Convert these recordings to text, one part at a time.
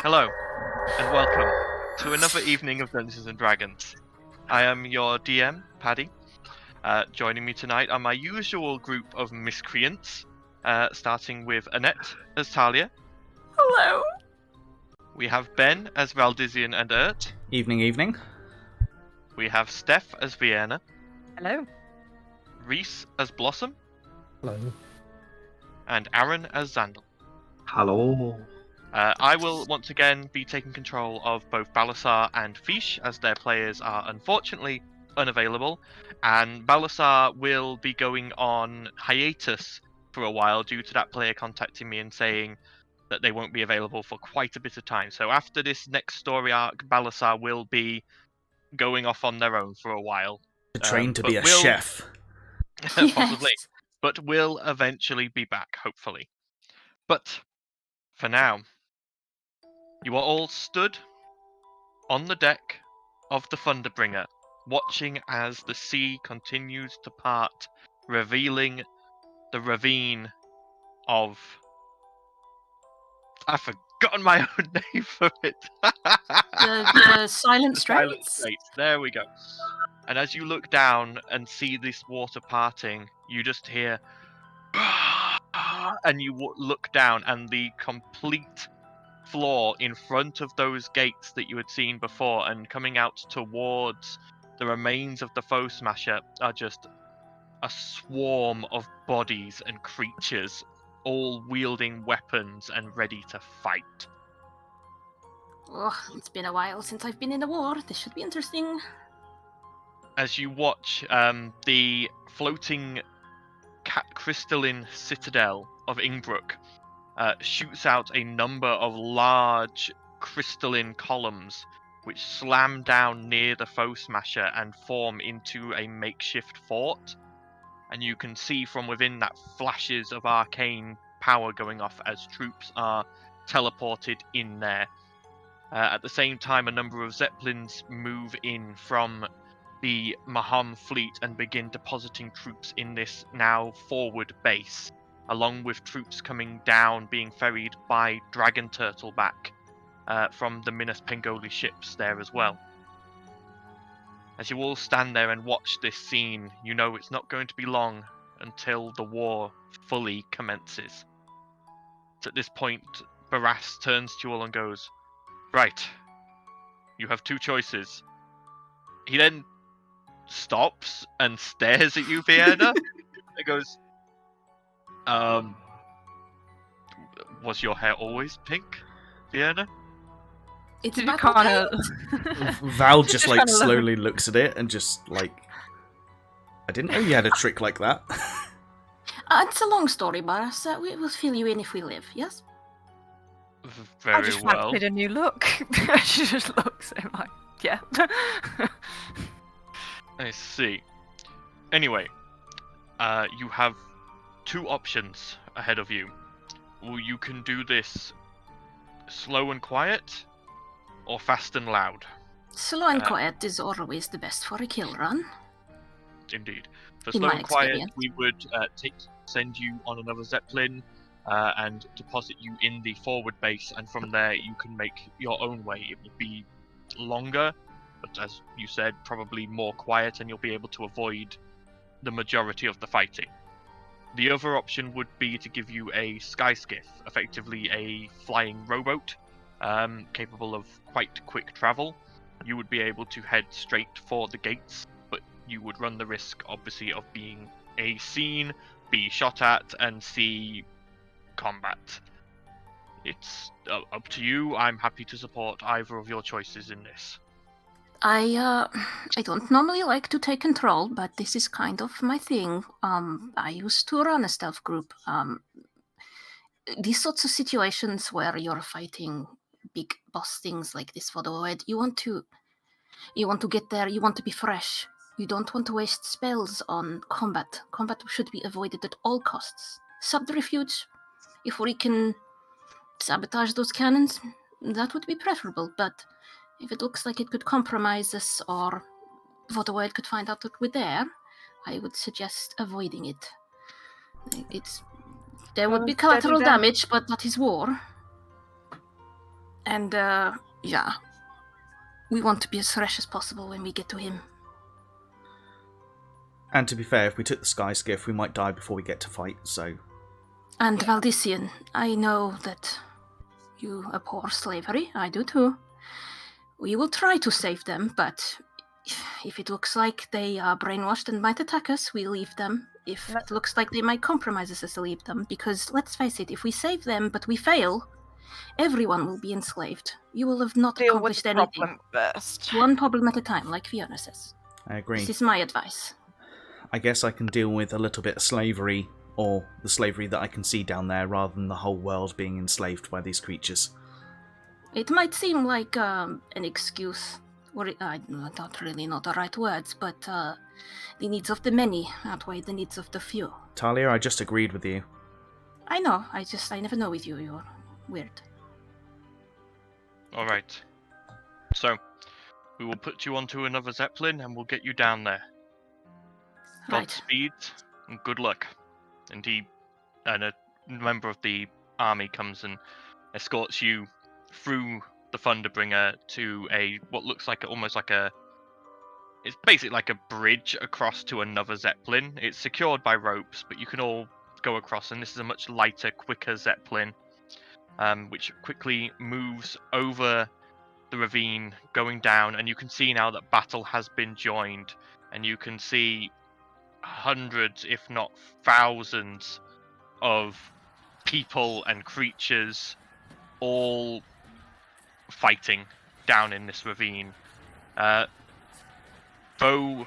Hello, and welcome to another evening of Dungeons & Dragons. I am your DM, Paddy. Joining me tonight are my usual group of miscreants, starting with Annette as Talia. Hello. We have Ben as Valdizian and Ert. Evening, evening. We have Steph as Vienna. Hello. Reese as Blossom. Hello. And Aaron as Xandal. Hello. I will once again be taking control of both Balasar and Fish, as their players are unfortunately unavailable, and Balasar will be going on hiatus for a while due to that player contacting me and saying that they won't be available for quite a bit of time. So after this next story arc, Balasar will be going off on their own for a while. To train to be a will- chef. Possibly. Yes. But will eventually be back, hopefully. But for now, you are all stood on the deck of the Thunderbringer, watching as the sea continues to part, revealing the ravine of... I've forgotten my own name for it. The Silent The Straits. Silent Straits. There we go. And as you look down and see this water parting, you just hear... and you look down, and the complete floor in front of those gates that you had seen before and coming out towards the remains of the foe smasher are just a swarm of bodies and creatures, all wielding weapons and ready to fight. Oh, it's been a while since I've been in a war. This should be interesting. As you watch the floating crystalline citadel of Ingbrook shoots out a number of large crystalline columns which slam down near the foe smasher and form into a makeshift fort. And you can see from within that flashes of arcane power going off as troops are teleported in there. At the same time, a number of zeppelins move in from the Maham fleet and begin depositing troops in this now forward base, along with troops coming down being ferried by Dragon Turtleback from the Minas Pengoli ships there as well. As you all stand there and watch this scene, you know it's not going to be long until the war fully commences. It's at this point, Barras turns to you all and goes, "Right, you have two choices." He then stops and stares at you, Vienna. He goes, was your hair always pink, Vienna? It's Did you back kind okay. of? Val just Just like kinda look- slowly looks at it and just like, I didn't know you had a trick like that. It's a long story, Baras. We will fill you in if we live, yes? I Very just well. fancied a new look. She just looks and I'm like, yeah. I see. Anyway, you have two options ahead of you. Well, you can do this slow and quiet, or fast and loud. Slow and quiet is always the best for a kill run. Indeed. For In slow my and quiet, experience. we would send you on another zeppelin and deposit you in the forward base, and from there you can make your own way. It will be longer, but as you said, probably more quiet, and you'll be able to avoid the majority of the fighting. The other option would be to give you a sky skiff, effectively a flying rowboat, capable of quite quick travel. You would be able to head straight for the gates, but you would run the risk, obviously, of being seen, be shot at, and see combat. It's up to you. I'm happy to support either of your choices in this. I don't normally like to take control, but this is kind of my thing. I used to run a stealth group. These sorts of situations where you're fighting big boss things like this for the Void, you want to get there, you want to be fresh. You don't want to waste spells on combat. Combat should be avoided at all costs. Subterfuge, if we can sabotage those cannons, that would be preferable, but if it looks like it could compromise us or Void could find out that we're there, I would suggest avoiding it. There would be Steady collateral then. damage, but that is war. And, yeah. We want to be as fresh as possible when we get to him. And to be fair, if we took the sky skiff, we might die before we get to fight, so... And Valdician, I know that you abhor slavery. I do too. We will try to save them, but if it looks like they are brainwashed and might attack us, we leave them. If it looks like they might compromise us, leave them. Because, let's face it, if we save them but we fail, everyone will be enslaved. You will have not Deal with accomplished the anything. problem first. One problem at a time, like Fiona says. I agree. This is my advice. I guess I can deal with a little bit of slavery, or the slavery that I can see down there, rather than the whole world being enslaved by these creatures. It might seem like an excuse, or I don't really know the right words, but the needs of the many outweigh the needs of the few. Talia, I just agreed with you. I know, I never know with you, you're weird. Alright. So, we will put you onto another Zeppelin and we'll get you down there. Right. Godspeed and good luck. And a member of the army comes and escorts you through the Thunderbringer to what looks like it's basically like a bridge across to another Zeppelin. It's secured by ropes, but you can all go across, and this is a much lighter, quicker Zeppelin, which quickly moves over the ravine, going down, and you can see now that battle has been joined, and you can see hundreds, if not thousands, of people and creatures all fighting down in this ravine. Though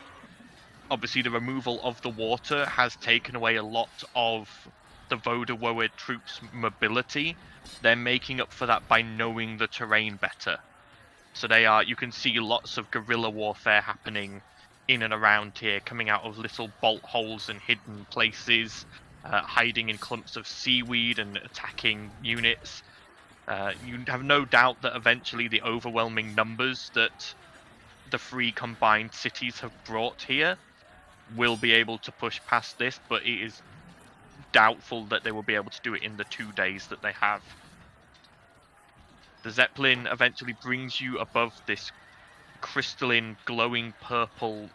obviously the removal of the water has taken away a lot of the Vodawoed troops' mobility, they're making up for that by knowing the terrain better. So you can see lots of guerrilla warfare happening in and around here, coming out of little bolt holes and hidden places, hiding in clumps of seaweed and attacking units. You have no doubt that eventually the overwhelming numbers that the three combined cities have brought here will be able to push past this, but it is doubtful that they will be able to do it in the 2 days that they have. The Zeppelin eventually brings you above this crystalline, glowing purple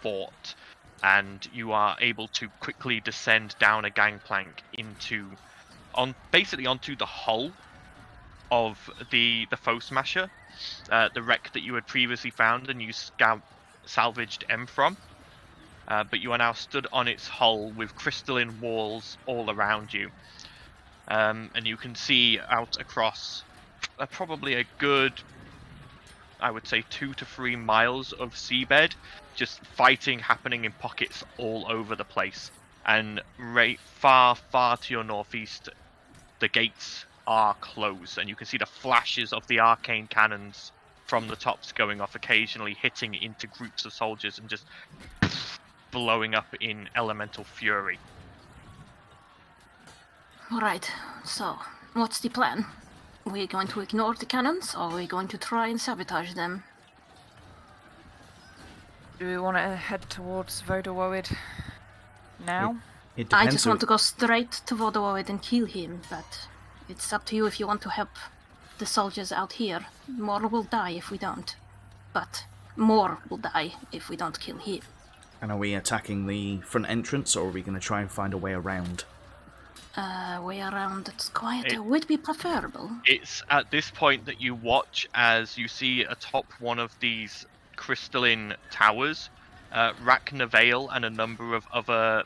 fort, and you are able to quickly descend down a gangplank onto the hull of the foe smasher, the wreck that you had previously found and you salvaged M from. But you are now stood on its hull with crystalline walls all around you. And you can see out across probably a good, I would say, 2 to 3 miles of seabed, just fighting happening in pockets all over the place. And far, far to your northeast, the gates are closed, and you can see the flashes of the arcane cannons from the tops going off, occasionally hitting into groups of soldiers and just blowing up in elemental fury. Alright, so, what's the plan? We're going to ignore the cannons, or are we going to try and sabotage them? Do we want to head towards Vodawoed now? It I depends just want to go straight to Vodawoed and kill him, but it's up to you if you want to help the soldiers out here. More will die if we don't. But more will die if we don't kill him. And are we attacking the front entrance, or are we going to try and find a way around? Way around that's quieter would be preferable. It's at this point that you watch as you see atop one of these crystalline towers, Rachna Vale and a number of other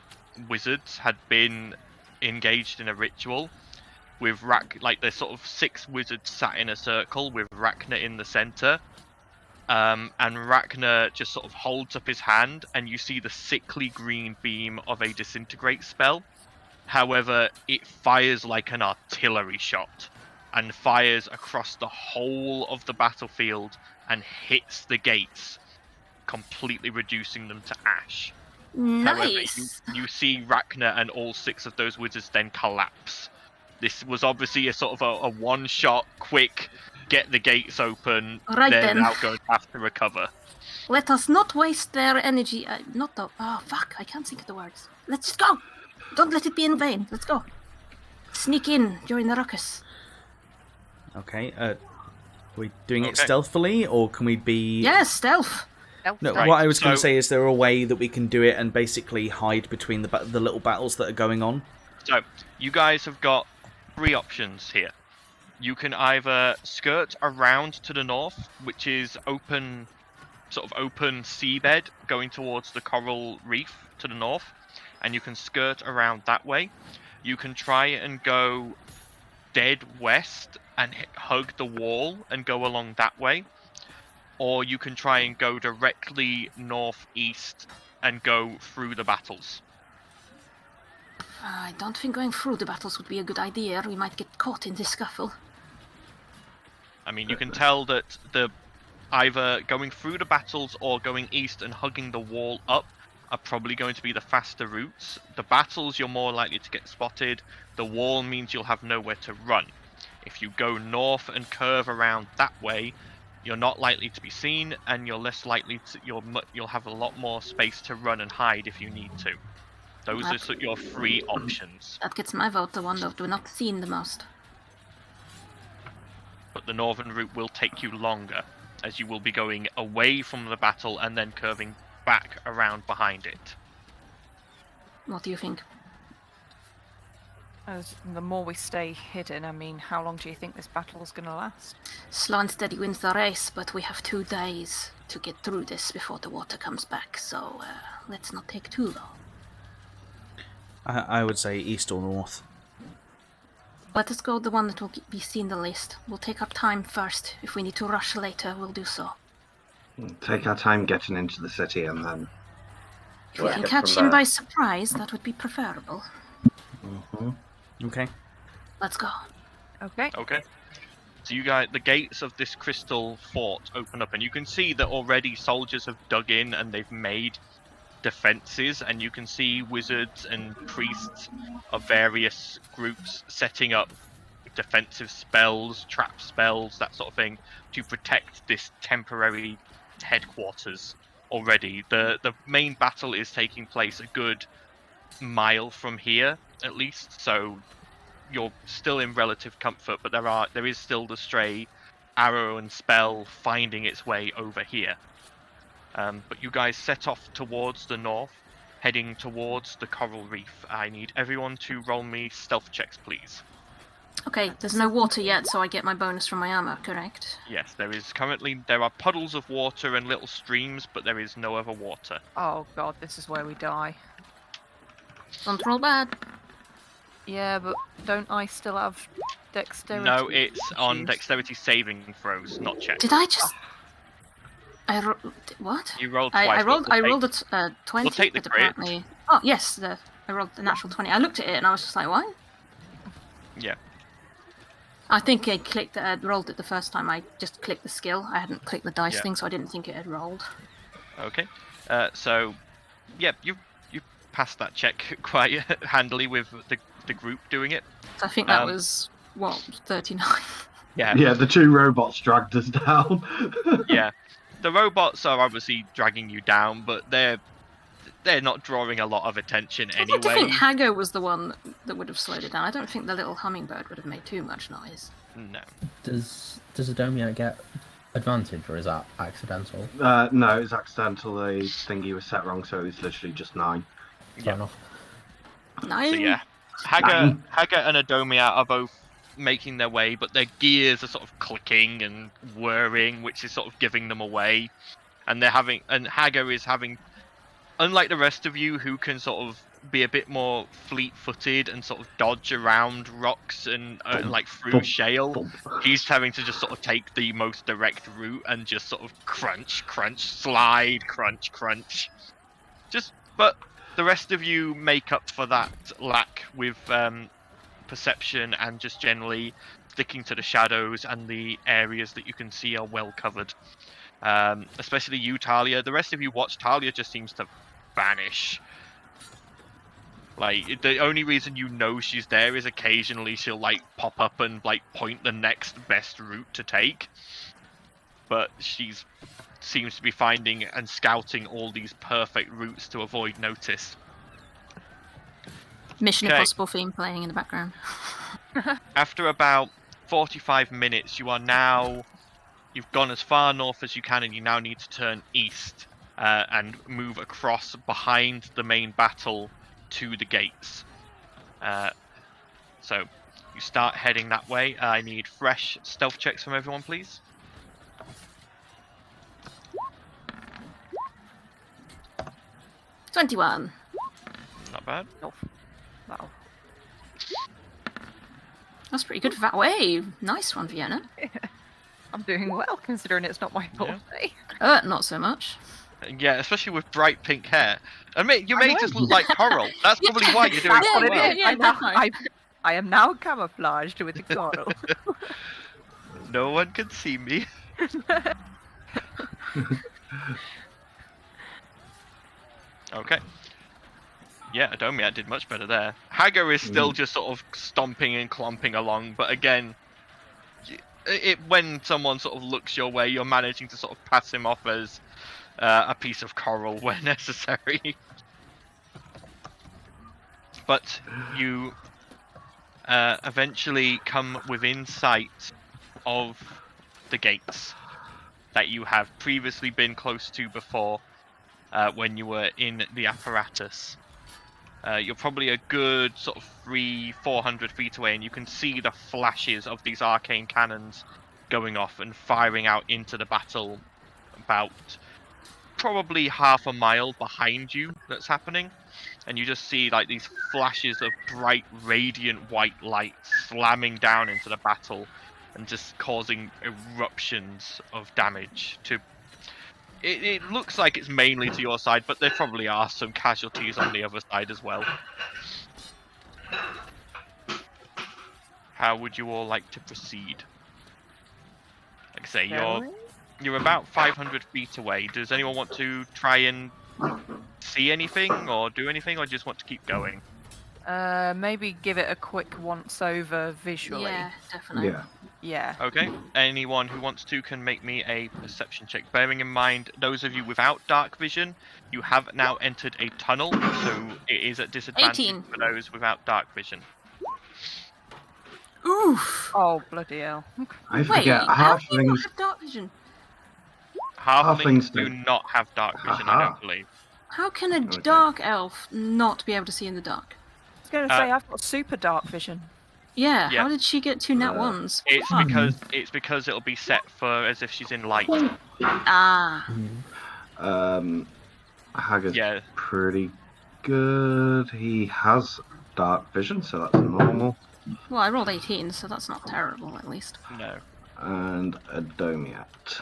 wizards had been engaged in a ritual with there's sort of 6 wizards sat in a circle with Rachna in the center. And Rachna just sort of holds up his hand, and you see the sickly green beam of a disintegrate spell. However, it fires like an artillery shot and fires across the whole of the battlefield and hits the gates, completely reducing them to ash. Nice! However, you see Rachna and all 6 of those wizards then collapse. This was obviously a sort of a one-shot, quick, get the gates open, Right they're then. now going to have to recover. Let us not waste their energy. Oh, fuck, I can't think of the words. Let's just go! Don't let it be in vain. Let's go. Sneak in, join the ruckus. Okay, we doing it Okay. stealthily, or can we be... Yes, stealth. No, Right, what I was going to so- say is there a way that we can do it and basically hide between the little battles that are going on? So, you guys have got 3 options here. You can either skirt around to the north, which is open seabed going towards the coral reef to the north, and you can skirt around that way. You can try and go dead west and hug the wall and go along that way. Or you can try and go directly northeast and go through the battles. I don't think going through the battles would be a good idea. We might get caught in this scuffle. I mean, you can tell that either going through the battles or going east and hugging the wall up are probably going to be the faster routes. The battles, you're more likely to get spotted. The wall means you'll have nowhere to run. If you go north and curve around that way, you're not likely to be seen, and you're less likely to. You'll have a lot more space to run and hide if you need to. Those are your 3 options. That gets my vote, the one that we're not seen the most. But the northern route will take you longer, as you will be going away from the battle and then curving back around behind it. What do you think? As the more we stay hidden, I mean, how long do you think this battle is going to last? Slow and steady wins the race, but we have 2 days to get through this before the water comes back, so let's not take too long. I would say east or north. Let us go the one that will be seen the least. We'll take our time first. If we need to rush later, we'll do so. Take our time getting into the city and then... If we can catch him by surprise, that would be preferable. Mm-hmm. Okay. Let's go. Okay. Okay. So you guys, the gates of this crystal fort open up, and you can see that already soldiers have dug in and they've made defenses, and you can see wizards and priests of various groups setting up defensive spells, trap spells, that sort of thing, to protect this temporary headquarters already. The main battle is taking place a good mile from here, at least, so you're still in relative comfort, but there is still the stray arrow and spell finding its way over here. But you guys set off towards the north, heading towards the coral reef. I need everyone to roll me stealth checks, please. Okay, there's no water yet, so I get my bonus from my armor, correct? Yes, there are puddles of water and little streams, but there is no other water. Oh god, this is where we die. Don't roll bad. Yeah, but don't I still have dexterity? No, it's on issues? dexterity saving throws, not checks. Did I just... What? You rolled twice. I but rolled a 20, we'll take the but crit. apparently... Oh, yes, I rolled the natural 20. I looked at it and I was just like, what? Yeah. I think I rolled it the first time. I just clicked the skill. I hadn't clicked the dice Yeah. thing, so I didn't think it had rolled. Okay. So, yeah, you passed that check quite handily with the group doing it. So I think that was, 39? Yeah. Yeah, the 2 robots dragged us down. Yeah. The robots are obviously dragging you down, but they're not drawing a lot of attention I think anyway. Hago was the one that would have slowed it down. I don't think the little hummingbird would have made too much noise. No. Does Adomia get advantage, or is that accidental? No, it was accidental. The thingy was set wrong, so it was literally just 9. Fair enough. No. So yeah, Haga and Adomia are both making their way, but their gears are sort of clicking and whirring, which is sort of giving them away. And Haga is having, unlike the rest of you who can sort of be a bit more fleet-footed and sort of dodge around rocks and like through shale, he's having to just sort of take the most direct route and just sort of crunch, slide, crunch. But the rest of you make up for that lack with perception and just generally sticking to the shadows, and the areas that you can see are well covered. Especially you, Talia. The rest of you watch, Talia just seems to vanish. Like, the only reason you know she's there is occasionally she'll like pop up and like point the next best route to take. But she's seems to be finding and scouting all these perfect routes to avoid notice. Mission Okay. Impossible theme playing in the background. After about 45 minutes, you are now you've gone as far north as you can, and you now need to turn east and move across behind the main battle to the gates. So you start heading that way. I need fresh stealth checks from everyone, please. $21. Not bad. Wow. That's pretty good for that way. Nice one, Vienna. I'm doing well considering it's not my birthday. Not so much. Yeah, especially with bright pink hair. And you I may know. just look like Coral. That's probably why you're doing That's so what it well. is. Yeah, definitely. I am now camouflaged with the coral. No one can see me. Okay. Yeah, Adomiat did much better there. Hagar is still just sort of stomping and clomping along, but again, when someone sort of looks your way, you're managing to sort of pass him off as a piece of coral where necessary. But you eventually come within sight of the gates that you have previously been close to before when you were in the apparatus. You're probably a good sort of 300-400 feet away, and you can see the flashes of these arcane cannons going off and firing out into the battle about probably half a mile behind you that's happening. And you just see like these flashes of bright, radiant white light slamming down into the battle and just causing eruptions of damage to... It looks like it's mainly to your side, but there probably are some casualties on the other side as well. How would you all like to proceed? Like I say, you're about 500 feet away. Does anyone want to try and see anything or do anything, or just want to keep going? Maybe give it a quick once over visually. Yeah, definitely. Yeah. Yeah. Okay, anyone who wants to can make me a perception check. Bearing in mind, those of you without dark vision, you have now entered a tunnel, so it is at disadvantage 18. for those without dark vision. Oof. Oh, bloody hell. I Wait, forget how do you not halflings. have dark vision? Halflings Halflings do do. not have dark vision, I Aha. don't believe. How can a Okay. dark elf not be able to see in the dark? I was going to say, I've got super dark vision. Yeah, Yeah. how did she get 2 nat ones? It's Fuck. because it'll be set for as if she's in light. Ah. Haggard's Yeah. pretty good. He has dark vision, so that's normal. Well, I rolled 18, so that's not terrible, at least. No. And Adomiat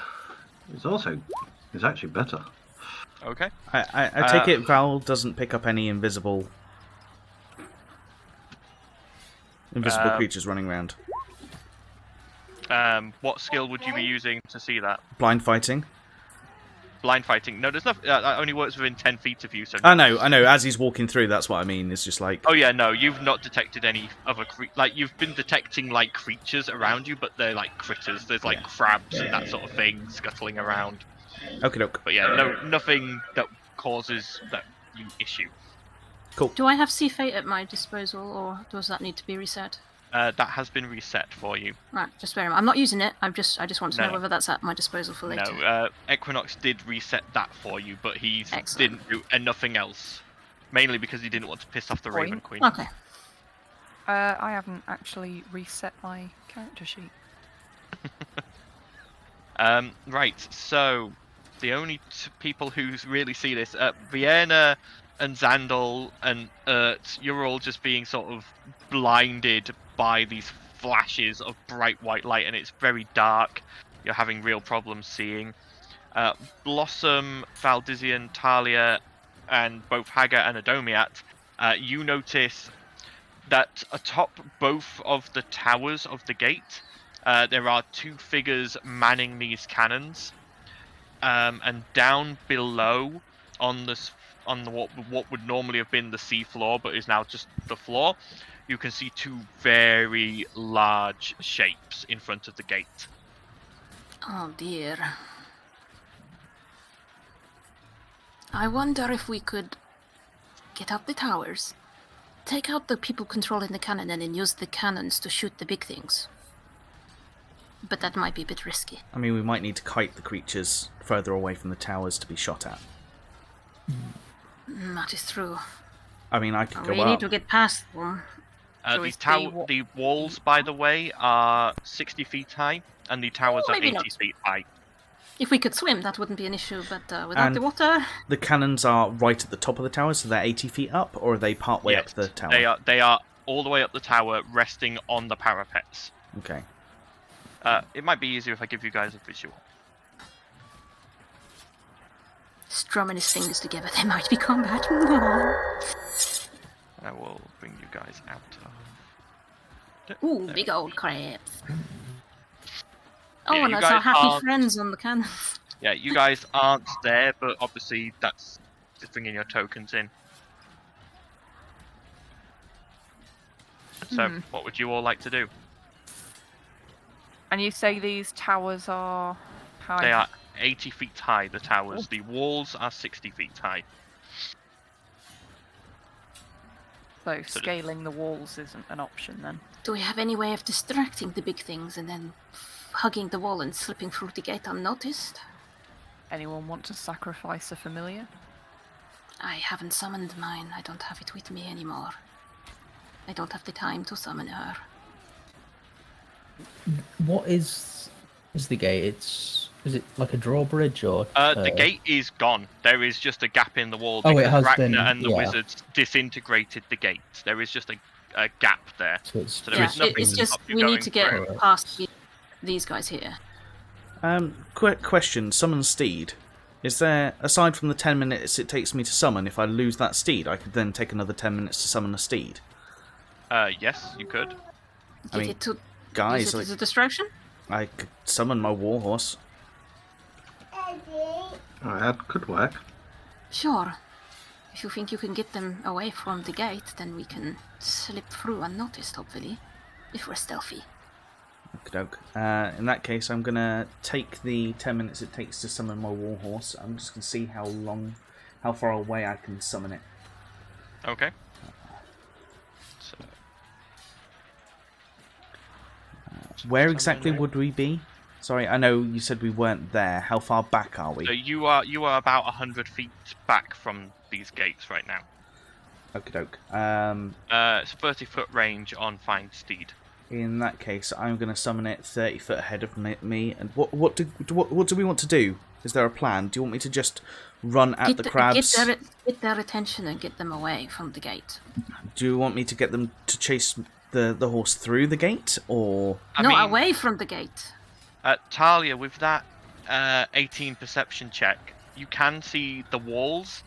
is actually better. Okay. I take it Val doesn't pick up any invisible creatures running around. What skill would you be using to see that? Blind fighting. Blind fighting? No, there's nothing. That only works within 10 feet of you. So. I know. As he's walking through, that's what I mean. It's just like. Oh yeah, no, you've not detected any other like you've been detecting like creatures around you, but they're like critters. There's like crabs and that sort of thing scuttling around. Okay, doke. But yeah, nothing that causes that issue. Do I have Sea Fate at my disposal, or does that need to be reset? That has been reset for you. Right, just bear in mind. I'm not using it. I just want to know No. whether that's at my disposal for later. No, Equinox did reset that for you, but he Excellent. didn't do nothing else. Mainly because he didn't want to piss off the Point. Raven Queen. Okay. I haven't actually reset my character sheet. Right, so the only people who really see this, Vienna and Xandal and you're all just being sort of blinded by these flashes of bright white light, and it's very dark. You're having real problems seeing. Blossom, Valdizian, Talia, and both Hagar and Adomiat, you notice that atop both of the towers of the gate, there are 2 figures manning these cannons, and down below on what would normally have been the sea floor, but is now just the floor, you can see 2 very large shapes in front of the gate. Oh dear. I wonder if we could get up the towers, take out the people controlling the cannon, and then use the cannons to shoot the big things. but that might be a bit risky. I mean, we might need to kite the creatures further away from the towers to be shot at. That is true. I mean, I could go We up. need to get past them. So The is the walls, by the way, are 60 feet high, and the towers are maybe 80 not. feet high. If we could swim, that wouldn't be an issue, but without And the water... The cannons are right at the top of the tower, so they're 80 feet up, or are they part way up Yes, the tower? They are all the way up the tower, resting on the parapets. Okay. It might be easier if I give you guys a visual. Strumming his fingers together, there might be combat. I will bring you guys out of... Ooh, There big we old crabs. Oh, Yeah, and you that's our guys happy are- friends on the cannons. Yeah, you guys aren't there, but obviously that's just bringing your tokens in. So, what would you all like to do? And you say these towers are high? They are 80 feet high, the towers. The walls are 60 feet high. So scaling the walls isn't an option then. Do we have any way of distracting the big things and then hugging the wall and slipping through the gate unnoticed? Anyone want to sacrifice a familiar? I haven't summoned mine. I don't have it with me anymore. I don't have the time to summon her. What is the gate? Is it like a drawbridge or? The gate is gone. There is just a gap in the wall Oh, it because has Ragnar been, and the yeah. wizards disintegrated the gate. There is just a gap there. So it's So there is nothing it's to just stop you we going need to get through. past these guys here. Quick question, summon steed. Is there, aside from the 10 minutes it takes me to summon, if I lose that steed, I could then take another 10 minutes to summon a steed? Yes, you could. I mean, Get it to Guys, use it like, as a distraction? I could summon my warhorse. That could work. Sure. If you think you can get them away from the gate, then we can slip through unnoticed, hopefully. If we're stealthy. Okey-doke. In that case, I'm going to take the 10 minutes it takes to summon my warhorse. I'm just going to see how far away I can summon it. Okay. So, Where exactly would we be? Sorry, I know you said we weren't there. How far back are we? so you are about 100 feet back from these gates right now. Okey-doke. It's 30-foot range on Find Steed. In that case, I'm going to summon it 30 foot ahead of me. And what do we want to do? Is there a plan? Do you want me to just run at the crabs? Get their attention and get them away from the gate. Do you want me to get them to chase the horse through the gate, or No, mean, away from the gate. Talia, with that 18 perception check, you can see the walls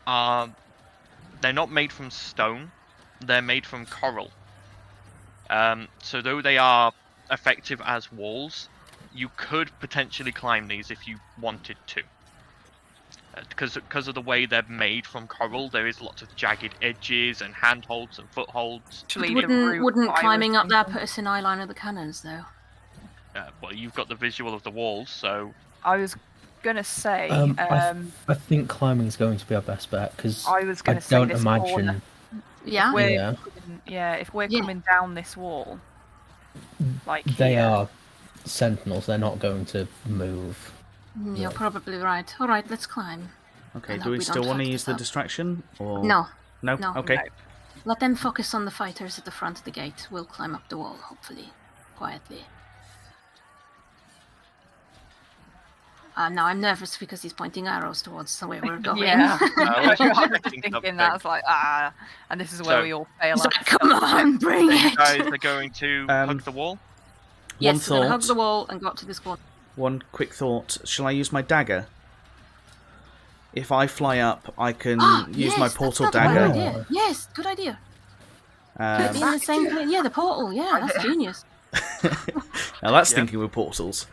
are... They're not made from stone. They're made from coral. So though they are effective as walls, you could potentially climb these if you wanted to. Because of the way they're made from coral, there is lots of jagged edges and handholds and footholds. Actually, the Wouldn't route I climbing was up that thinking- put us in eye line of the cannons, though? Well, you've got the visual of the walls, so... I was gonna say, I think climbing is going to be our best bet because I was I gonna say don't this imagine. corner. Yeah? Yeah. If we're Yeah. coming down this wall, like They here, are sentinels. They're not going to move. You're probably right. Alright, let's climb. okay? And Do hope we we still don't want to fuck use this the up. distraction, or No. No. No. Okay. No. Let them focus on the fighters at the front of the gate. We'll climb up the wall, hopefully. Quietly. Now I'm nervous because he's pointing arrows towards where we're going. Yeah. I was I was expecting thinking something. that. I was like, and this is where So- we all fail. He's our like, come stealth on, check. bring So you it! guys are going to hug the wall? Yes, we're gonna hug thought. the wall and go up to this corner. One quick thought. Shall I use my dagger? If I fly up, I can use yes, my that's portal not a bad dagger. idea. Yes, good idea. Could it be in the same place? Yeah, the portal. Yeah, that's genius. Now that's Yeah. thinking with portals.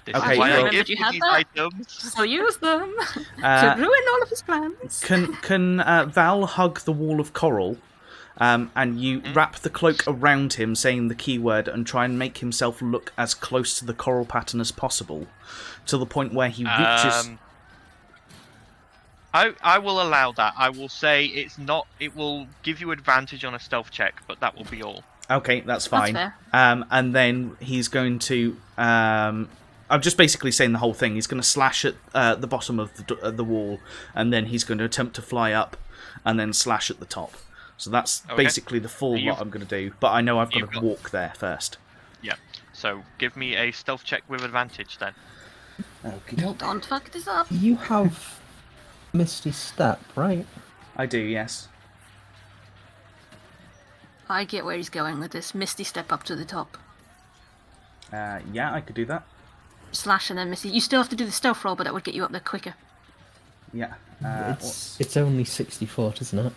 This Okay, is why well- I give You you had these that? items. So use them to Uh, ruin all of his plans. can Val hug the wall of coral, and you wrap the cloak around him, saying the keyword, and try and make himself look as close to the coral pattern as possible, to the point where he reaches. I will allow that. I will say it's not. It will give you advantage on a stealth check, but that will be all. Okay, that's fine. fair. And then he's going to. I'm just basically saying the whole thing. He's going to slash at the bottom of the wall, and then he's going to attempt to fly up, and then slash at the top. So that's basically the full lot I'm going to do. But I know I've got to walk there first. Yeah. So give me a stealth check with advantage then. Okay. Don't fuck this up. You have Misty Step, right? I do, yes. I get where he's going with this. Misty step up to the top. Yeah, I could do that. Slash and then Misty. You still have to do the stealth roll, but that would get you up there quicker. Yeah. It's only 60 foot, isn't it?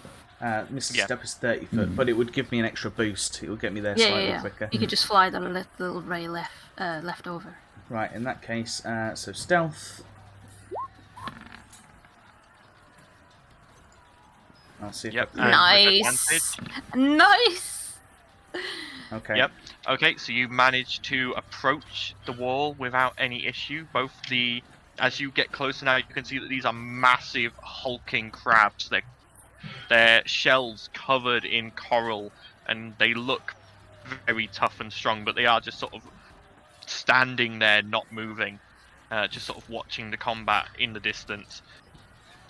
Misty Step is 30 foot, but it would give me an extra boost. It would get me there slightly quicker. You could just fly the little ray left over. Right, in that case, so stealth. I'll see if I can... Nice! Nice! Okay. Yep. Okay, so you manage to approach the wall without any issue. As you get closer now, you can see that these are massive, hulking crabs. Their shells covered in coral, and they look very tough and strong, but they are just sort of standing there, not moving, just sort of watching the combat in the distance.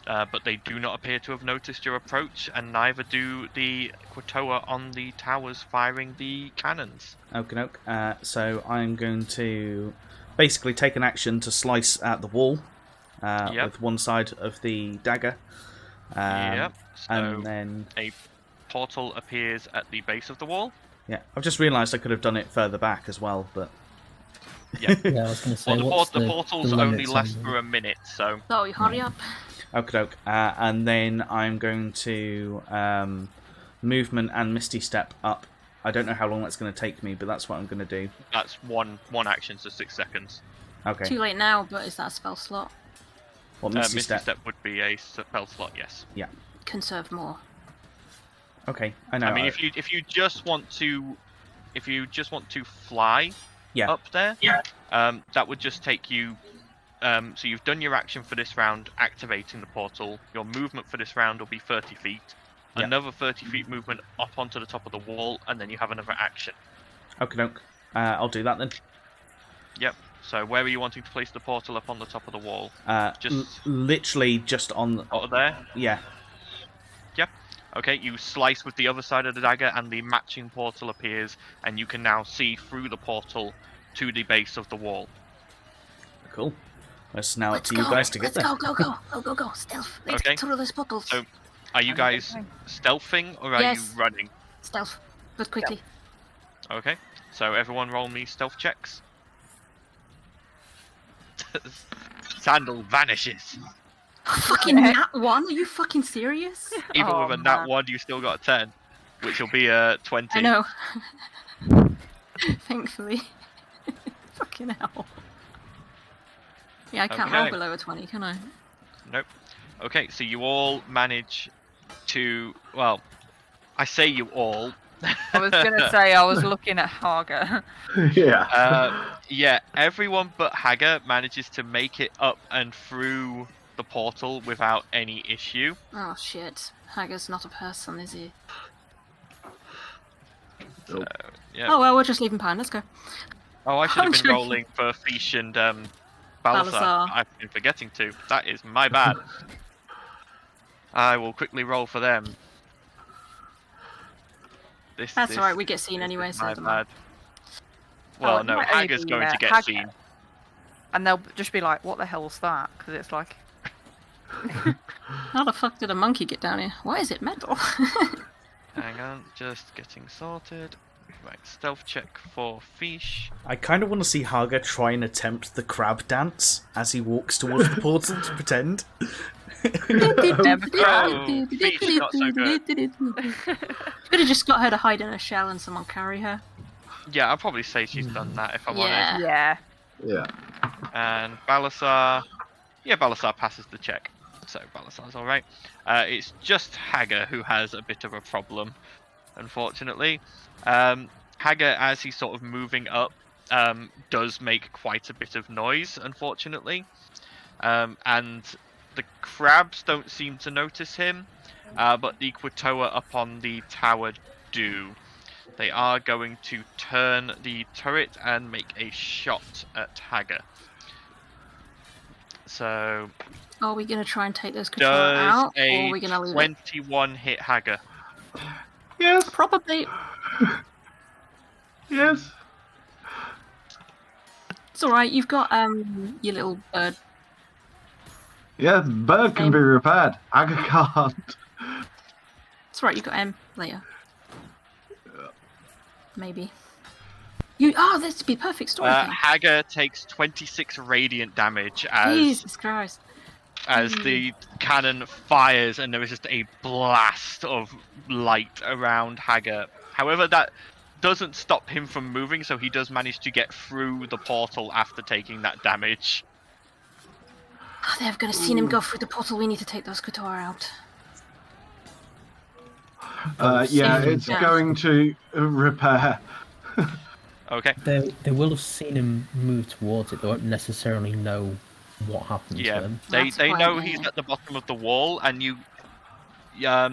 But they do not appear to have noticed your approach, and neither do the Quatoa on the towers firing the cannons. Okay, so I'm going to basically take an action to slice at the wall with one side of the dagger. So and then a portal appears at the base of the wall. Yeah, I've just realised I could have done it further back as well, but... Yeah, I was going to say, the portals only last for a minute, so... So, hurry up. Okay, and then I'm going to movement and Misty Step up. I don't know how long that's going to take me, but that's what I'm going to do. That's one action, so 6 seconds. Okay. Too late now, but is that a spell slot? What, Misty Step would be a spell slot, yes. Yeah. Conserve more. Okay, I know. I mean, if you just want to fly up there, that would just take you. So you've done your action for this round, activating the portal. Your movement for this round will be 30 feet. Yeah. Another 30 feet movement up onto the top of the wall, and then you have another action. Okay, I'll do that then. Yep. So where are you wanting to place the portal up on the top of the wall? Literally just on... there? Yeah. Yep. Okay, you slice with the other side of the dagger, and the matching portal appears, and you can now see through the portal to the base of the wall. Cool. It's now up to you guys to get there. Let's go. Stealth. Let's get through those portals. So, are you guys stealthing, or are you running? Stealth, but quickly. Okay, so everyone roll me stealth checks. Sandal vanishes. Fucking nat 1? Are you fucking serious? Even with a nat 1, you still got a 10, which will be a 20. I know. Thankfully. Fucking hell. Yeah, I can't roll below a 20, can I? Nope. Okay, so you all manage to... Well, I say you all. I was going to say, I was looking at Haga. Yeah, everyone but Haga manages to make it up and through the portal without any issue. Oh shit. Haga's not a person, is he? So, yeah. Oh well, we'll just leave him behind. Let's go. Oh, I should have been rolling for Fish and Balazar. I've been forgetting to. That is my bad. I will quickly roll for them. That's alright, we get seen anyway, so it doesn't matter. Well, no, Haga's going to get seen. And they'll just be like, what the hell's that? Because it's like... How the fuck did a monkey get down here? Why is it metal? Hang on, just getting sorted. Right, stealth check for Fish. I kind of want to see Haga try and attempt the crab dance as he walks towards the portal to pretend. Fish, not so good. Could have just got her to hide in a shell and someone carry her. Yeah, I'll probably say she's done that if I'm honest. Yeah. And Balazar... Yeah, Balazar passes the check. So Balazar's alright. It's just Haga who has a bit of a problem, unfortunately. Haga, as he's sort of moving up, does make quite a bit of noise, unfortunately. And the crabs don't seem to notice him, but the Quatoa up on the tower do. They are going to turn the turret and make a shot at Hager. So, Are we going to try and take those Katora does out, or a are we going to leave it? 21 hit Hager? Yes. Probably. Yes. It's alright, you've got your little bird. Yeah, the bird can be repaired. Aga can't. It's alright, you've got M later. Maybe. This would be a perfect story. Hager takes 26 radiant damage as Jesus Christ. the cannon fires, and there is just a blast of light around Hager. However, that doesn't stop him from moving, so he does manage to get through the portal after taking that damage. Oh, they're going to see him go through the portal. We need to take those Katora out. Yeah, it's going to repair. Okay. They will have seen him move towards it. They won't necessarily know what happened to him. They That's know fine, he's yeah. at the bottom of the wall, and you Yeah,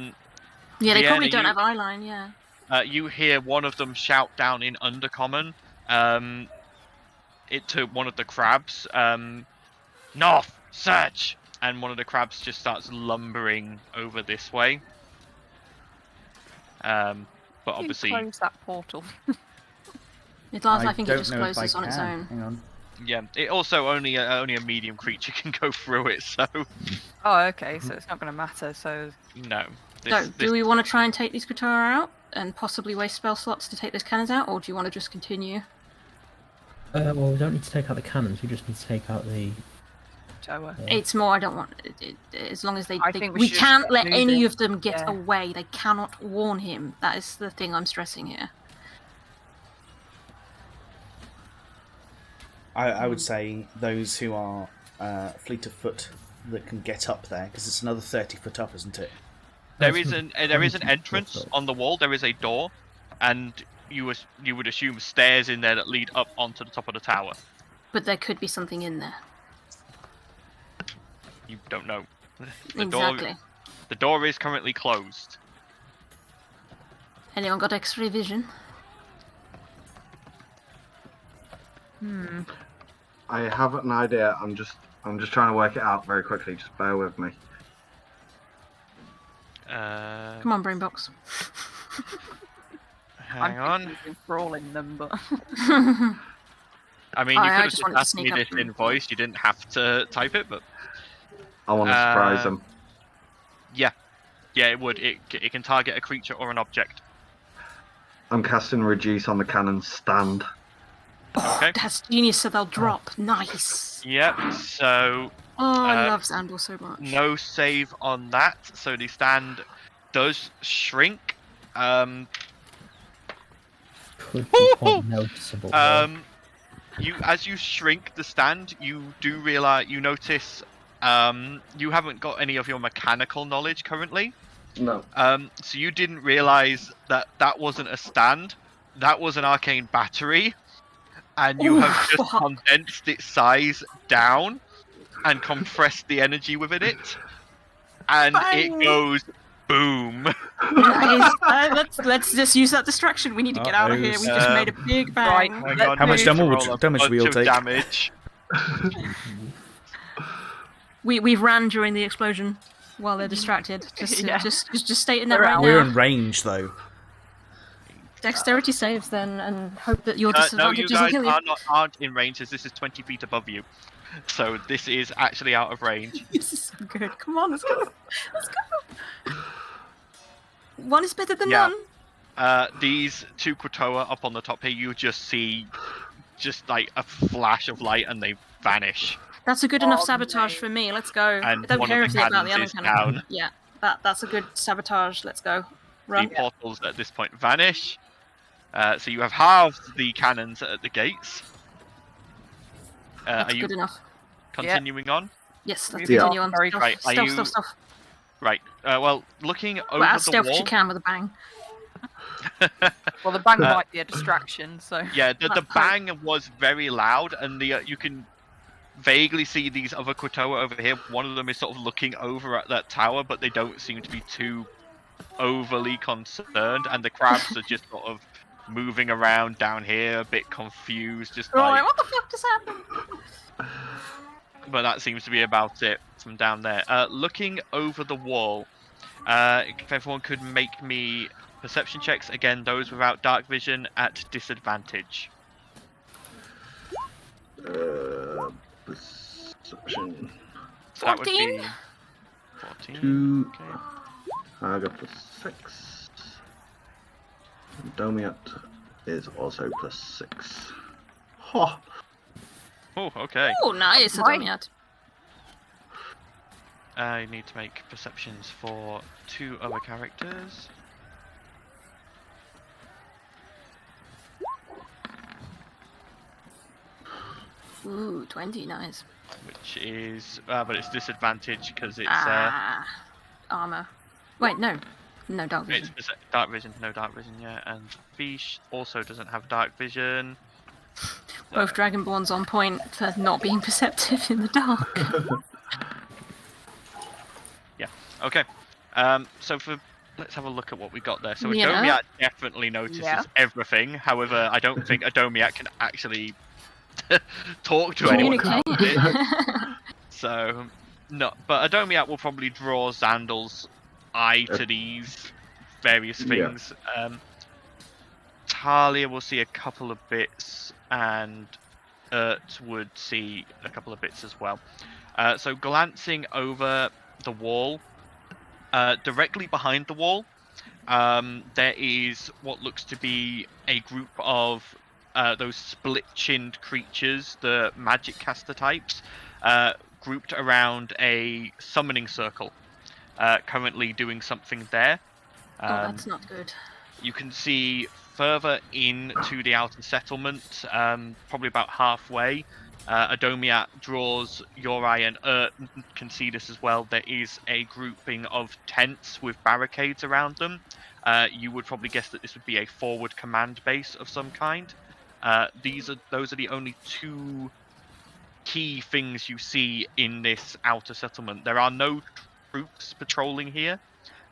they Vienna, probably don't have eyeline, yeah. you hear one of them shout down in Undercommon. It to one of the crabs. North, search! And one of the crabs just starts lumbering over this way. But obviously, Close that portal. I think it don't just know if closes I on its can. own. Hang on. yeah. It also only a medium creature can go through it. So Oh, okay, so it's not going to matter. So no. So, do we want to try and take these Katora out and possibly waste spell slots to take those cannons out, or do you want to just continue? Well, we don't need to take out the cannons. We just need to take out the. Tower. It's more, I don't want as long as they think we we should can't get let any moving. of them get Yeah. away. They cannot warn him. That is the thing I'm stressing here. I would say those who are fleet of foot that can get up there, because it's another 30 foot up, isn't it? There is an entrance on the wall. There is a door, and you would assume stairs in there that lead up onto the top of the tower. But there could be something in there. You don't know. Exactly. The door is currently closed. Anyone got X-ray vision? I have an idea. I'm just trying to work it out very quickly. Just bear with me. Come on, Brainbox. Hang on. I'm crawling them, but I mean, you I could have just just wanted to asked me sneak up this and- in voice. You didn't have to type it, but I want to surprise them. yeah, it would. It can target a creature or an object. I'm casting reduce on the cannon stand. Okay. That's genius, so they'll drop. Nice. Yeah. So Oh, I love Zandor so much. no save on that. So the stand does shrink. Could be quite noticeable. though. As you shrink the stand, you do realize you notice you haven't got any of your mechanical knowledge currently. No. So you didn't realize that wasn't a stand. That was an arcane battery, and you Ooh, have just fuck. condensed its size down and compressed the energy within it, and it Bang. goes boom. Nice. Let's just use that distraction. We need to get out of here. We just made a big Right. bang. Hang on, How much we need to damage roll a do we all bunch of take? Damage. We've ran during the explosion while they're distracted. Just Yeah. just stating that We're right out. We're now. in range, though. Dexterity saves then, and hope that your No, disadvantage you doesn't guys kill you. aren't in range, as this is 20 feet above you. So this is actually out of range. This is so good. Come on, let's go. Let's go. One is better than Yeah. none. These two Kotoa up on the top here, you just see just like a flash of light and they vanish. That's a good enough Oh, sabotage mate. for me. Let's go. And I don't one care of the anything about the cannons other is cannon. down. Yeah, that's a good sabotage. Let's go. Run. The portals at this point vanish. So you have halved the cannons at the gates. That's Are you good enough. continuing on? Yes, let's Yeah. continue on. Very Stealth, right, are stealth, you- stealth, stealth. Right. Well, looking over Well, as the stealth as wall. you can with a bang. well, the bang might be a distraction. So Yeah, the Hope. bang was very loud, and you can vaguely see these other Kotoa over here. One of them is sort of looking over at that tower, but they don't seem to be too overly concerned, and the crabs are just sort of moving around down here, a bit confused, just Right, like. what the fuck just happened? But that seems to be about it from down there. Looking over the wall, if everyone could make me perception checks, again, those without dark vision at disadvantage. Perception. So that would 14? be 14. 2. Okay. I got +6. Domiat is also +6. Ha! Oh, okay. Oh, nice, Right. Adomiat. I need to make perceptions for 2 other characters. Ooh, 20, nice. Which is, but it's disadvantage because it's Armor. Wait, no. No dark vision. it's dark vision, no dark vision, yeah. And Fish also doesn't have dark vision. Both Dragonborns on point for not being perceptive in the dark. Okay. So let's have a look at what we got there. So Yeah. Adomiat definitely notices Yeah. everything. However, I don't think Adomiat can actually talk to anyone Communicate. about it. So no, but Adomiat will probably draw Zandal's eye to these various things. Talia will see a couple of bits, and Ert would see a couple of bits as well. So glancing over the wall, directly behind the wall, there is what looks to be a group of those split-chinned creatures, the magic caster types, grouped around a summoning circle, currently doing something there. Oh, that's not good. You can see further into the outer settlement, probably about halfway. Adomiat draws your eye, and Ert can see this as well. There is a grouping of tents with barricades around them. You would probably guess that this would be a forward command base of some kind. Those are the only 2 key things you see in this outer settlement. There are no troops patrolling here.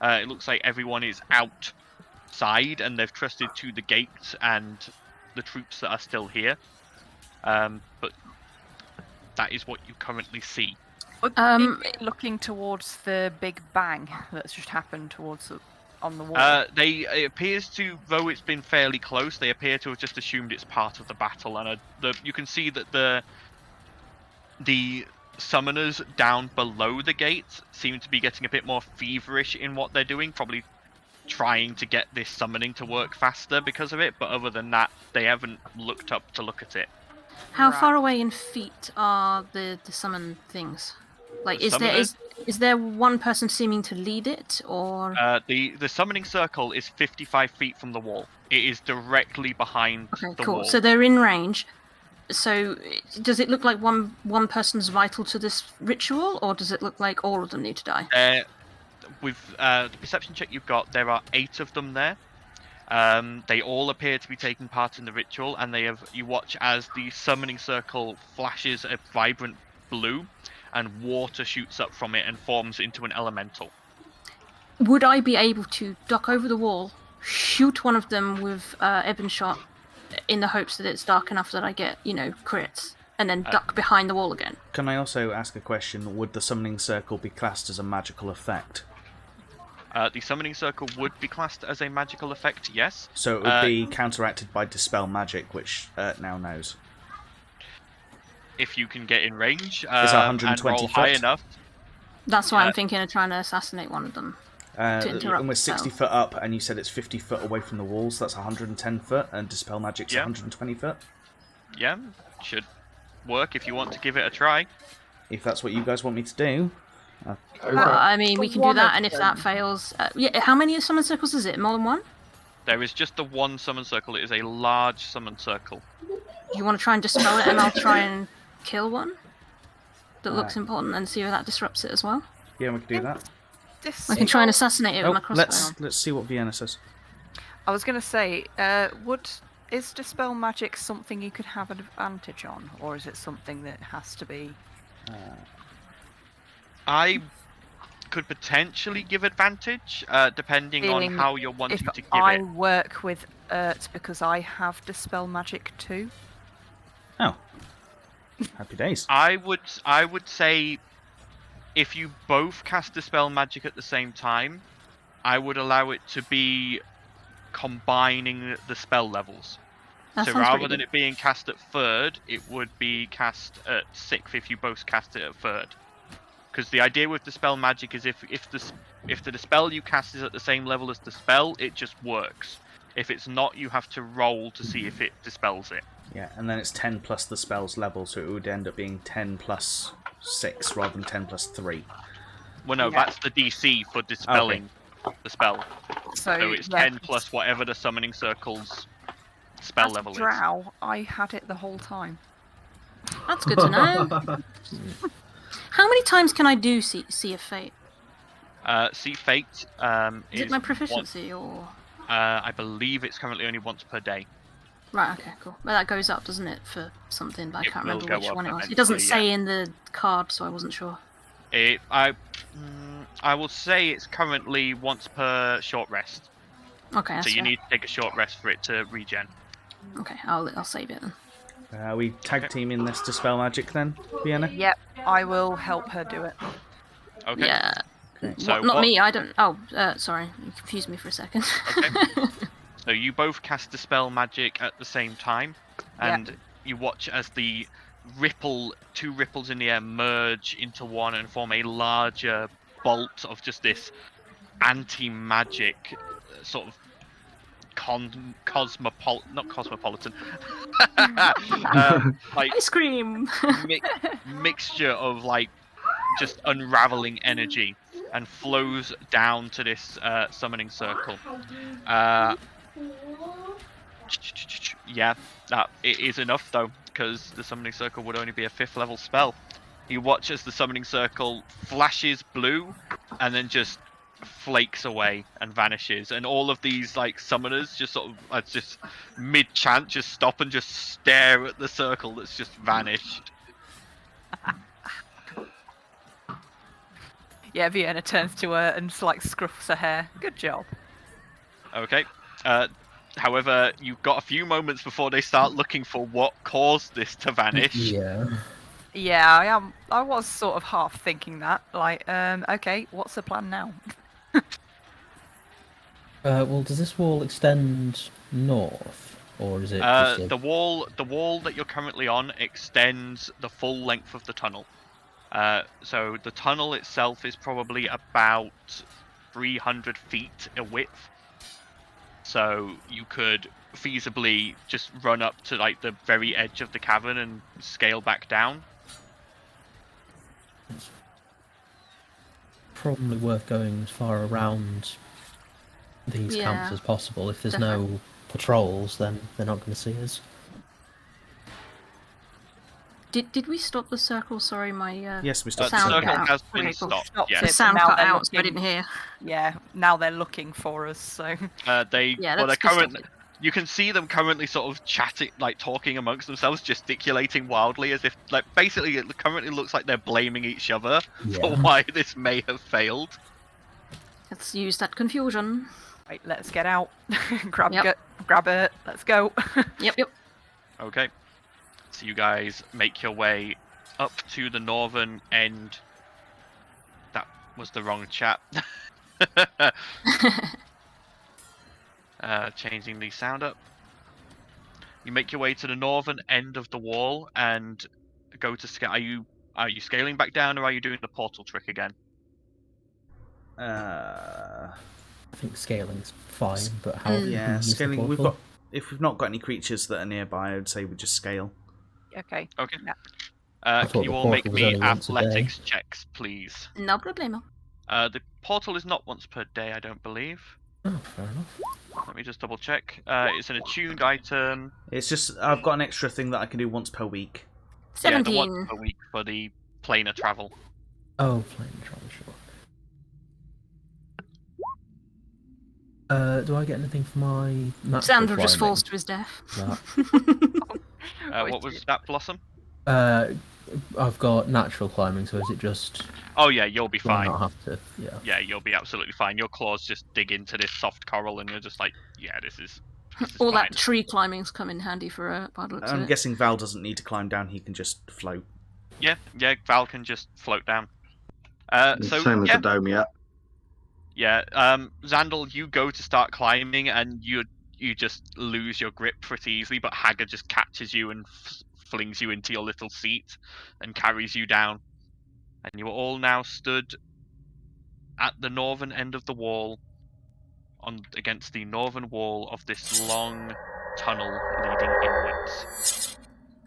It looks like everyone is outside, and they've trusted to the gates and the troops that are still here. But that is what you currently see. Would Um, be looking towards the big bang that's just happened on the wall. It appears to, though it's been fairly close, they appear to have just assumed it's part of the battle, and you can see that the summoners down below the gates seem to be getting a bit more feverish in what they're doing, probably trying to get this summoning to work faster because of it, but other than that, they haven't looked up to look at it. How Right. far away in feet are the summon things? Like, The is there one person seeming to lead it, or The summoning circle is 55 feet from the wall. It is directly behind okay, the cool. wall. So they're in range. So does it look like one person's vital to this ritual, or does it look like all of them need to die? With the perception check you've got, there are 8 of them there. They all appear to be taking part in the ritual, and you watch as the summoning circle flashes a vibrant blue, and water shoots up from it and forms into an elemental. Would I be able to duck over the wall, shoot one of them with ebon shot, in the hopes that it's dark enough that I get, crits, and then duck behind the wall again? Can I also ask a question? Would the summoning circle be classed as a magical effect? The summoning circle would be classed as a magical effect, yes. So it would be counteracted by Dispel Magic, which now knows. If you can get in range It's and 120 roll high foot. enough. That's why Yeah. I'm thinking of trying to assassinate one of them. interrupt And we're 60 spell. foot up, and you said it's 50 foot away from the walls, so that's 110 foot, and Dispel Magic's Yeah. 120 foot. Yeah, should work if you want to give it a try. If that's what you guys want me to do. I mean, we For can do one that, of and if that them. fails... how many summon circles is it? More than one? There is just the one summon circle. It is a large summon circle. You want to try and dispel it, and I'll try and kill one that looks important, and see if that disrupts it as well? Yeah, we can do that. I can try and assassinate it Oh, with my crossbow. let's see what Vienna says. I was going to say, is Dispel Magic something you could have an advantage on, or is it something that has to be... I could potentially give advantage, depending on Feeling how you're wanting If to give I it. work with it's because I have Dispel Magic too. Oh. Happy days. I would say if you both cast Dispel Magic at the same time, I would allow it to be combining the spell levels. That So sounds rather pretty than good. it being cast at 3rd, it would be cast at 6th if you both cast it at 3rd. Because the idea with Dispel Magic is if the spell you cast is at the same level as the spell, it just works. If it's not, you have to roll to see if it dispels it. Yeah, and then it's 10 plus the spell's level, so it would end up being 10 plus 6 rather than 10 plus 3. Well, no, Yeah. that's the DC for dispelling the spell. So it's yeah, 10 plus whatever the summoning circle's spell as a level is. drow, I had it the whole time. That's good to know. How many times can I do See of Fate? See Fate Is it my proficiency or? I believe it's currently only once per day. Right, okay, cool. Well, that goes up, doesn't it, for something, but I It can't will remember go which up one it was. eventually, It doesn't say yeah. in the card, so I wasn't sure. I will say it's currently once per short rest. Okay, that's So you fair. need to take a short rest for it to regen. Okay, I'll save it then. Are we tag teaming this Dispel Magic then, Vienna? Yep, I will help her do it. Okay. Yeah. So Not what- me, I don't... Oh, sorry, you confused me for a second. Okay. So you both cast Dispel Magic at the same time, and you watch as the two ripples in the air merge into one and form a larger bolt of just this anti-magic sort of not cosmopolitan, like Ice cream! mixture of like just unraveling energy and flows down to this summoning circle. Yeah, it is enough though, because the summoning circle would only be a 5th level spell. You watch as the summoning circle flashes blue and then just flakes away and vanishes, and all of these like summoners just sort of just mid-chant just stop and just stare at the circle that's just vanished. Yeah, Vienna turns to her and like scruffs her hair. Good job. Okay. However, you've got a few moments before they start looking for what caused this to vanish. Yeah. Yeah, I was sort of half thinking that. Like, okay, what's the plan now? Well, does this wall extend north, or is it just The wall that you're currently on extends the full length of the tunnel. So the tunnel itself is probably about 300 feet in width. So you could feasibly just run up to like the very edge of the cavern and scale back down. probably worth going as far around these camps Yeah, as possible? If there's definitely. no patrols, then they're not going to see us. Did we stop the circle? Sorry, my Yes, we The stopped sound the circle cut circle. out. has been Okay, cool. stopped. Stopped Yeah. The it, sound but now cut they're out, so I looking- didn't hear. Yeah, now they're looking for us, so... Yeah, They're let's just currently. stop it. You can see them currently sort of chatting, like talking amongst themselves, gesticulating wildly, as if, like, basically it currently looks like they're blaming each other for Yeah. why this may have failed. Let's use that confusion. Right, let's get out. grab Yep. grab it, let's go. Yep. Okay. So you guys make your way up to the northern end. That was the wrong chat. Changing the sound up. You make your way to the northern end of the wall and go to scale. Are you scaling back down, or are you doing the portal trick again? I think scaling's fine, but how? Mm. can we Yeah, use the scaling. We've portal? got. If we've not got any creatures that are nearby, I would say we just scale. Okay. Okay. Yeah. I Can thought you the all make portal was me only once a day. athletics checks, please? No problemo. The portal is not once per day, I don't believe. Oh, fair enough. Let me just double check. It's an attuned item. It's just I've got an extra thing that I can do once per week. Yeah, the 17. once per week for the planar travel. Oh, plane travel, sure. Do I get anything for my natural Sandra just climbing? falls to his death. No. What was that, Blossom? I've got natural climbing, so is it just Oh yeah, you'll be do I fine. not have to? Yeah. Yeah, you'll be absolutely fine. Your claws just dig into this soft coral, and you're just like, yeah, this is This is All fine. that tree climbing's come in handy for a pilot. I'm guessing Val doesn't need to climb down, he can just float. Yeah, Val can just float down. So Same as yeah, the dome, yeah. yeah. Xandal, you go to start climbing, and you just lose your grip pretty easily. But Haga just catches you and flings you into your little seat and carries you down. And you are all now stood at the northern end of the wall, against the northern wall of this long tunnel leading inwards.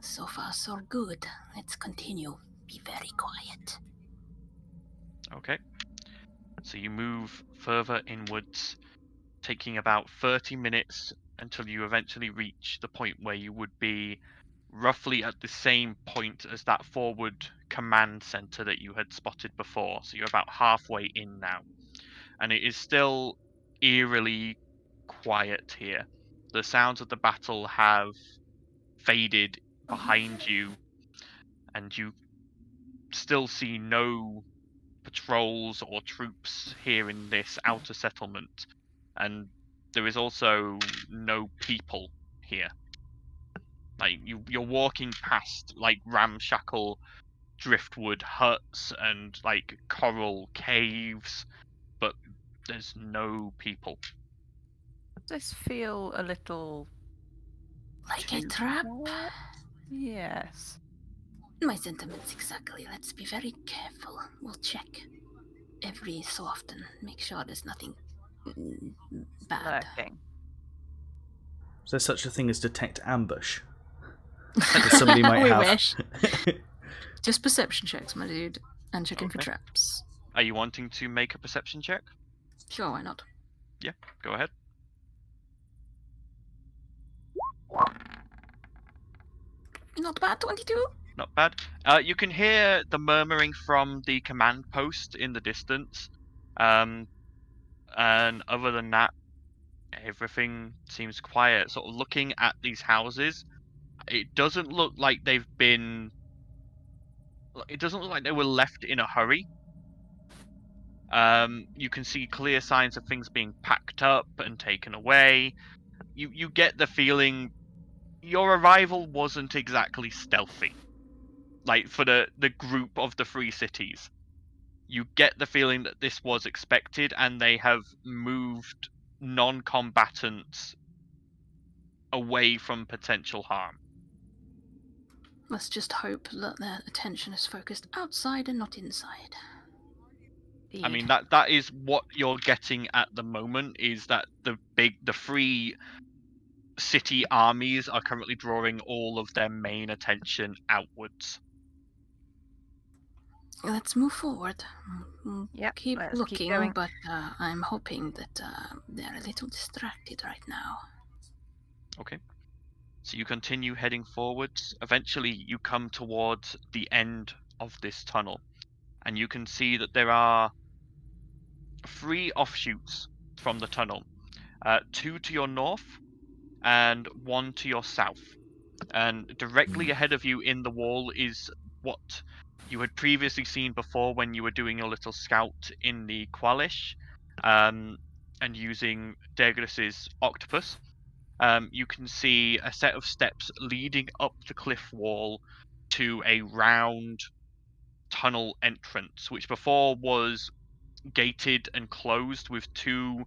So far, so good. Let's continue. Be very quiet. Okay. So you move further inwards, taking about 30 minutes until you eventually reach the point where you would be roughly at the same point as that forward command center that you had spotted before. So you're about halfway in now. And it is still eerily quiet here. The sounds of the battle have faded behind you, and you still see no patrols or troops here in this outer settlement, and there is also no people here. Like you're walking past like ramshackle driftwood huts and like coral caves, but there's no people. Does this feel a little Like a too trap? quiet? Yes. My sentiments exactly. Let's be very careful. We'll check every so often. Make sure there's nothing bad. Lurking. Is there such a thing as detect ambush? That somebody might We have. wish. Just perception checks, my dude. And checking for Okay. traps. Are you wanting to make a perception check? Sure, why not? Go ahead. Not bad, 22. Not bad. You can hear the murmuring from the command post in the distance. And other than that, everything seems quiet. Sort of looking at these houses, it doesn't look like they've been... It doesn't look like they were left in a hurry. You can see clear signs of things being packed up and taken away. You get the feeling your arrival wasn't exactly stealthy. Like, for the group of the three cities. You get the feeling that this was expected, and they have moved non-combatants away from potential harm. Let's just hope that their attention is focused outside and not inside. I mean, that is what you're getting at the moment, is that the three city armies are currently drawing all of their main attention outwards. Let's move forward. Yep, Keep let's looking, keep going. but I'm hoping that they're a little distracted right now. Okay. So you continue heading forwards. Eventually, you come towards the end of this tunnel, and you can see that there are 3 offshoots from the tunnel. 2 to your north, and 1 to your south. And directly ahead of you in the wall is what you had previously seen before when you were doing your little scout in the Qualish, and using Degris's octopus. You can see a set of steps leading up the cliff wall to a round tunnel entrance, which before was gated and closed with 2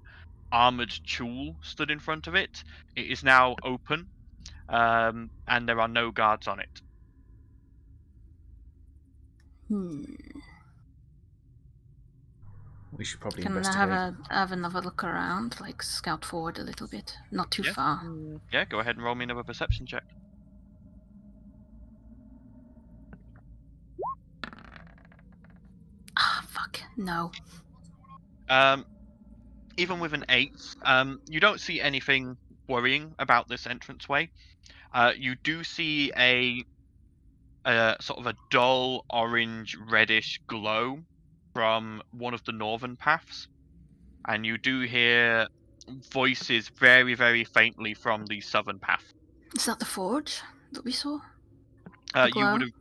armored chul stood in front of it. It is now open, and there are no guards on it. We should probably Can I investigate. have another look around, like scout forward a little bit? Not too Yeah. far. Yeah, go ahead and roll me another perception check. Ah, fuck. No. Even with an 8, you don't see anything worrying about this entranceway. You do see a sort of a dull orange reddish glow from one of the northern paths, and you do hear voices very, very faintly from the southern path. Is that the forge that we saw?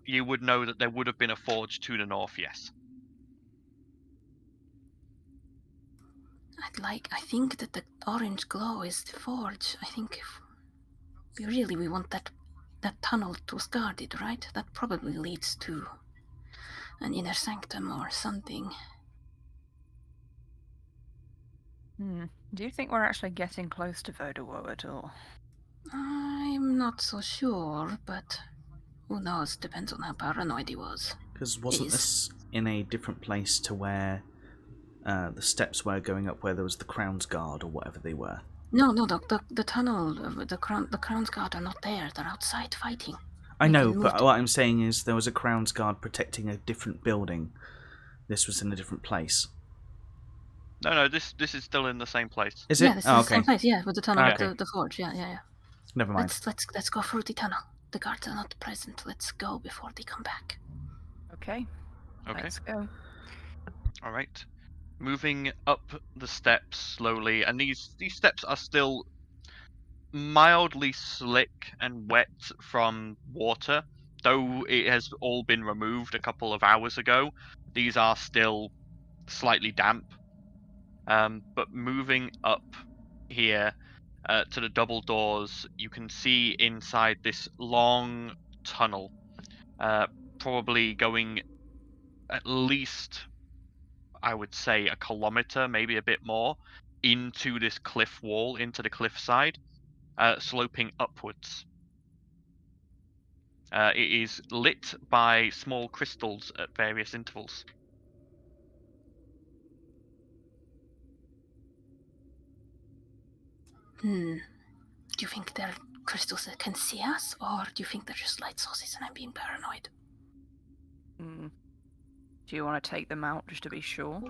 You would know that there would have been a forge to the north, yes. I think that the orange glow is the forge. I think if we want that tunnel to guarded, right? That probably leads to an inner sanctum or something. Do you think we're actually getting close to Vodowo at all? I'm not so sure, but who knows? Depends on how paranoid he was. Because wasn't this in a different place to where the steps were going up, where there was the Crown's Guard or whatever they were? No, the tunnel, the Crown's Guard are not there. They're outside fighting. I know, but what I'm saying is there was a Crown's Guard protecting a different building. This was in a different place. No, this is still in the same place. Is it? Yeah, this is the same place. Yeah, with the tunnel, the forge. Yeah. Never mind. Let's go through the tunnel. The guards are not present. Let's go before they come back. Okay. Let's go. All right. Moving up the steps slowly, and these steps are still mildly slick and wet from water, though it has all been removed a couple of hours ago. These are still slightly damp. But moving up here to the double doors, you can see inside this long tunnel, probably going at least, I would say, a kilometer, maybe a bit more, into this cliff wall, into the cliffside, sloping upwards. It is lit by small crystals at various intervals. Do you think they're crystals that can see us, or do you think they're just light sources and I'm being paranoid? Do you want to take them out just to be sure?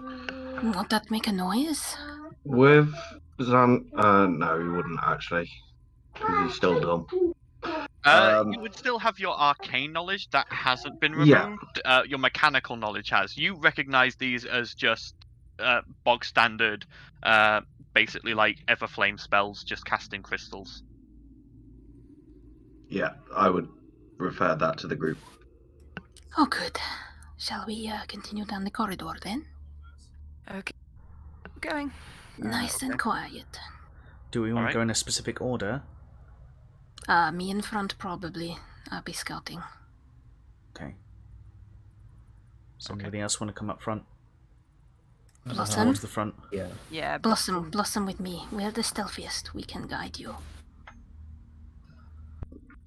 Won't that make a noise? With Zan, no, he wouldn't actually, because he's still dumb. You would still have your arcane knowledge that hasn't been removed. Yeah. Your mechanical knowledge has. You recognize these as just bog standard, basically like Everflame spells, just casting crystals. Yeah, I would refer that to the group. Oh, good. Shall we continue down the corridor then? Okay. Going. Nice and quiet. Do we want to go in a specific order? Me in front, probably. I'll be scouting. Okay. Does anybody else want to come up front? Blossom? Towards the front? Yeah. Blossom with me. We're the stealthiest. We can guide you.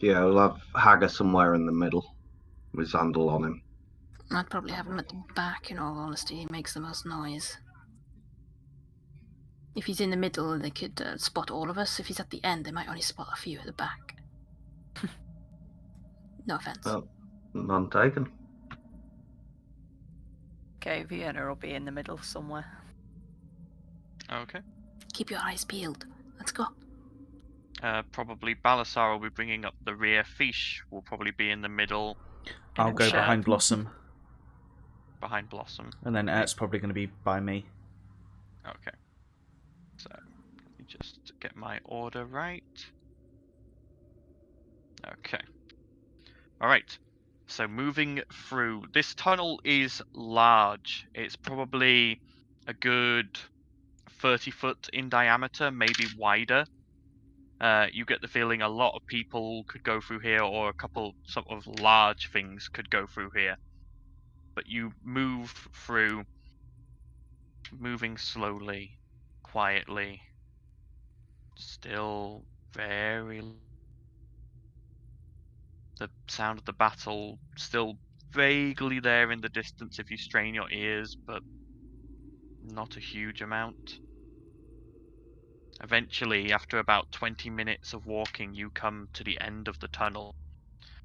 Yeah, we'll have Hager somewhere in the middle, with Zandal on him. I'd probably have him at the back, in all honesty. He makes the most noise. If he's in the middle, they could spot all of us. If he's at the end, they might only spot a few at the back. No offense. None taken. Okay, Vienna will be in the middle somewhere. Okay. Keep your eyes peeled. Let's go. Probably Balasar will be bringing up the rear. Fish will probably be in the middle. I'll go behind Blossom. Behind Blossom. And then Ert's probably going to be by me. Okay. So, let me just get my order right. Okay. Alright. So, moving through. This tunnel is large. It's probably a good 30 foot in diameter, maybe wider. You get the feeling a lot of people could go through here, or a couple sort of large things could go through here. But you move through, moving slowly, quietly, still very... The sound of the battle still vaguely there in the distance if you strain your ears, but not a huge amount. Eventually, after about 20 minutes of walking, you come to the end of the tunnel,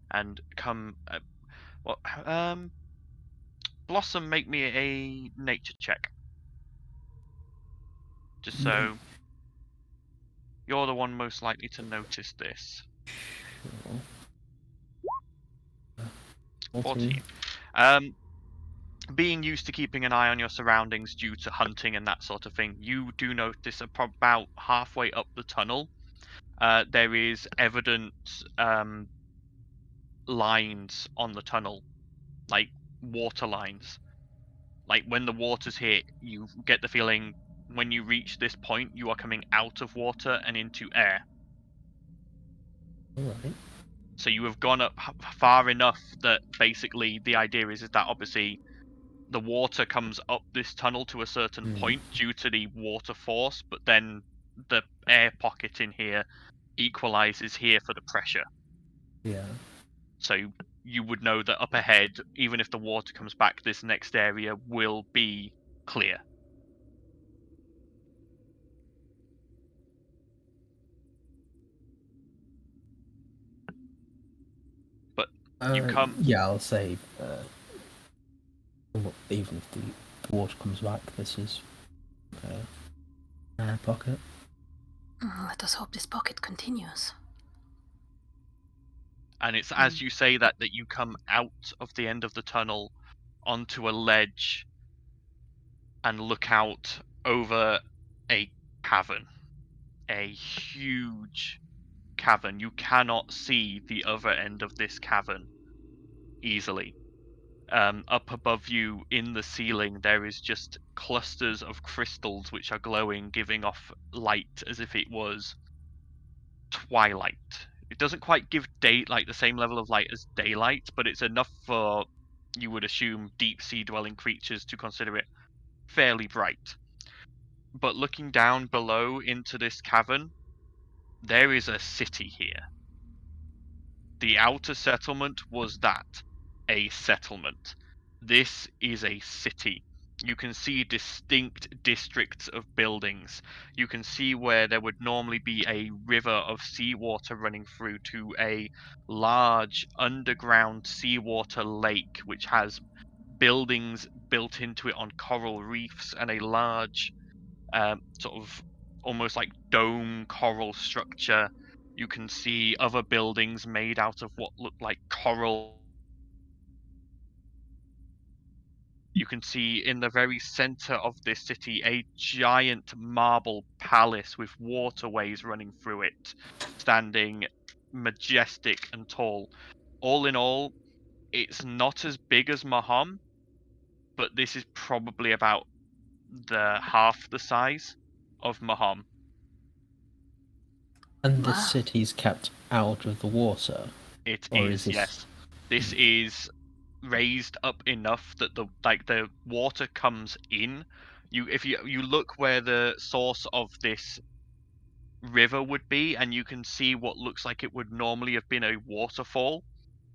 and come... Blossom, make me a nature check. Just so you're the one most likely to notice this. 14. Being used to keeping an eye on your surroundings due to hunting and that sort of thing, you do notice about halfway up the tunnel, there is evident lines on the tunnel, like water lines. Like when the water's hit, you get the feeling when you reach this point, you are coming out of water and into air. Alright. So you have gone up far enough that basically the idea is that obviously the water comes up this tunnel to a certain point due to the water force, but then the air pocket in here equalizes here for the pressure. Yeah. So you would know that up ahead, even if the water comes back, this next area will be clear. But you come... Yeah, I'll say, even if the water comes back, this is air pocket. Let us hope this pocket continues. And it's as you say that you come out of the end of the tunnel onto a ledge and look out over a cavern. A huge cavern. You cannot see the other end of this cavern easily. Up above you in the ceiling, there is just clusters of crystals which are glowing, giving off light as if it was twilight. It doesn't quite give the same level of light as daylight, but it's enough for, you would assume, deep sea dwelling creatures to consider it fairly bright. But looking down below into this cavern, there is a city here. The outer settlement was a settlement. This is a city. You can see distinct districts of buildings. You can see where there would normally be a river of seawater running through to a large underground seawater lake, which has buildings built into it on coral reefs and a large sort of almost like dome coral structure. You can see other buildings made out of what look like coral. You can see in the very center of this city a giant marble palace with waterways running through it, standing majestic and tall. All in all, it's not as big as Maham, but this is probably about half the size of Maham. And Wow. this city's kept out of the water? It Or is, is this- yes. This is raised up enough that the water comes in. If you look where the source of this river would be, and you can see what looks like it would normally have been a waterfall,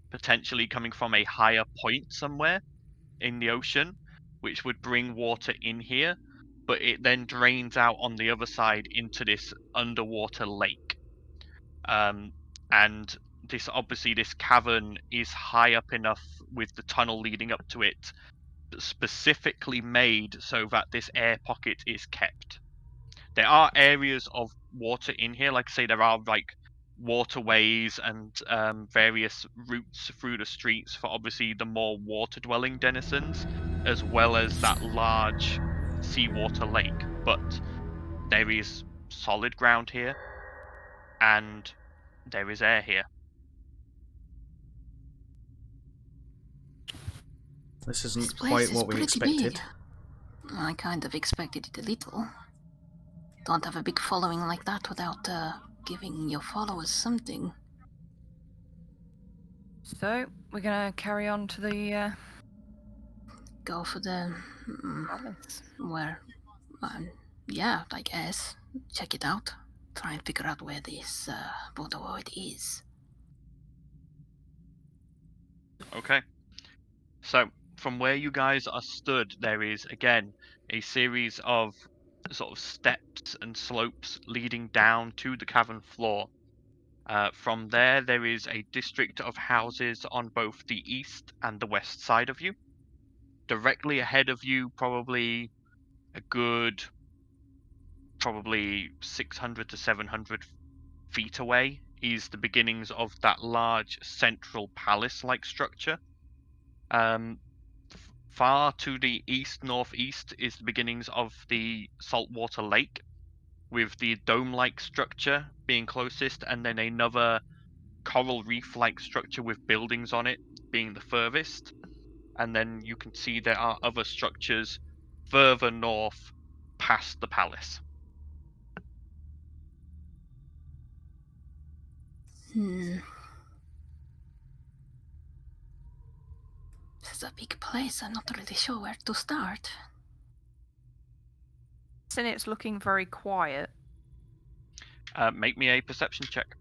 potentially coming from a higher point somewhere in the ocean, which would bring water in here, but it then drains out on the other side into this underwater lake. And this cavern is high up enough with the tunnel leading up to it, specifically made so that this air pocket is kept. There are areas of water in here, like I say, there are like waterways and various routes through the streets for obviously the more water-dwelling denizens, as well as that large seawater lake. But there is solid ground here, and there is air here. This This isn't place quite is what we pretty expected. big. I kind of expected it a little. Don't have a big following like that without giving your followers something. So, we're gonna carry on to the Go for the... palace. where... yeah, I guess. Check it out. Try and figure out where this borderoid is. Okay. So, from where you guys are stood, there is, again, a series of sort of steps and slopes leading down to the cavern floor. From there is a district of houses on both the east and the west side of you. Directly ahead of you, probably a good 600 to 700 feet away, is the beginnings of that large central palace-like structure. Far to the east-northeast is the beginnings of the saltwater lake, with the dome-like structure being closest, and then another coral reef-like structure with buildings on it being the furthest. And then you can see there are other structures further north past the palace. This is a big place. I'm not really sure where to start. Since it's looking very quiet. Make me a perception check.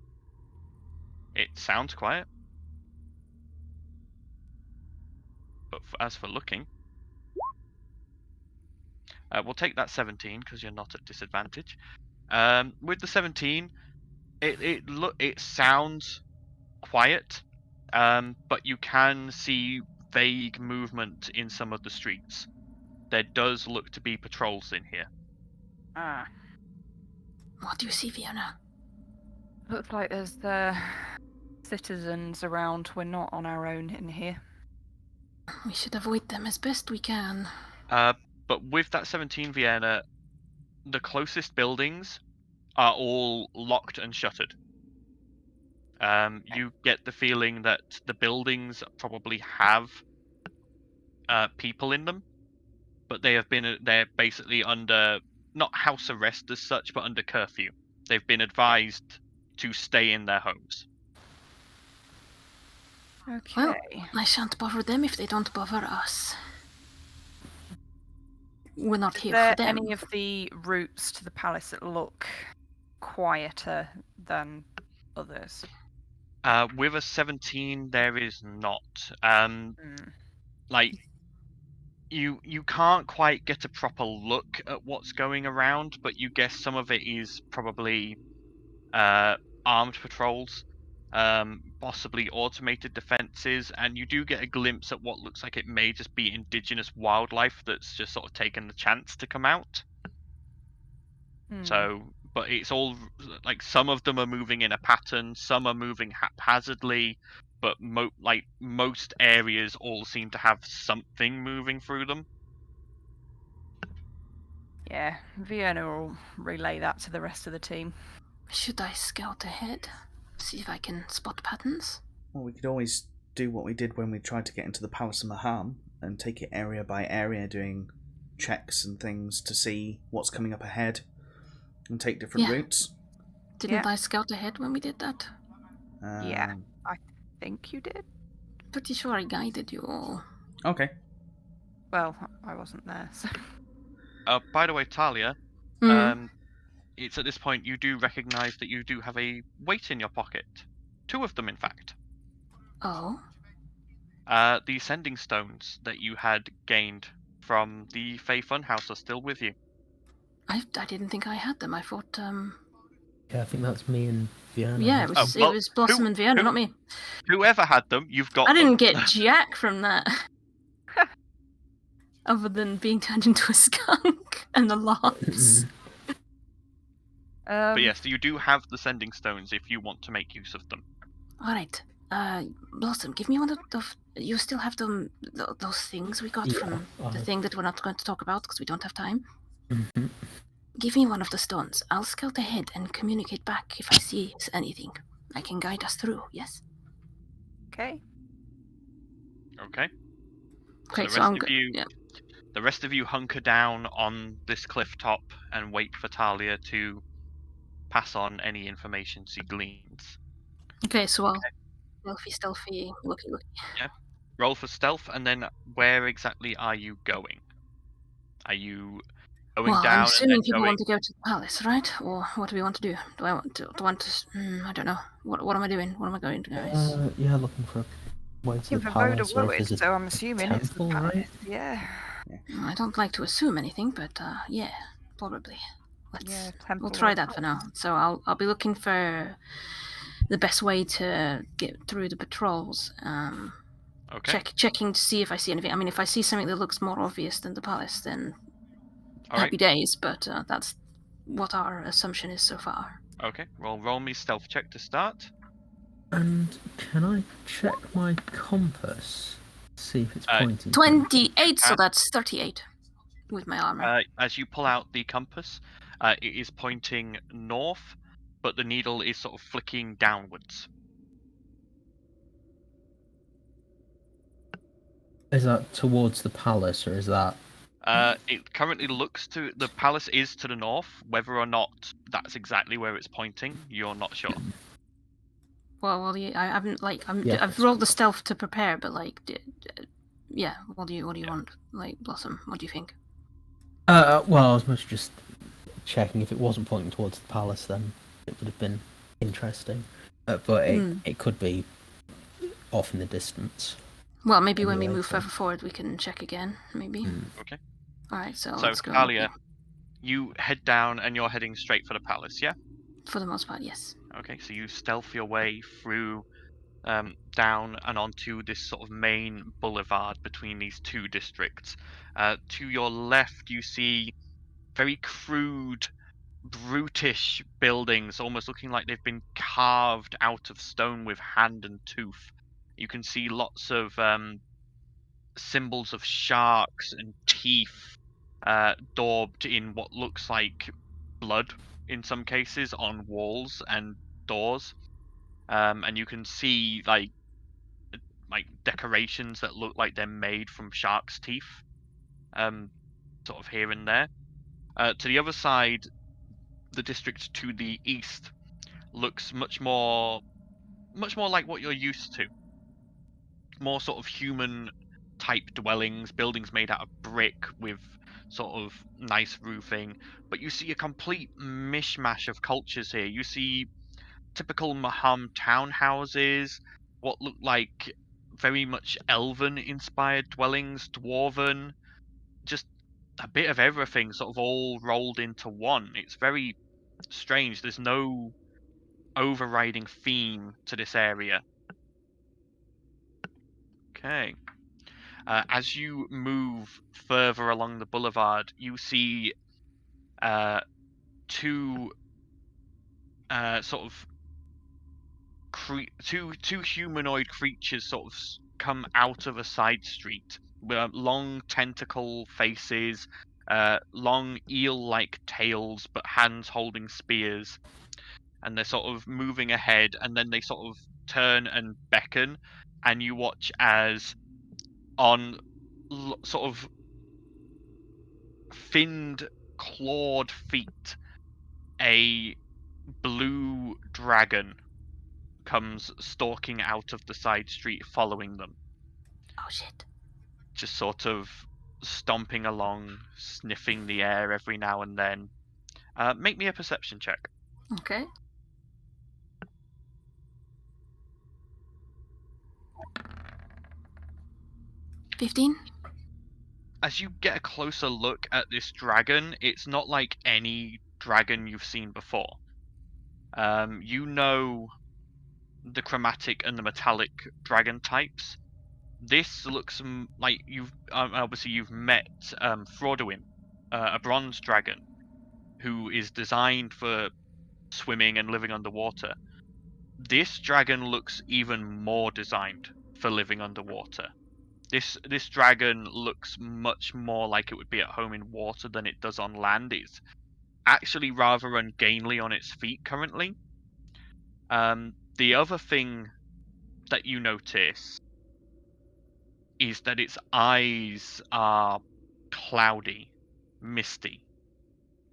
It sounds quiet. But as for looking... we'll take that 17 because you're not at disadvantage. With the 17, it sounds quiet, but you can see vague movement in some of the streets. There does look to be patrols in here. Ah. What do you see, Fiona? Looks like there's the citizens around. We're not on our own in here. We should avoid them as best we can. But with that 17, Vienna, the closest buildings are all locked and shuttered. You get the feeling that the buildings probably have people in them, but they're basically under, not house arrest as such, but under curfew. They've been advised to stay in their homes. Okay. Well, I shan't bother them if they don't bother us. We're not Is here there for them. any of the routes to the palace that look quieter than others? With a 17, there is not. Like, you can't quite get a proper look at what's going around, but you guess some of it is probably armed patrols, possibly automated defenses, and you do get a glimpse at what looks like it may just be indigenous wildlife that's just sort of taken the chance to come out. So, but it's all like some of them are moving in a pattern, some are moving haphazardly, but most areas all seem to have something moving through them. Yeah, Vienna will relay that to the rest of the team. Should I scout ahead? See if I can spot patterns? Well, we could always do what we did when we tried to get into the Palace of Maham and take it area by area, doing checks and things to see what's coming up ahead and take different routes. Didn't I scout ahead when we did that? Yeah, I think you did. Pretty sure I guided you all. Okay. Well, I wasn't there, so... By the way, Talia, it's at this point you do recognise that you do have a weight in your pocket. 2 of them, in fact. Oh? The sending stones that you had gained from the Fey Funhouse are still with you. I didn't think I had them. I thought, Yeah, I think that's me and Vienna. Yeah, it was Blossom and Vienna, not me. Whoever had them, you've got I didn't them. get jack from that. Other than being turned into a skunk and the lance. But yes, you do have the sending stones if you want to make use of them. Alright. Blossom, give me one of the... You still have them, those things we got from the thing that we're not going to talk about because we don't have time? Mm-hmm. Give me one of the stones. I'll scout ahead and communicate back if I see anything. I can guide us through, yes? Okay. Okay. Okay, So the rest of you hunker down on this cliff top and wait for Talia to pass on any information she gleans. Okay, so I'll stealthy, looky. Yeah. Roll for stealth, and then where exactly are you going? Are you going down? I'm assuming and people going... want to go to the palace, right? Or what do we want to do? Do I want to I don't know. What am I doing? What am I going to, guys? Yeah, looking for a way to the palace. Or if there's a so I'm assuming it's the temple, palace. right? Yeah. I don't like to assume anything, but yeah, probably. We'll try that for now. So I'll be looking for the best way to get through the patrols. Okay. Checking to see if I see anything. I mean, if I see something that looks more obvious than the palace, then All happy right. days. But that's what our assumption is so far. Okay. Roll me stealth check to start. And can I check my compass? See if it's pointing. 28, so that's 38 with my armor. As you pull out the compass, it is pointing north, but the needle is sort of flicking downwards. Is that towards the palace, or is that... It currently looks to the palace is to the north. Whether or not that's exactly where it's pointing, you're not sure. Well, I haven't Yeah, I've rolled the stealth to prepare, but yeah. What do you want, like Blossom? What do you think? Well, I was mostly just checking if it wasn't pointing towards the palace, then it would have been interesting. But it could be off in the distance. Well, maybe when we Anyway, move so- further forward, we can check again. Maybe. Okay. All right. So So let's go. Thalia, you head down and you're heading straight for the palace, yeah? For the most part, yes. Okay, so you stealth your way through down and onto this sort of main boulevard between these two districts. To your left, you see very crude, brutish buildings, almost looking like they've been carved out of stone with hand and tooth. You can see lots of symbols of sharks and teeth daubed in what looks like blood in some cases on walls and doors. And you can see like decorations that look like they're made from shark's teeth, sort of here and there. To the other side, the district to the east looks much more like what you're used to. More sort of human type dwellings, buildings made out of brick with sort of nice roofing. But you see a complete mishmash of cultures here. You see typical Maham townhouses, what look like very much elven inspired dwellings, dwarven, just a bit of everything sort of all rolled into one. It's very strange. There's no overriding theme to this area. Okay. As you move further along the boulevard, you see two sort of two humanoid creatures sort of come out of a side street with long tentacle faces, long eel-like tails, but hands holding spears, and they're sort of moving ahead, and then they sort of turn and beckon, and you watch as on sort of finned, clawed feet, a blue dragon comes stalking out of the side street following them. Oh shit. Just sort of stomping along, sniffing the air every now and then. Make me a perception check. Okay. $15. As you get a closer look at this dragon, it's not like any dragon you've seen before. You know the chromatic and the metallic dragon types. This looks like you've met Frodoin, a bronze dragon, who is designed for swimming and living underwater. This dragon looks even more designed for living underwater. This dragon looks much more like it would be at home in water than it does on land. It's actually rather ungainly on its feet currently. The other thing that you notice is that its eyes are cloudy, misty,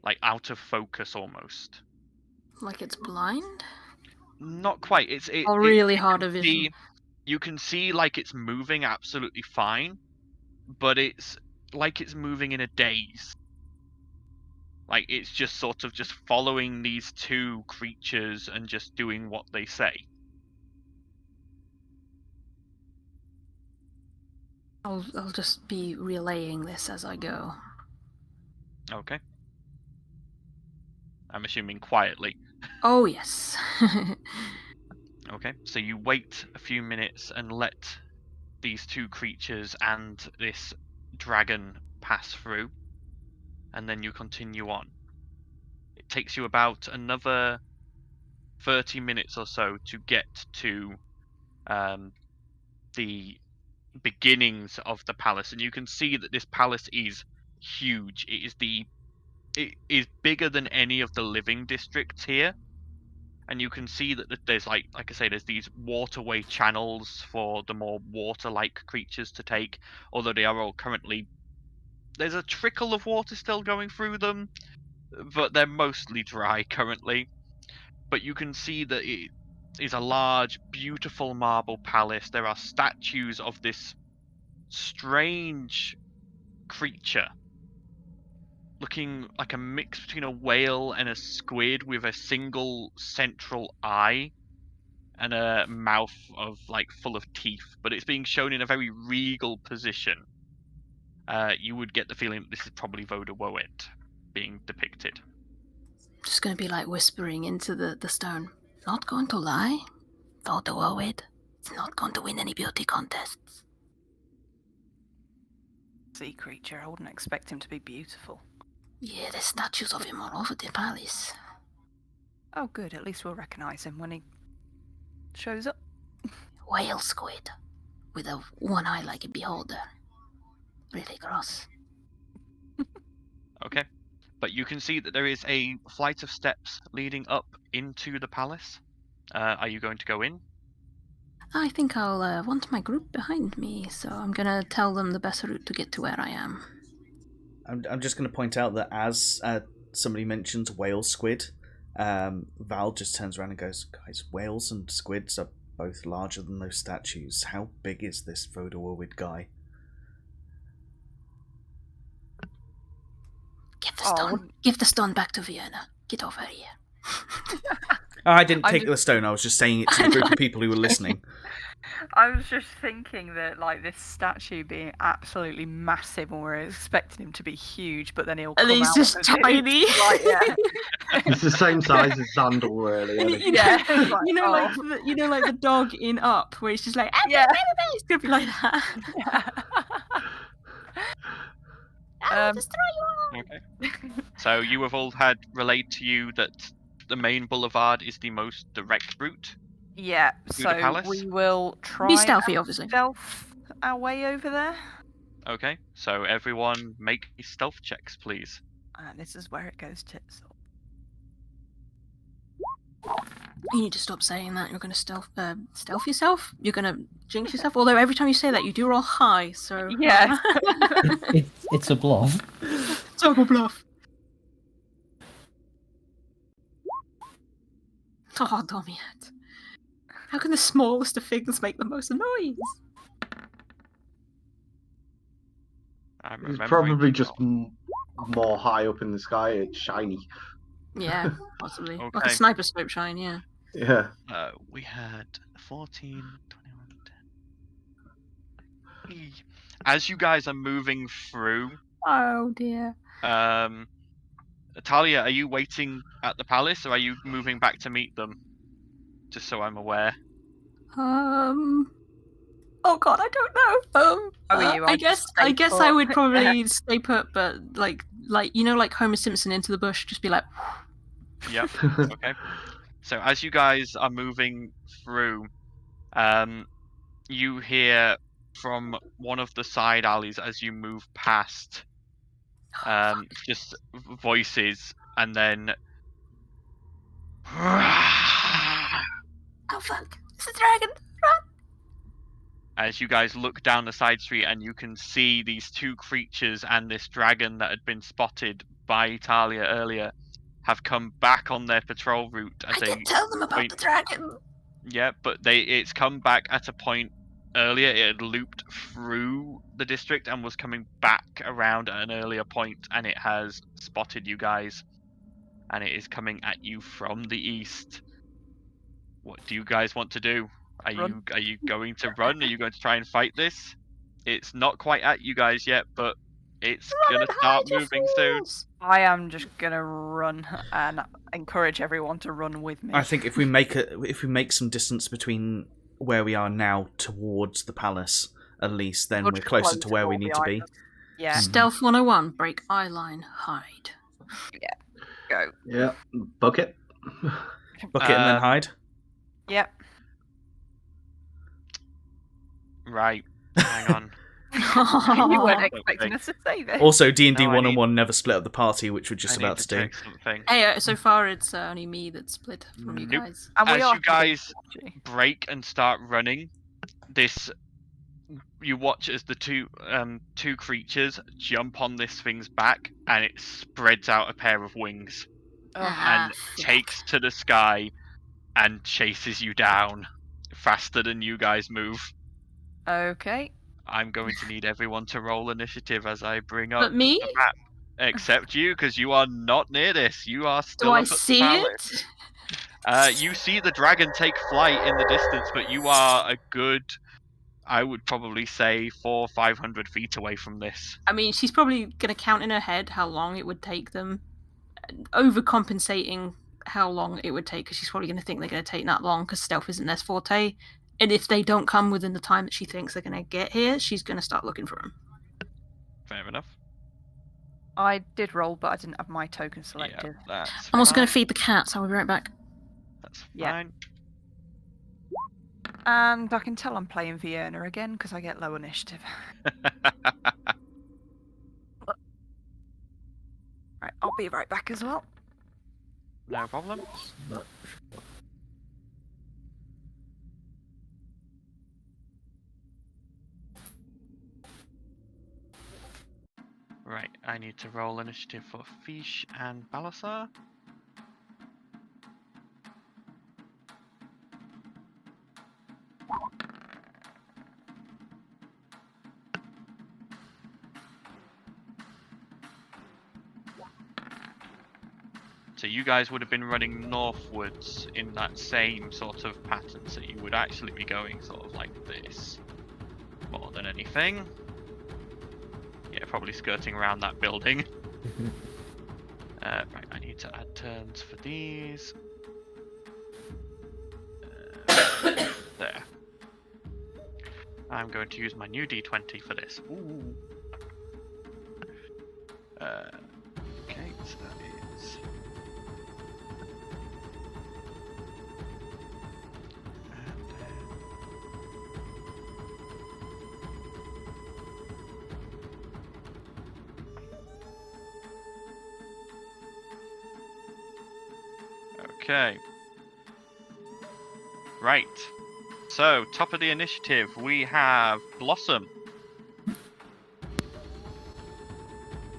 like out of focus almost. Like it's blind? Not quite. Really hard of vision. You can see like it's moving absolutely fine, but it's like it's moving in a daze. Like it's just sort of just following these two creatures and just doing what they say. I'll just be relaying this as I go. Okay. I'm assuming quietly. Oh yes. Okay, so you wait a few minutes and let these two creatures and this dragon pass through, and then you continue on. It takes you about another 30 minutes or so to get to the beginnings of the palace, and you can see that this palace is huge. It is bigger than any of the living districts here. And you can see that there's like I say, there's these waterway channels for the more water-like creatures to take, although they are all currently There's a trickle of water still going through them, but they're mostly dry currently. But you can see that it is a large, beautiful marble palace. There are statues of this strange creature, looking like a mix between a whale and a squid with a single central eye and a mouth of full of teeth, but it's being shown in a very regal position. You would get the feeling that this is probably Voda-Woet being depicted. Just gonna be like whispering into the stone. Not going to lie, Voda-Woet is not going to win any beauty contests. Sea creature, I wouldn't expect him to be beautiful. Yeah, there's statues of him all over the palace. Oh good, at least we'll recognise him when he shows up. Whale squid with a one eye like a beholder. Really gross. Okay. But you can see that there is a flight of steps leading up into the palace. Are you going to go in? I think I'll want my group behind me, so I'm gonna tell them the best route to get to where I am. I'm just going to point out that as somebody mentions whale squid, Val just turns around and goes, "Guys, whales and squids are both larger than those statues. How big is this Voda-Woet guy?" Give the stone back to Vienna. Get over here. Oh, I didn't take the stone. I was just saying it to the group of people who were listening. I was just thinking that, this statue being absolutely massive, and we're expecting him to be huge, but then he'll come And he's out just as if tiny. It's the same size as Xandal, really. And Isn't it? Yeah, like the dog in Up, where it's just like, Yeah. it's gonna be like that. I'll destroy you all. Okay. So you have all had relayed to you that the main boulevard is the most direct route. Yeah, Through the so palace? we will try Be stealthy, and obviously. stealth our way over there. Okay. So everyone make stealth checks, please. And this is where it goes tits up. You need to stop saying that. You're gonna stealth yourself. You're gonna jinx yourself. Although every time you say that, you do roll high. So Yeah. It's a bluff. It's a bluff. Oh, damn it. How can the smallest of things make the most noise? I'm It's remembering probably just wrong. more high up in the sky. It's shiny. Yeah, possibly. Like a Okay. sniper scope shine, yeah. Yeah. We had 14, 21, 10. As you guys are moving through, Oh dear. Talia, are you waiting at the palace, or are you moving back to meet them? Just so I'm aware. Oh god, I don't know. I guess I would probably stay put, but like Homer Simpson into the bush, just be like. Yep. Okay. So as you guys are moving through, you hear from one of the side alleys as you move past, just voices, and then. Oh fuck! It's a dragon! Run! As you guys look down the side street, and you can see these two creatures and this dragon that had been spotted by Italia earlier have come back on their patrol route. I didn't tell them about the dragon. Yeah, but it's come back at a point earlier. It had looped through the district and was coming back around at an earlier point, and it has spotted you guys, and it is coming at you from the east. What do you guys want to do? Are you going to run? Are you going to try and fight this? It's not quite at you guys yet, but it's gonna start moving soon. I am just gonna run and encourage everyone to run with me. I think if we make some distance between where we are now towards the palace, at least, then we're closer to where we need to be. Yeah. Stealth 101, break eye line, hide. Yeah. Go. Yeah. Bucket. Bucket and then hide. Yep. Right. Hang on. You weren't expecting us to say this. Also, D&D No, I 101 never split up the party, which we're just I need about to do. check something. Hey, so far it's only me that's split from you Nope. guys. And we As are you guys break and start running, this you watch as the two creatures jump on this thing's back, and it spreads out a pair of wings and fuck. takes to the sky and chases you down faster than you guys move. Okay. I'm going to need everyone to roll initiative as I bring up But me? the map. Except you, because you are not near this. You are still Do I up at the see palace. it? You see the dragon take flight in the distance, but you are a good, I would probably say, 400 or 500 feet away from this. I mean, she's probably going to count in her head how long it would take them, overcompensating how long it would take, because she's probably going to think they're going to take that long, because stealth isn't their forte. And if they don't come within the time that she thinks they're going to get here, she's going to start looking for them. Fair enough. I did roll, but I didn't have my token selected. Yeah, that's I'm also going fine. to feed the cats. I'll be right back. That's Yeah. fine. And I can tell I'm playing Vienna again because I get low initiative. Right, I'll be right back as well. No problem. But Right, I need to roll initiative for Fish and Balasar. So you guys would have been running northwards in that same sort of pattern, so you would actually be going sort of like this more than anything. Yeah, probably skirting around that building. Right, I need to add turns for these. There. I'm going to use my new D20 for this. Ooh. Okay, so that is... And okay. Right. So, top of the initiative, we have Blossom.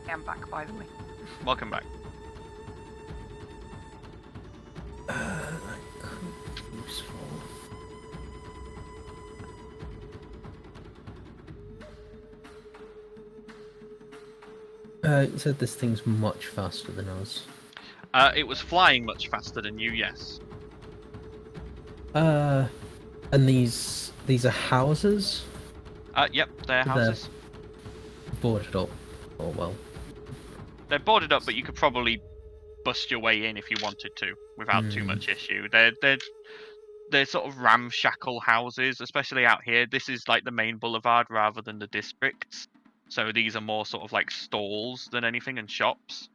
I'm back, by the way. Welcome back. useful. You said this thing's much faster than us. It was flying much faster than you, yes. And these are houses Yep, they're houses. boarded up. Oh well. They're boarded up, but you could probably bust your way in if you wanted to, without too much issue. They're sort of ramshackle houses, especially out here. This is like the main boulevard rather than the districts. So these are more sort of like stalls than anything, and shops,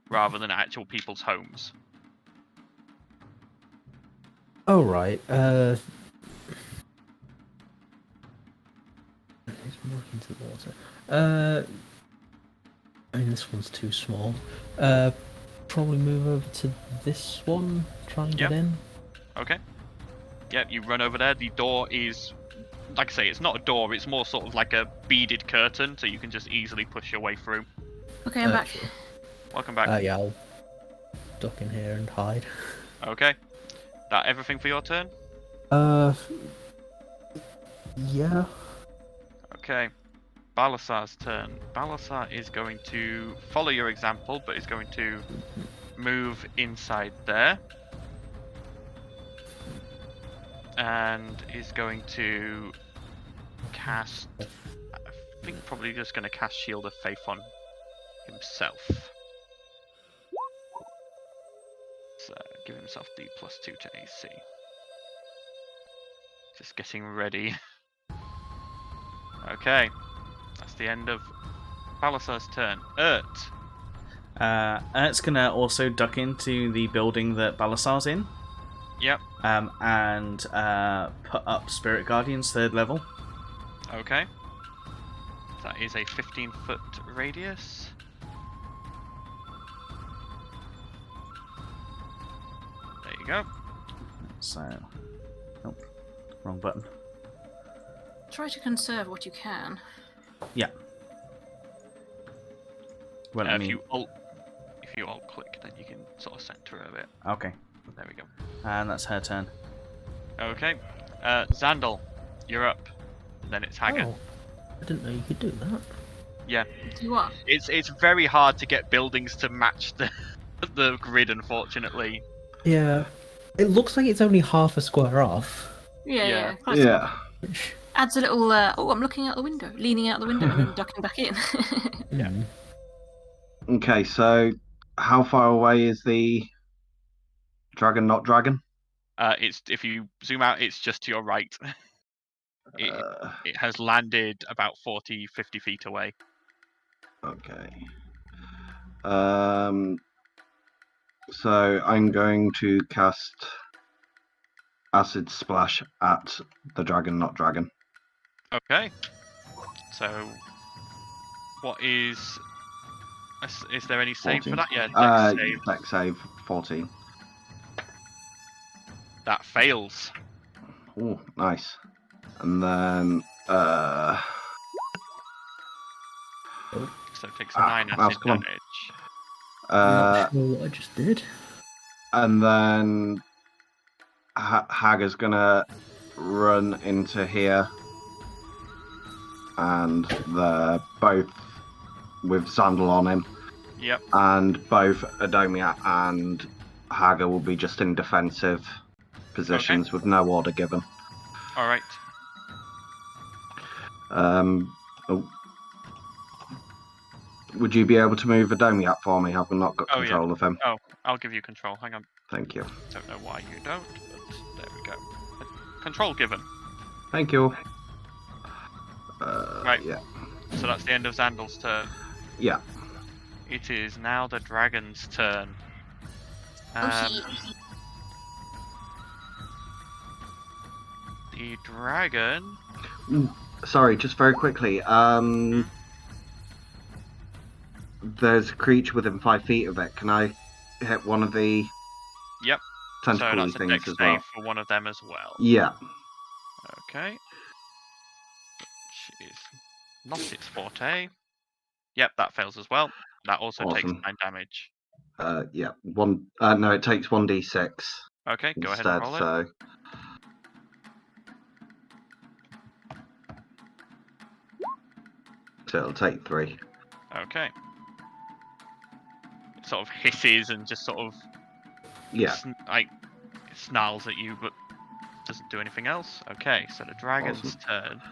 rather than actual people's homes. Oh right. It's more into the water. I mean, this one's too small. Probably move over to this one. Try and get in. Okay. Yep, you run over there. The door is, like I say, it's not a door. It's more sort of like a beaded curtain, so you can just easily push your way through. Okay, I'm back. Sure. Welcome back. Yeah, I'll duck in here and hide. Okay. That everything for your turn? Yeah. Okay. Balasar's turn. Balasar is going to follow your example, but is going to move inside there. And is going to cast... I think probably just going to cast Shield of Faith on himself. So, give himself D+2 to AC. Just getting ready. Okay. That's the end of Balasar's turn. Ert's gonna also duck into the building that Balasar's in. Yep. And put up Spirit Guardians 3rd level. Okay. That is a 15-foot radius. There you go. So, oh, wrong button. Try to conserve what you can. Yeah. Well, I if mean, you alt click, then you can sort of center a bit. okay. There we go. And that's her turn. Okay. Xandal, you're up. And then it's Haggard. Oh, I didn't know you could do that. Yeah. Do what? It's very hard to get buildings to match the grid, unfortunately. Yeah. It looks like it's only half a square off. Yeah. Yeah. Which, Adds a little, I'm looking out the window, leaning out the window and then ducking back in. Yeah. Okay, so how far away is the dragon not dragon? It's if you zoom out, it's just to your right. It has landed about 40, 50 feet away. Okay. So I'm going to cast Acid Splash at the dragon not dragon. Okay. So, what is there any save 14. for that? Yeah, dex save. Dex save 14. That fails. Oh, nice. And then So it takes 9 mouse, acid come on. damage. I'm not sure what I just did. And then Hager's gonna run into here, and they're both with Xandal on him. Yep. And both Adomia and Hager will be just in defensive positions with no order given. All right. Would you be able to move Adomia for me? I've not got Oh, yeah. control of him. Oh, I'll give you control. Hang on. Thank you. Don't know why you don't, but there we go. Control given. Thank you. Right. Yeah. So that's the end of Xandal's turn. Yeah. It is now the dragon's turn. The dragon. Sorry, just very quickly. There's a creature within 5 feet of it. Can I hit one of the Yep. So tentacle that's a things dex as save well? for one of them as well. Yeah. Okay. Which is not its forte. Yep, that fails as well. That also takes Awesome. 9 damage. Yeah. One. No, it takes 1d6 Okay, go ahead instead. and roll it. So. So it'll take 3. Okay. It sort of hisses and just sort of Yeah. snarls at you, but doesn't do anything else. Okay, so the dragon's Awesome. turn.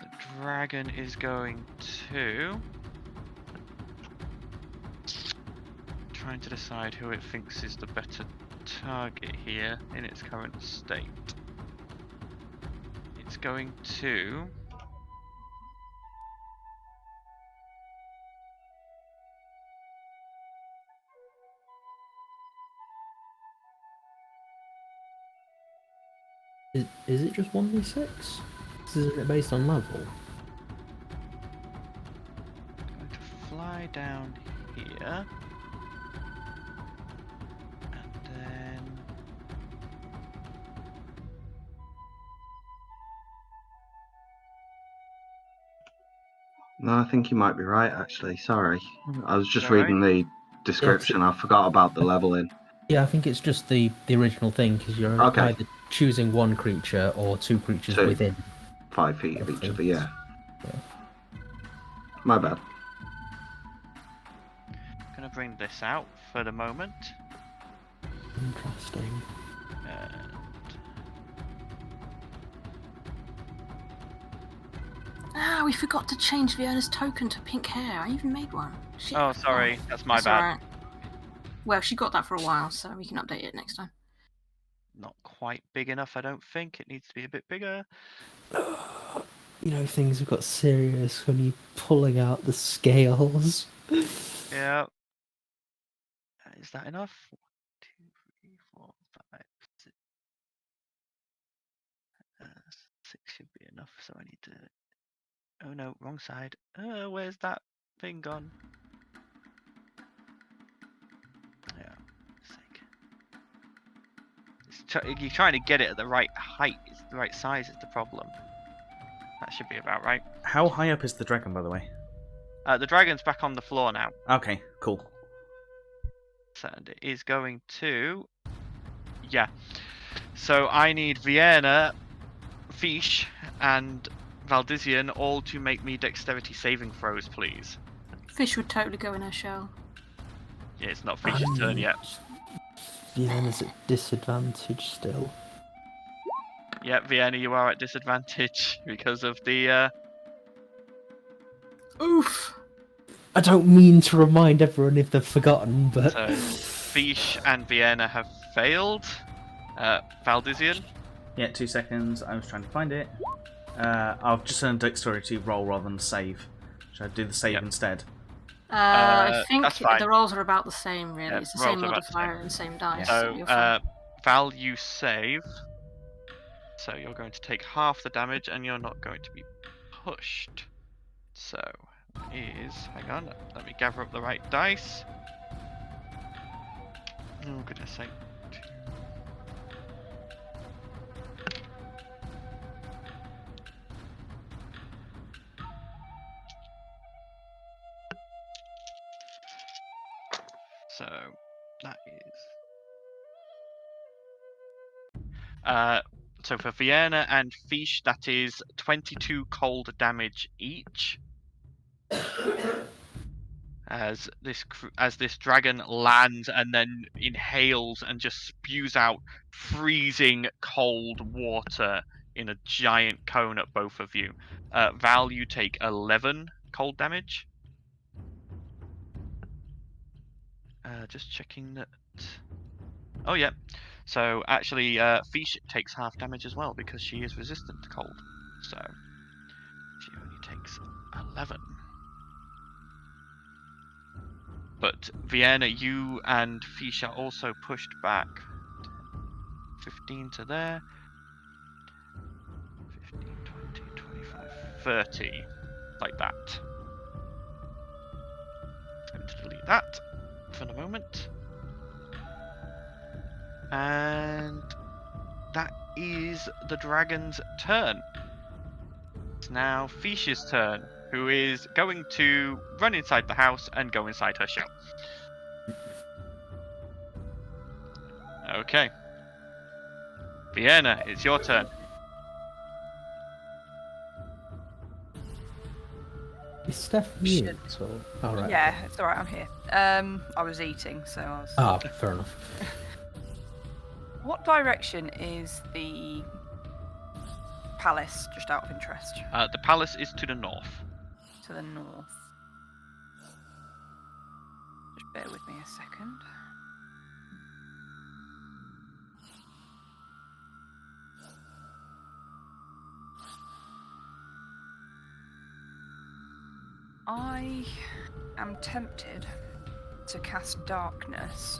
The dragon is going to trying to decide who it thinks is the better target here in its current state. It's going to Is it just 1d6? Isn't it based on level? going to fly down here. And then No, I think you might be right. Actually, sorry. I was just Alright. reading the description. I forgot about the leveling. Yeah, I think it's just the original thing, because you're Okay. either choosing one creature or 2 creatures Two. within. 5 feet of each Okay. other. Yeah. Yeah. My bad. gonna bring this out for the moment. Interesting. And We forgot to change Fiona's token to pink hair. I even made one. Shit. oh, sorry, that's my That's bad. alright. Well, she got that for a while, so we can update it next time. Not quite big enough, I don't think. It needs to be a bit bigger. You know, things have got serious when you're pulling out the scales. Yeah. Is that enough? 1, 2, 3, 4, 5, 6. 6 should be enough, so I need to. Oh no, wrong side. Where's that thing gone? Yeah, sake. You're trying to get it at the right height, it's the right size is the problem. That should be about right. How high up is the dragon, by the way? The dragon's back on the floor now. Okay, cool. And it is going to... Yeah. So I need Vienna, Fish, and Valdisian all to make me dexterity saving throws, please. Fish would totally go in her shell. Yeah, it's not Fish's turn yet. Vienna's at disadvantage still. Yeah, Vienna, you are at disadvantage because of the... Oof! I don't mean to remind everyone if they've forgotten, but... So, Fish and Vienna have failed. Valdisian? Yeah, 2 seconds. I was trying to find it. I've just done a dexterity roll rather than save. Should I do the save instead? I think that's fine. the rolls are about the same, really. Yeah, it's the same rolls are about the modifier same. and same dice. So, you're fine. Val, you save. So you're going to take half the damage and you're not going to be pushed. So, is... Hang on, let me gather up the right dice. Oh, goodness sake. So, that is... so for Vienna and Fish, that is 22 cold damage each. As this dragon lands and then inhales and just spews out freezing cold water in a giant cone at both of you. Val, you take 11 cold damage. Just checking that. Oh yeah. So actually, Fish takes half damage as well because she is resistant to cold. So she only takes 11. But Vienna, you and Fish are also pushed back. 15 to there. 15, 20, 25, 30. Like that. I'm going to delete that for the moment. And that is the dragon's turn. It's now Fish's turn, who is going to run inside the house and go inside her shell. Okay. Vienna, it's your turn. Is Steph mute? Oh, right. Yeah, it's alright, I'm here. I was eating, so I was... Ah, fair enough. What direction is the palace, just out of interest? The palace is to the north. To the north. Just bear with me a second. I am tempted to cast darkness.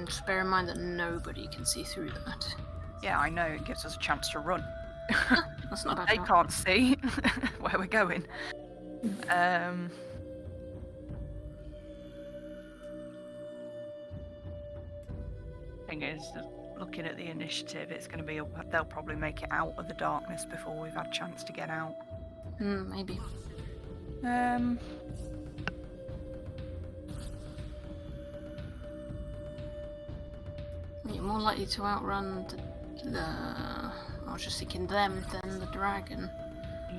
Just bear in mind that nobody can see through that. Yeah, I know, it gives us a chance to run. That's not bad. They can't see where we're going. Thing is, looking at the initiative, it's going to be they'll probably make it out of the darkness before we've had a chance to get out. Maybe. You're more likely to outrun the I was just thinking them than the dragon.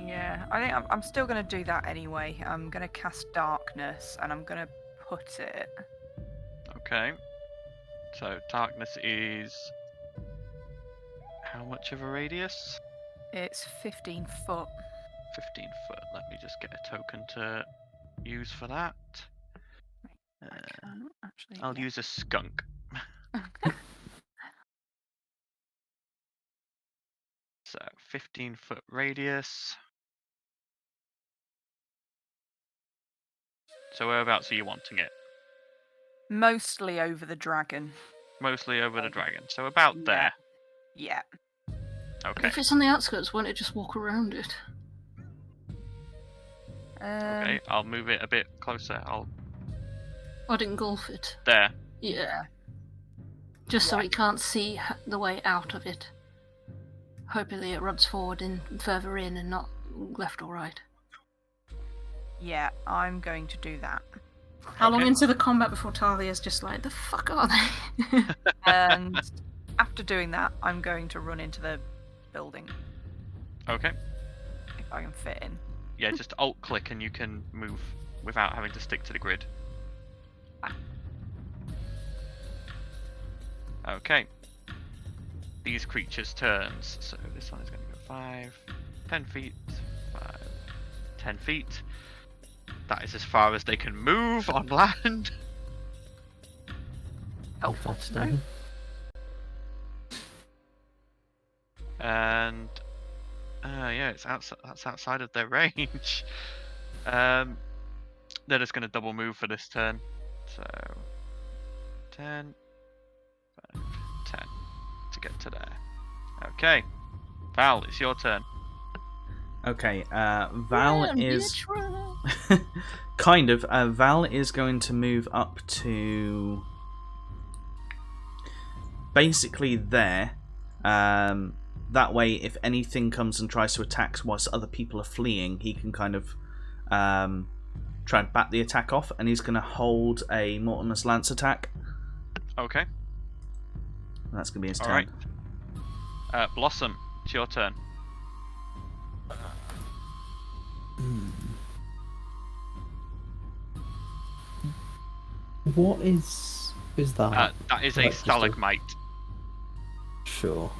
Yeah, I think I'm still going to do that anyway. I'm going to cast darkness and I'm going to put it... Okay. So darkness is how much of a radius? It's 15 foot. 15 foot. Let me just get a token to use for that. I'll use a skunk. So 15 foot radius. So whereabouts are you wanting it? Mostly over the dragon. Mostly over the dragon. So about there. Yeah. Okay. If it's on the outskirts, won't it just walk around it? Okay, I'll move it a bit closer. I'd engulf it. There. Yeah. Just so it can't see the way out of it. Hopefully it runs forward and further in and not left or right. Yeah, I'm going to do that. How long Okay. into the combat before Talia's just like, the fuck are they? And after doing that, I'm going to run into the building Okay. if I can fit in. Yeah, just alt click and you can move without having to stick to the grid. Okay. These creatures' turns. So this one is going to go 5, 10 feet, 5, 10 feet. That is as far as they can move on land. Helpful. Interesting. And yeah, it's outside. That's outside of their range. They're just going to double move for this turn. So 10, 5, 10 to get to there. Okay, Val, it's your turn. Okay, Val Run, is bitch, run. kind of. Val is going to move up to basically there. That way, if anything comes and tries to attack whilst other people are fleeing, he can kind of try and bat the attack off, and he's going to hold a Mortimer's Lance attack. Okay. That's going to be his turn. Alright. Blossom, it's your turn. What is that? That is a Like, just a- stalagmite. Sure.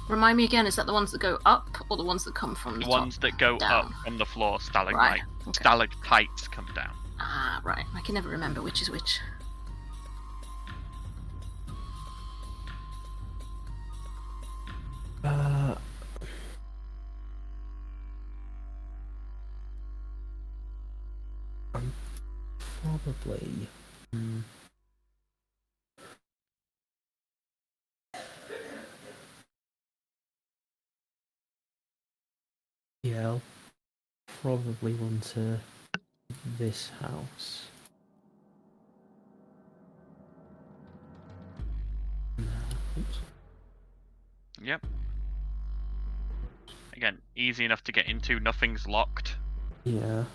Remind me again, is that the ones that go up or the ones that come from the The top? ones that go down? up from the floor, stalagmite. Right, okay. Stalactites come down. Ah, right. I can never remember which is which. I'm probably. Yeah, I'll probably run to this house. Oops. Yep. Again, easy enough to get into. Nothing's locked. Yeah.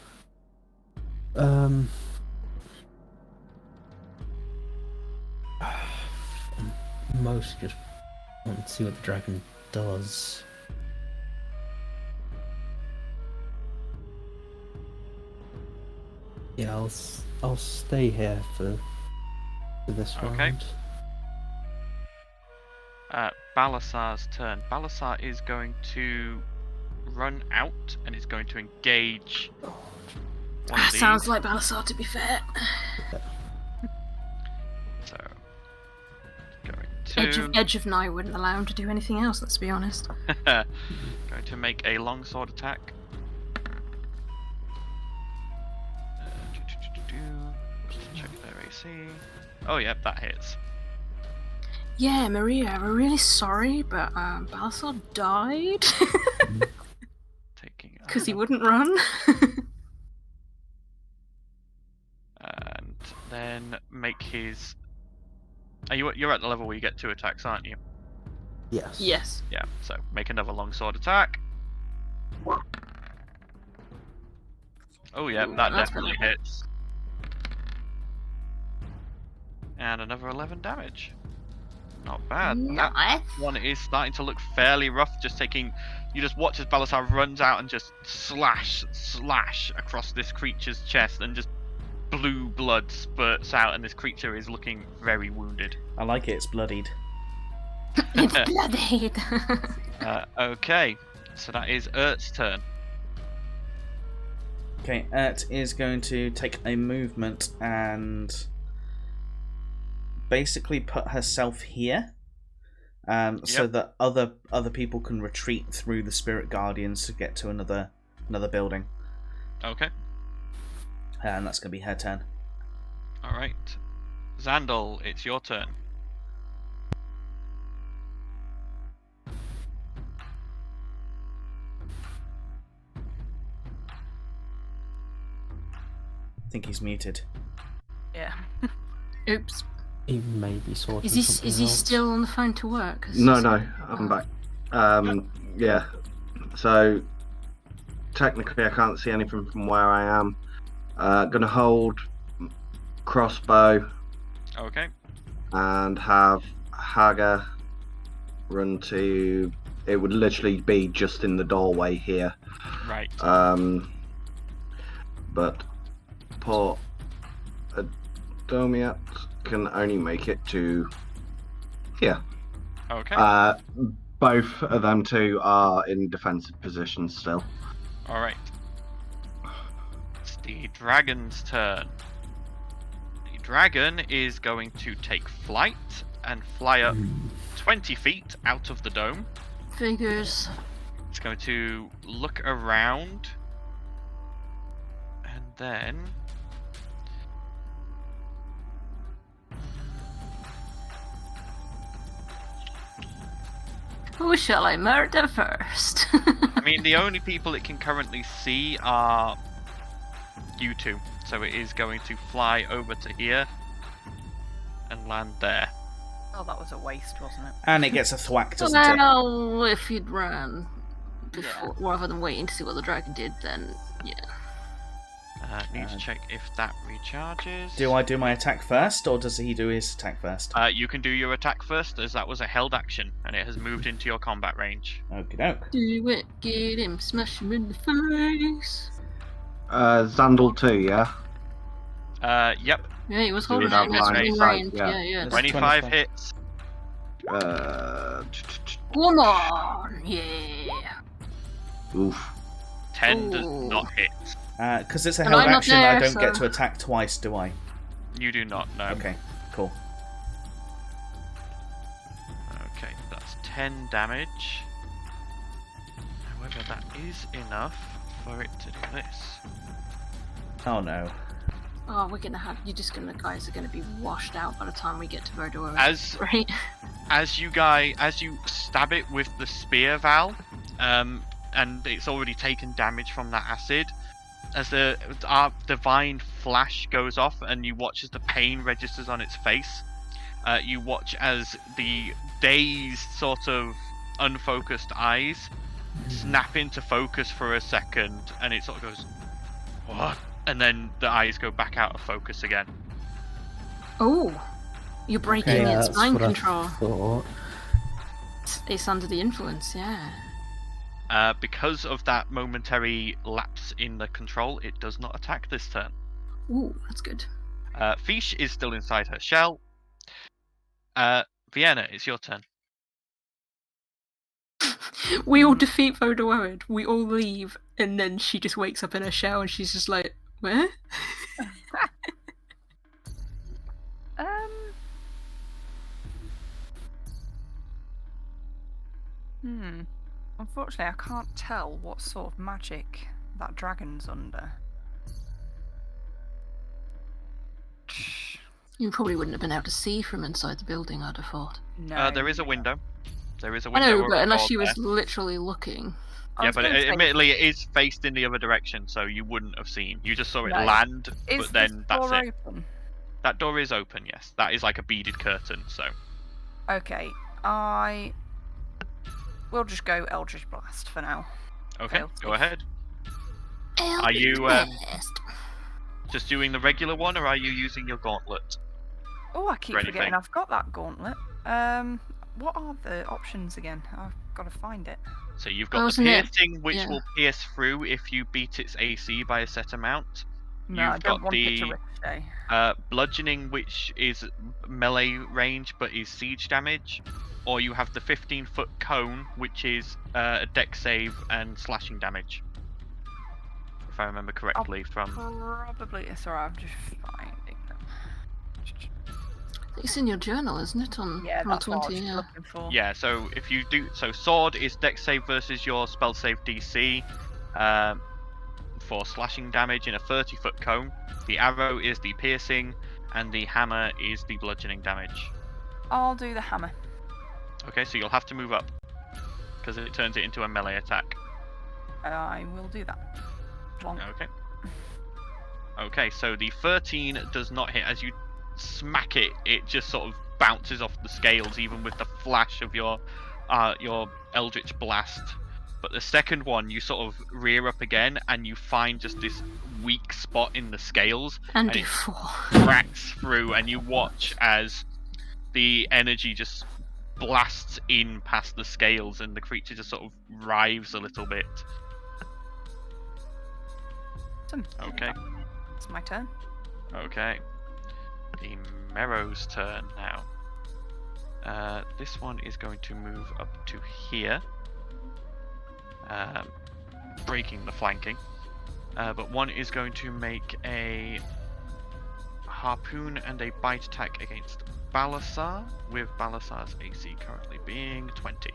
Most just want to see what the dragon does. Yeah, I'll stay here for this Okay. round. Balasar's turn. Balasar is going to run out and is going to engage. One of Sounds these. like Balasar, to be fair. So, going to Edge of Night wouldn't allow him to do anything else, let's be honest. going to make a longsword attack. Just check their AC. Oh, yep, that hits. Yeah, Maria, we're really sorry, but Balasar died Taking because he wouldn't run. and then make his. You're at the level where you get 2 attacks, aren't you? Yes. Yes. Yeah. So make another longsword attack. Oh yeah, that That's definitely gonna- hits. And another 11 damage. Not bad. That Nice. one is starting to look fairly rough. You just watch as Balasar runs out and just slash across this creature's chest, and just blue blood spurts out, and this creature is looking very wounded. I like it. It's bloodied. It's bloodied. Okay, so that is Ert's turn. Okay, Ert is going to take a movement and basically put herself here, so Yep. that other people can retreat through the Spirit Guardians to get to another building, Okay, and that's going to be her turn. all right. Xandal, it's your turn. I think he's muted. Yeah. Oops. He may be sorting Is he something is he else. still on the phone to work? 'Cause No, I'm back. Yeah. So technically, I can't see anything from where I am. Gonna hold crossbow Okay. and have Haga run to. It would literally be just in the doorway here. Right. But poor Adomiat can only make it to here. Okay. Both of them two are in defensive positions still. All right. It's the dragon's turn. The dragon is going to take flight and fly up 20 feet out of the dome. Figures. It's going to look around and then Who shall I murder first? I mean, the only people it can currently see are you two. So it is going to fly over to here and land there. Oh, that was a waste, wasn't it? And it gets a thwack, doesn't it? Well, if you'd ran before, rather than waiting to see what the dragon did, then yeah. Need to check if that recharges. Do I do my attack first, or does he do his attack first? You can do your attack first, as that was a held action, and it has moved into your combat range. Okie doke. Do it, get him, smash him in the face. Zandal 2, yeah? Yep. Yeah, he was So holding without it in his line ring of sight, range. yeah. Yeah. That's 25 25. hits. Come on, yeah. Oof. 10 does Ooh. not hit. Because it's a And held I'm not action, I there, don't get so- to attack twice, do I? You do not, no. Okay, cool. Okay, that's 10 damage. However, that is enough for it to do this. Oh no. Oh, we're gonna have. Guys are gonna be washed out by the time we get to Verdor. As Right? as you stab it with the spear, Val, and it's already taken damage from that acid. As the divine flash goes off, and you watch as the pain registers on its face, you watch as the dazed, sort of unfocused eyes snap into focus for a second, and it sort of goes, "What?" And then the eyes go back out of focus again. Oh, you're breaking Okay, its that's mind what I control. thought. It's under the influence, yeah. Because of that momentary lapse in the control, it does not attack this turn. Ooh, that's good. Fish is still inside her shell. Vienna, it's your turn. We all defeat Vodoed, we all leave, and then she just wakes up in her shell and she's just like, where? Unfortunately, I can't tell what sort of magic that dragon's under. You probably wouldn't have been able to see from inside the building, I'd have thought. No. There is a window. There is a I window. know, or but a unless door she was there. literally looking. I Yeah, was but gonna say, admittedly, it is faced in the other direction, so you wouldn't have seen. You just saw it No. land, is but then this that's door it. open? That door is open, yes. That is like a beaded curtain, so. Okay, we'll just go Eldritch Blast for now. Okay, Failed go safe. ahead. Are you Blast. just doing the regular one, or are you using your gauntlet? Oh, I keep For forgetting anything. I've got that gauntlet. What are the options again? I've got to find it. So you've Oh, got the isn't it? piercing, which Yeah. will pierce through if you beat its AC by a set amount. No, I You've don't got want it to the ricochet. bludgeoning, which is melee range but is siege damage, or you have the 15-foot cone, which is a dex save and slashing damage. If I remember correctly from. Probably. Sorry, I'm just finding them. It's in your journal, isn't it? On Yeah, that's what I was Roll20, just yeah. looking for. Yeah, so if you do. So sword is dex save versus your spell save DC for slashing damage in a 30-foot cone. The arrow is the piercing, and the hammer is the bludgeoning damage. I'll do the hammer. Okay, so you'll have to move up because it turns it into a melee attack. I will do that. Plonk. Okay. Okay, so the 13 does not hit. As you smack it, it just sort of bounces off the scales, even with the flash of your your Eldritch Blast. But the second one, you sort of rear up again, and you find just this weak spot in the scales, And and you it fall. cracks through, and you watch as the energy just blasts in past the scales, and the creature just sort of writhes a little bit. Okay. It's my turn. Okay. The Merrow's turn now. This one is going to move up to here, breaking the flanking. But one is going to make a harpoon and a bite attack against Balasar, with Balasar's AC currently being 20.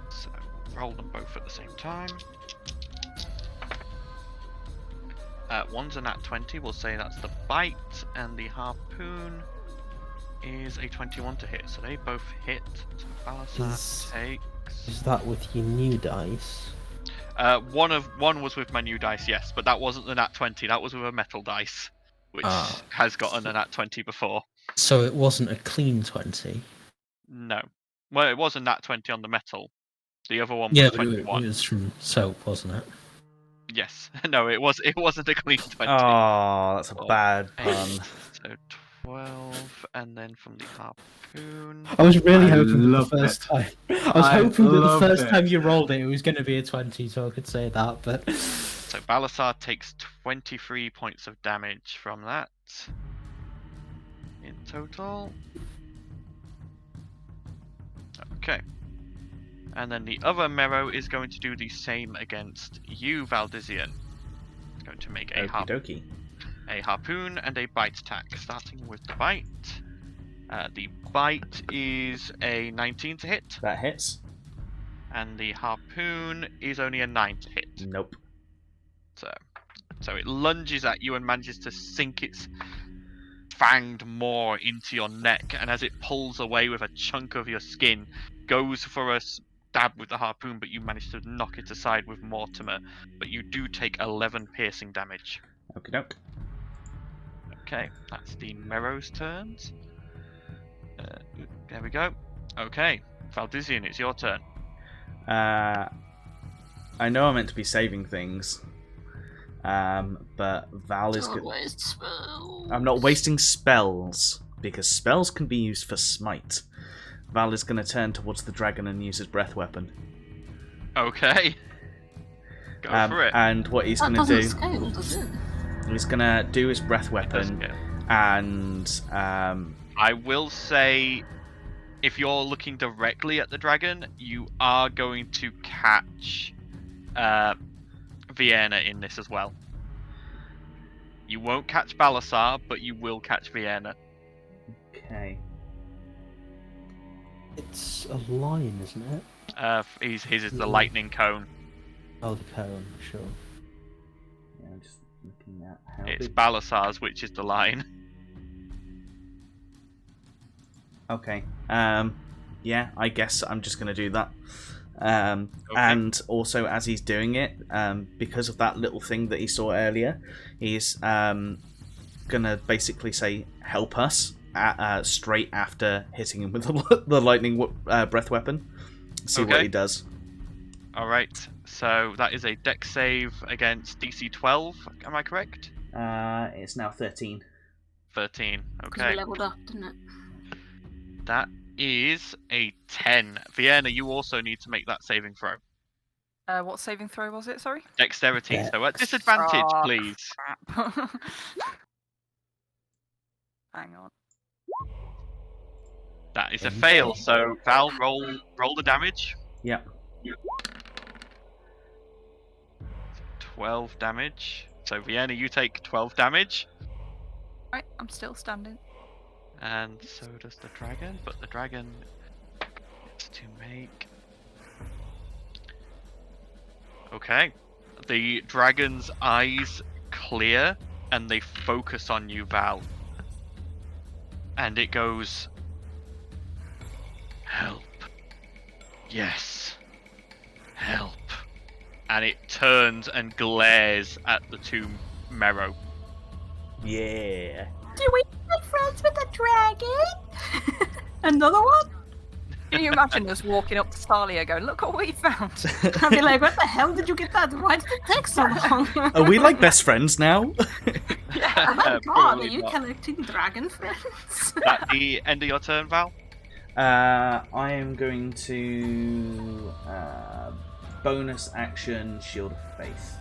So roll them both at the same time. One's a nat 20, we'll say that's the bite, and the harpoon is a 21 to hit, so they both hit. So Balasar takes... Is that with your new dice? One was with my new dice, yes, but that wasn't the nat 20, that was with a metal dice, which has gotten a nat 20 before. So it wasn't a clean 20? No. Well, it was a nat 20 on the metal. The other one was Yeah, 21. it was from soap, wasn't it? Yes. No, it wasn't a clean 20. Oh, that's a Or bad 8, pun. So 12, and then from the harpoon... I was really I hoping that loved the first it. time. I was hoping that the loved first it. time you rolled it was going to be a 20, so I could say that, but. So Balasar takes 23 points of damage from that. In total. Okay. And then the other Merrow is going to do the same against you, Valdizian. It's going to make a Okie harpoon and a bite attack, starting with the bite. The bite is a 19 to hit, That hits. and the harpoon is only a 9 to hit. Nope. So it lunges at you and manages to sink its fanged maw into your neck, and as it pulls away with a chunk of your skin, goes for a stab with the harpoon, but you manage to knock it aside with Mortimer. But you do take 11 piercing damage. Okie doke. Okay, that's the Merrow's turns. There we go. Okay, Valdizian, it's your turn. I know I'm meant to be saving things, but Val is. Don't waste spells. I'm not wasting spells because spells can be used for smite. Val is going to turn towards the dragon and use his breath weapon. Okay. Go for it. And what he's That going to doesn't do, scale, does it? he's going to do his breath weapon, Yeah. and I will say, if you're looking directly at the dragon, you are going to catch Vienna in this as well. You won't catch Balasar, but you will catch Vienna. okay. It's a line, isn't it? His is the lightning cone. Oh, the cone, sure. Yeah, I'm just looking at how It's big. Balasar's, which is the line. Okay. Yeah, I guess I'm just going to do that. And also, as he's doing it, because of that little thing that he saw earlier, he's going to basically say, help us, straight after hitting him with the lightning breath weapon. See what he does. Alright, so that is a dex save against DC 12, am I correct? It's now 13. 13, 'Cause we okay. leveled up, didn't it? That is a 10. Vienna, you also need to make that saving throw. What saving throw was it? Sorry. Dexterity, Dex. so at disadvantage, Oh, please. Crap. Hang on. That is a fail, so Val, roll the damage. Yep. 12 damage. So Vienna, you take 12 damage. Right, I'm still standing. And so does the dragon, but the dragon gets to make... Okay. The dragon's eyes clear, and they focus on you, Val. And it goes... Help. Yes. Help. And it turns and glares at the two Merrow. Yeah. Do we make friends with a dragon? Another one? Can you imagine us walking up to Stalia going, look what we found? I'd be like, what the hell did you get that? Why did it take so long? Are we like best friends now? Oh my god, Probably are you not. collecting dragon friends? At the end of your turn, Val? I am going to bonus action Shield of Faith.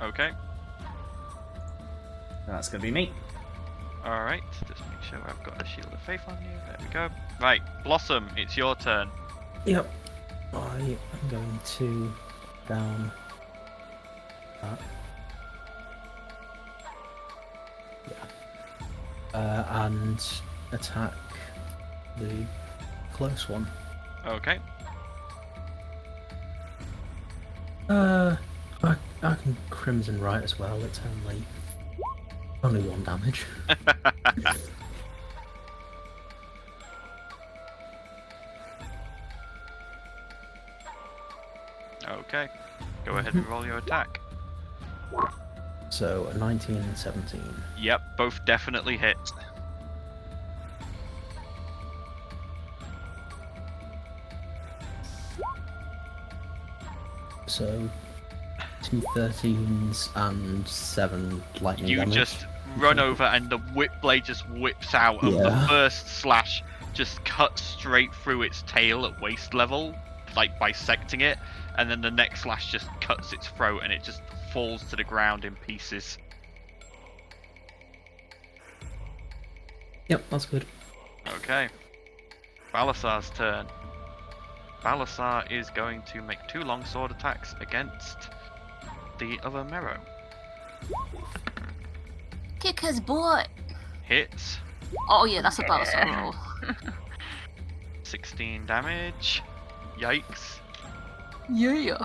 Okay. That's going to be me. Alright, just make sure I've got a Shield of Faith on you. There we go. Right, Blossom, it's your turn. Yep. I am going to down that. Yeah. And attack the close one. Okay. I can Crimson Right as well. It's only 1 damage. Okay. Go ahead and roll your attack. So a 19 and 17. Yep, both definitely hit. So 2 13s and 7 lightning You damage. just run over and the whip blade just whips out, and the Yeah. first slash just cuts straight through its tail at waist level, like bisecting it, and then the next slash just cuts its throat and it just falls to the ground in pieces. Yep, that's good. Okay. Balasar's turn. Balasar is going to make 2 longsword attacks against the other Mero. Kick his butt. Hits. Oh yeah, that's a Balasar roll. 16 damage. Yikes. Yeah.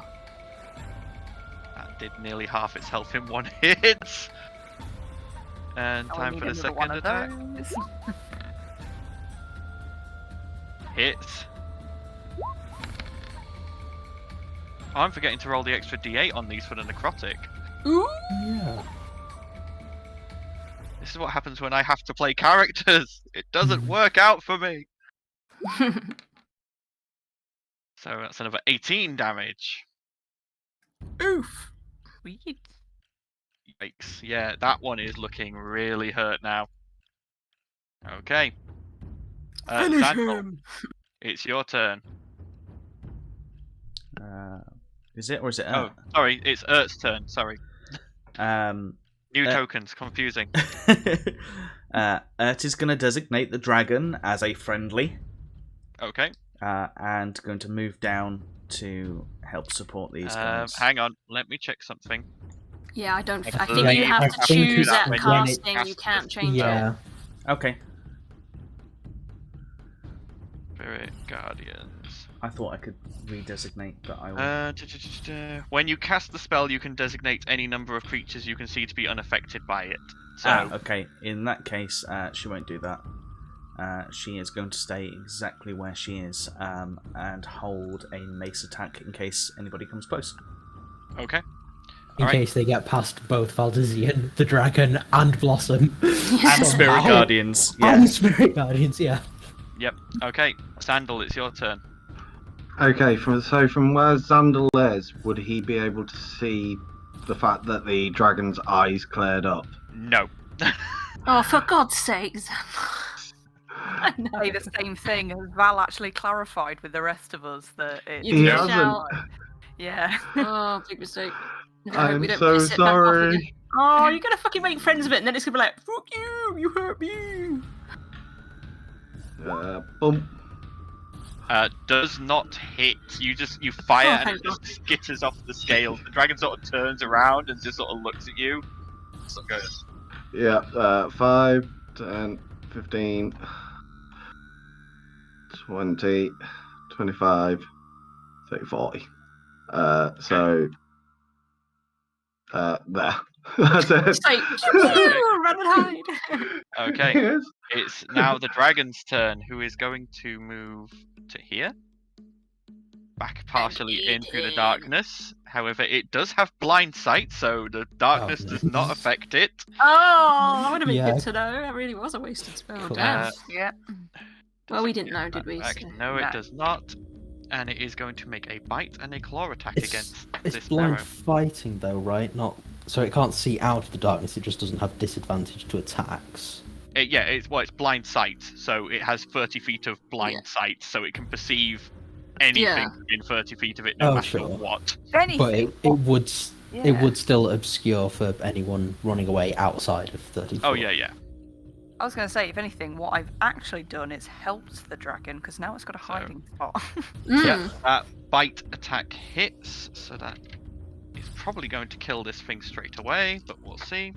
That did nearly half its health in 1 hit. And Oh, we time need for the another one second of attack. those. Hits. Oh, I'm forgetting to roll the extra d8 on these for the necrotic. Ooh. Yeah. This is what happens when I have to play characters. It doesn't work out for me. So that's another 18 damage. Oof. Sweet. Yikes. Yeah, that one is looking really hurt now. Okay. Finish Sandal, him. it's your turn. Is it or is it? Oh, sorry, it's Ert's turn. Sorry. New tokens, confusing. Ert is going to designate the dragon as a friendly, Okay. and going to move down to help support these guys. Hang on, let me check something. Yeah, I don't. I I think you have to think choose it's at when it casting. You casts can't the change it. Yeah. Okay, Spirit Guardians. I thought I could redesignate, but I will. When you cast the spell, you can designate any number of creatures you can see to be unaffected by it. So, Okay, in that case, she won't do that. She is going to stay exactly where she is, and hold a mace attack in case anybody comes close. okay. In Alright. case they get past both Valdizian, the dragon, and Blossom. And Spirit Somehow. Guardians, yeah. And Spirit Guardians, yeah. Yep. Okay. Sandal, it's your turn. Okay, from where Xandal is, would he be able to see the fact that the dragon's eyes cleared up? No. Oh, for God's sakes. I know. Say the same thing as Val actually clarified with the rest of us that it. You He did hasn't. shout. Yeah. Oh, big mistake. No, I'm we don't so piss it back off sorry. again. Oh, you're gonna fucking make friends of it, and then it's gonna be like, fuck you, you hurt me. Bump. Does not hit. You fire Oh, and thank it just skitters off the scales. The dragon sort of turns around and just sort of looks at you. So it goes. Yeah, 5, 10, 15, 20, 25, 30, 40. So, there. That's it. It's like, run and hide. Okay. Yes. It's now the dragon's turn, who is going to move to here. Back partially eat in through the him. darkness. However, it does have blind sight, so the darkness does not affect it. Oh, that would have been Yeah. good to know. That really was a wasted spell. Cool. Damn. Yeah. Well, we Doesn't didn't know, get did that we? back. So- No, it No. does not. And it is going to make a bite and a claw attack against It's this blind barrow. fighting though, right? Not so it can't see out of the darkness. It just doesn't have disadvantage to attacks. It's blind sight, so it has 30 feet of blind sight, so it can perceive anything in 30 feet of it, no Oh, matter sure. what. If anything, But it yeah. would still obscure for anyone running away outside of 30 Oh foot. yeah. I was going to say, if anything, what I've actually done is helped the dragon because now it's got a So- hiding spot. Mm. Yeah, that bite attack hits, so that is probably going to kill this thing straight away, but we'll see.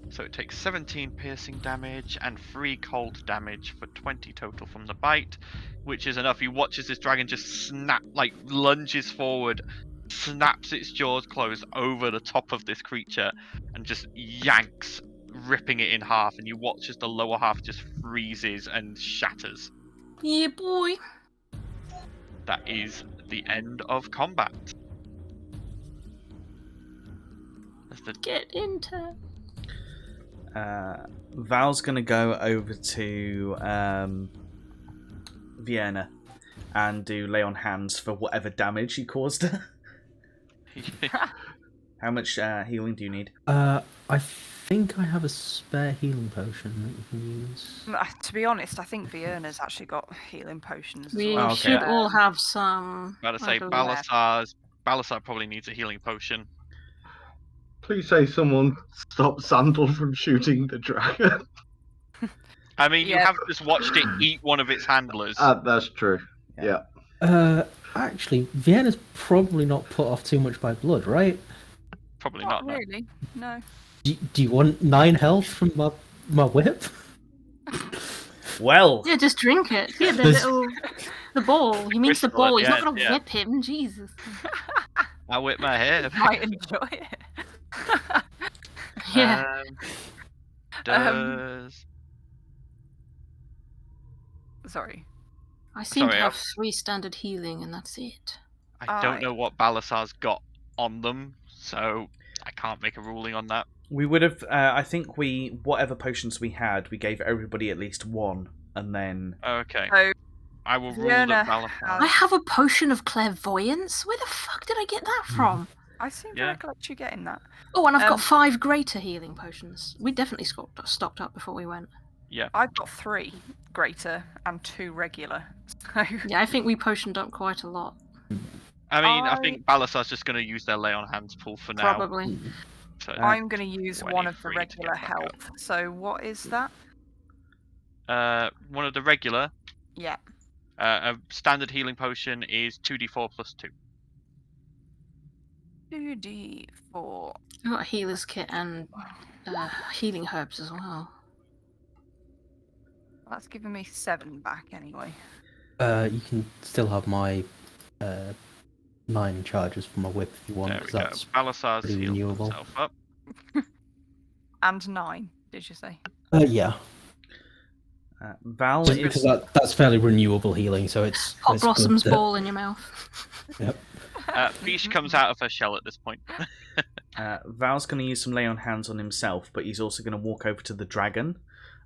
So it takes 17 piercing damage and 3 cold damage for 20 total from the bite, which is enough. You watch as this dragon just lunges forward, snaps its jaws closed over the top of this creature, and just yanks, ripping it in half. And you watch as the lower half just freezes and shatters. Yeah, boy. That is the end of combat. That's the Get into. Val's gonna go over to Vienna and do lay on hands for whatever damage he caused her. How much healing do you need? I think I have a spare healing potion that you can use. To be honest, I think Vienna's actually got healing potions. as We well. Oh, okay. should all have some. About to I say, believe. Balasar probably needs a healing potion. Please say someone stop Sandal from shooting the dragon. I mean, you Yeah. have just watched it eat one of its handlers. That's true. Yeah. Actually, Vienna's probably not put off too much by blood, right? Probably Not not. No. really. No. Do you want 9 health from my whip? Well, Yeah, just drink it. Yeah, There's- the ball. He means the Crystal at ball. the He's not end, gonna yeah. whip him. Jesus. I whip my hair. Might enjoy it. Yeah. Does Sorry. I seem to sorry, have 3 standard healing, and that's it. I don't know what Balasar's got on them, so I can't make a ruling on that. we would have. I think whatever potions we had, we gave everybody at least one, and then Okay, So I will rule Fiona that has- Balasar. I have a potion of clairvoyance. Where the fuck did I get that from? I seem to Yeah. recollect you getting that. Oh, and I've Um, got 5 greater healing potions. We definitely stocked up before we went. I've got 3 greater and 2 regular. So Yeah, I think we potioned up quite a lot. I mean, I I- think Balasar's just going to use their lay on hands pool for now. Probably. So, I'm going to use one of the 23 to get regular back up. health. So what is that? one of the regular, Yeah. a standard healing potion is 2d4 plus 2. 2d4. I've got a healer's kit and healing herbs as well. That's giving me 7 back anyway. You can still have my 9 charges for my whip if you want, There we because go. that's Balasar's pretty healed renewable. himself up. And 9, did you say? yeah. Val Just is. because that's fairly renewable healing, so it's Hot it's good Blossom's that- ball in your mouth. Yep. Fish comes out of her shell at this point. Val's going to use some lay on hands on himself, but he's also going to walk over to the dragon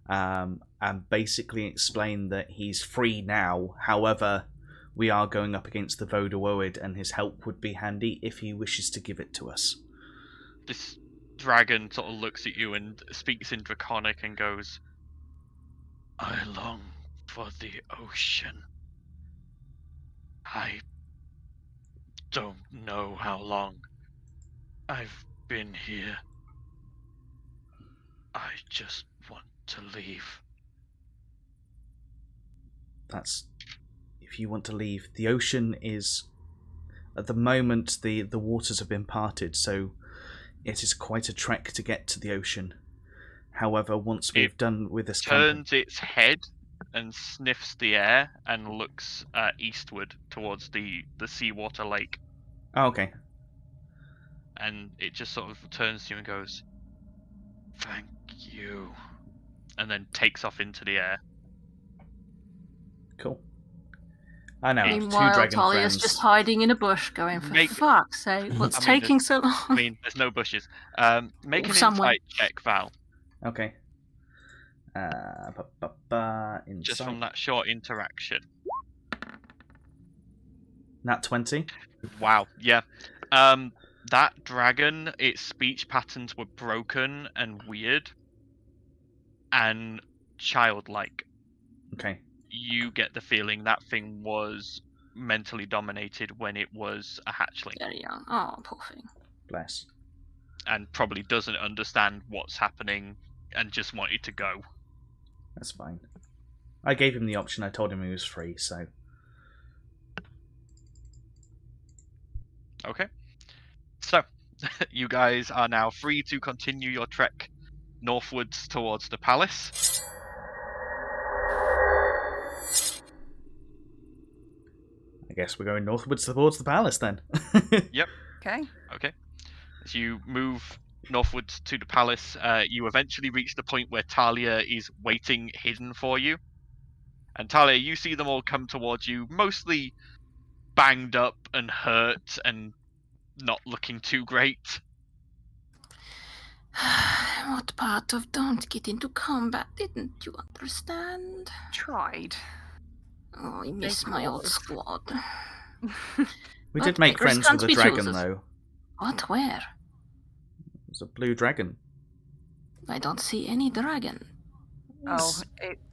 and basically explain that he's free now. However, we are going up against the Vodowoid, and his help would be handy if he wishes to give it to us. This dragon sort of looks at you and speaks in Draconic and goes, I long for the ocean. I don't know how long I've been here. I just want to leave. That's if you want to leave. The ocean is, at the moment, the waters have been parted, so it is quite a trek to get to the ocean. However, once we've done with this Turns its head and sniffs the air and looks eastward towards the seawater lake. Oh, okay. And it just sort of turns to you and goes, thank you. And then takes off into the air. Cool. I now have 2 Meanwhile, dragon Talia's friends. just hiding in a bush, going, for Make- fuck's sake, what's I mean, taking so long? I mean, there's no bushes. Make an Somewhere. insight check, Val. Okay. Insight. Just from that short interaction. Nat 20. Wow, yeah. That dragon, its speech patterns were broken and weird and childlike. Okay. You get the feeling that thing was mentally dominated when it was a hatchling Very young. Oh, poor thing. Bless. and probably doesn't understand what's happening and just wanted to go. That's fine. I gave him the option. I told him he was free, so... Okay. So, you guys are now free to continue your trek northwards towards the palace. I guess we're going northwards towards the palace then. Okay. Okay. As you move northwards to the palace, you eventually reach the point where Talia is waiting hidden for you. And Talia, you see them all come towards you, mostly banged up and hurt and not looking too great. What part of don't get into combat didn't you understand? Tried. Oh, I miss Big my old balls. squad. We But did make beggars friends can't with a be dragon, choosers. though. What? Where? It was a blue dragon. I don't see any dragon. Oh,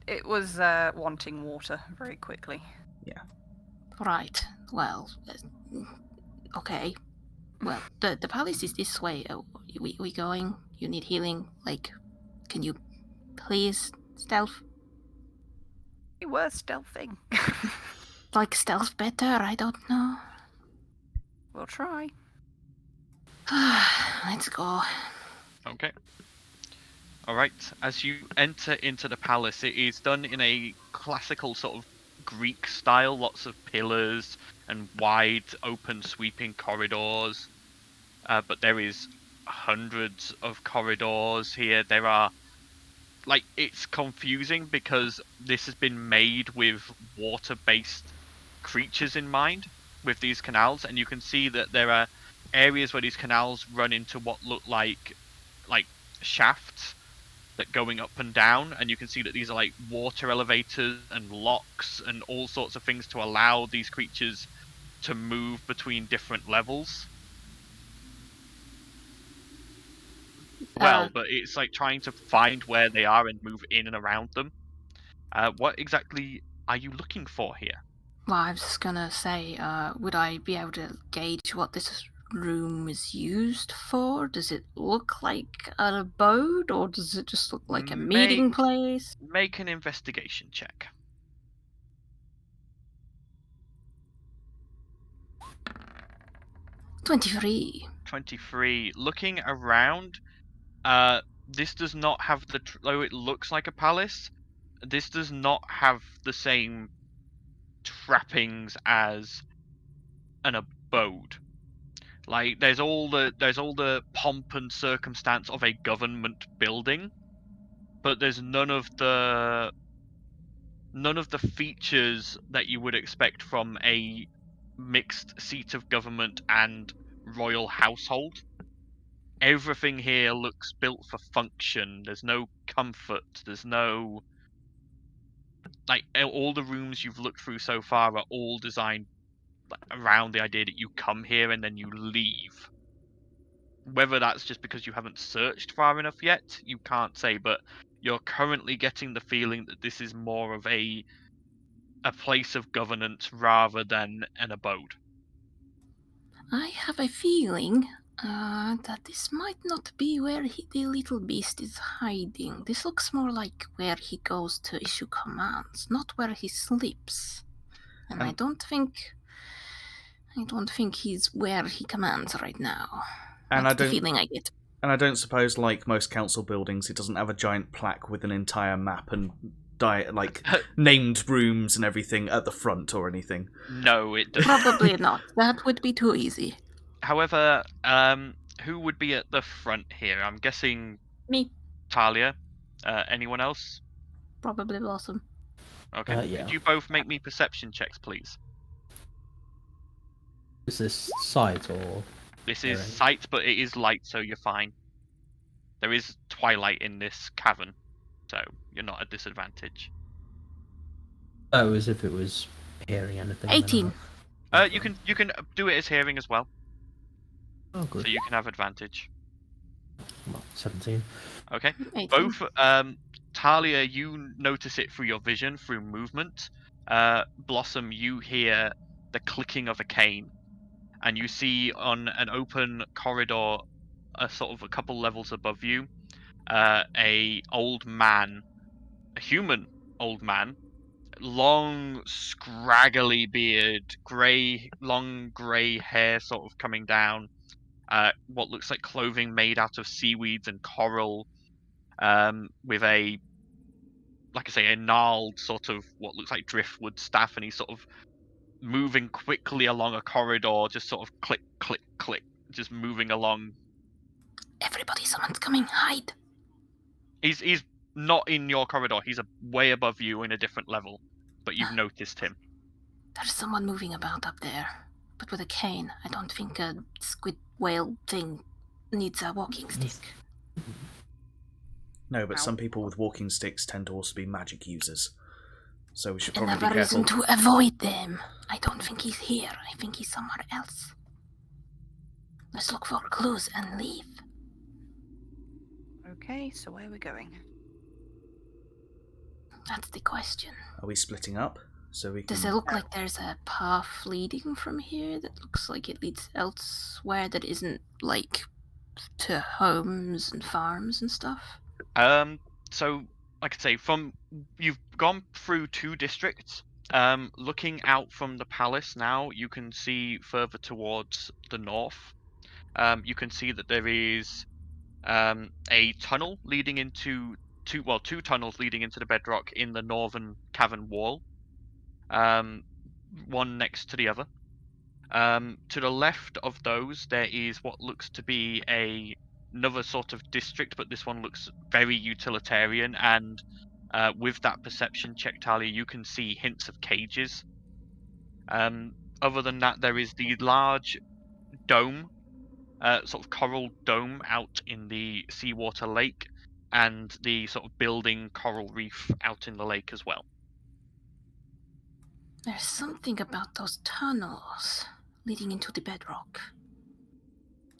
it was wanting water very quickly. Right. Well, okay. Well, the palace is this way. We going? You need healing? Like, can you please stealth? We were stealthing. Like stealth better? I don't know. We'll try. Let's go. Okay. Alright, as you enter into the palace, it is done in a classical sort of Greek style, lots of pillars and wide, open, sweeping corridors. But there is hundreds of corridors here. There are, like, it's confusing because this has been made with water-based creatures in mind with these canals, and you can see that there are areas where these canals run into what look like shafts that going up and down, and you can see that these are like water elevators and locks and all sorts of things to allow these creatures to move between different levels. But it's like trying to find where they are and move in and around them. What exactly are you looking for here? Well, I was just gonna say, would I be able to gauge what this room is used for? Does it look like an abode, or does it just look like a meeting place? Make an investigation check. 23. 23. Looking around, this does not have though it looks like a palace, this does not have the same trappings as an abode. Like, there's all the pomp and circumstance of a government building, but there's none of the features that you would expect from a mixed seat of government and royal household. Everything here looks built for function. There's no comfort. There's no... Like, all the rooms you've looked through so far are all designed around the idea that you come here and then you leave. Whether that's just because you haven't searched far enough yet, you can't say, but you're currently getting the feeling that this is more of a place of governance rather than an abode. I have a feeling that this might not be where the little beast is hiding. This looks more like where he goes to issue commands, not where he sleeps. And I don't think he's where he commands right now. That's the feeling I get. And I don't suppose, like most council buildings, it doesn't have a giant plaque with an entire map and named rooms and everything at the front or anything. No, it doesn't. Probably not. That would be too easy. However, who would be at the front here? I'm guessing Me. Talia. Anyone else? Probably Blossom. Okay. Yeah. Could you both make me perception checks, please? Is this sight or? This is sight, but it is light, so you're fine. There is twilight in this cavern, so you're not at disadvantage. Oh, as if it was hearing anything. 18. You can do it as hearing as well, Oh, good. so you can have advantage. Well, 17. Okay. 18. Both Talia, you notice it through your vision, through movement. Blossom, you hear the clicking of a cane, and you see on an open corridor, sort of a couple levels above you, a old man, a human old man, long scraggly beard, long grey hair sort of coming down, what looks like clothing made out of seaweeds and coral, with a, like I say, a gnarled sort of what looks like driftwood staff, and he's sort of moving quickly along a corridor, just sort of click, click, click, just moving along. Everybody, someone's coming. Hide. He's not in your corridor. He's way above you in a different level, but you've noticed him. There's someone moving about up there, but with a cane. I don't think a squid whale thing needs a walking stick. No, but some people with walking sticks tend to also be magic users. So we should probably Another be careful. reason to avoid them. I don't think he's here. I think he's somewhere else. Let's look for clues and leave. Okay, so where are we going? That's the question. Are we splitting up? So we can... Does it look like there's a path leading from here that looks like it leads elsewhere that isn't, like, to homes and farms and stuff? So, like I say, you've gone through 2 districts. Looking out from the palace now, you can see further towards the north. You can see that there is a tunnel leading into two tunnels leading into the bedrock in the northern cavern wall. One next to the other. To the left of those, there is what looks to be another sort of district, but this one looks very utilitarian, and with that perception check, Talia, you can see hints of cages. Other than that, there is the large dome, sort of coral dome out in the seawater lake, and the sort of building coral reef out in the lake as well. There's something about those tunnels leading into the bedrock.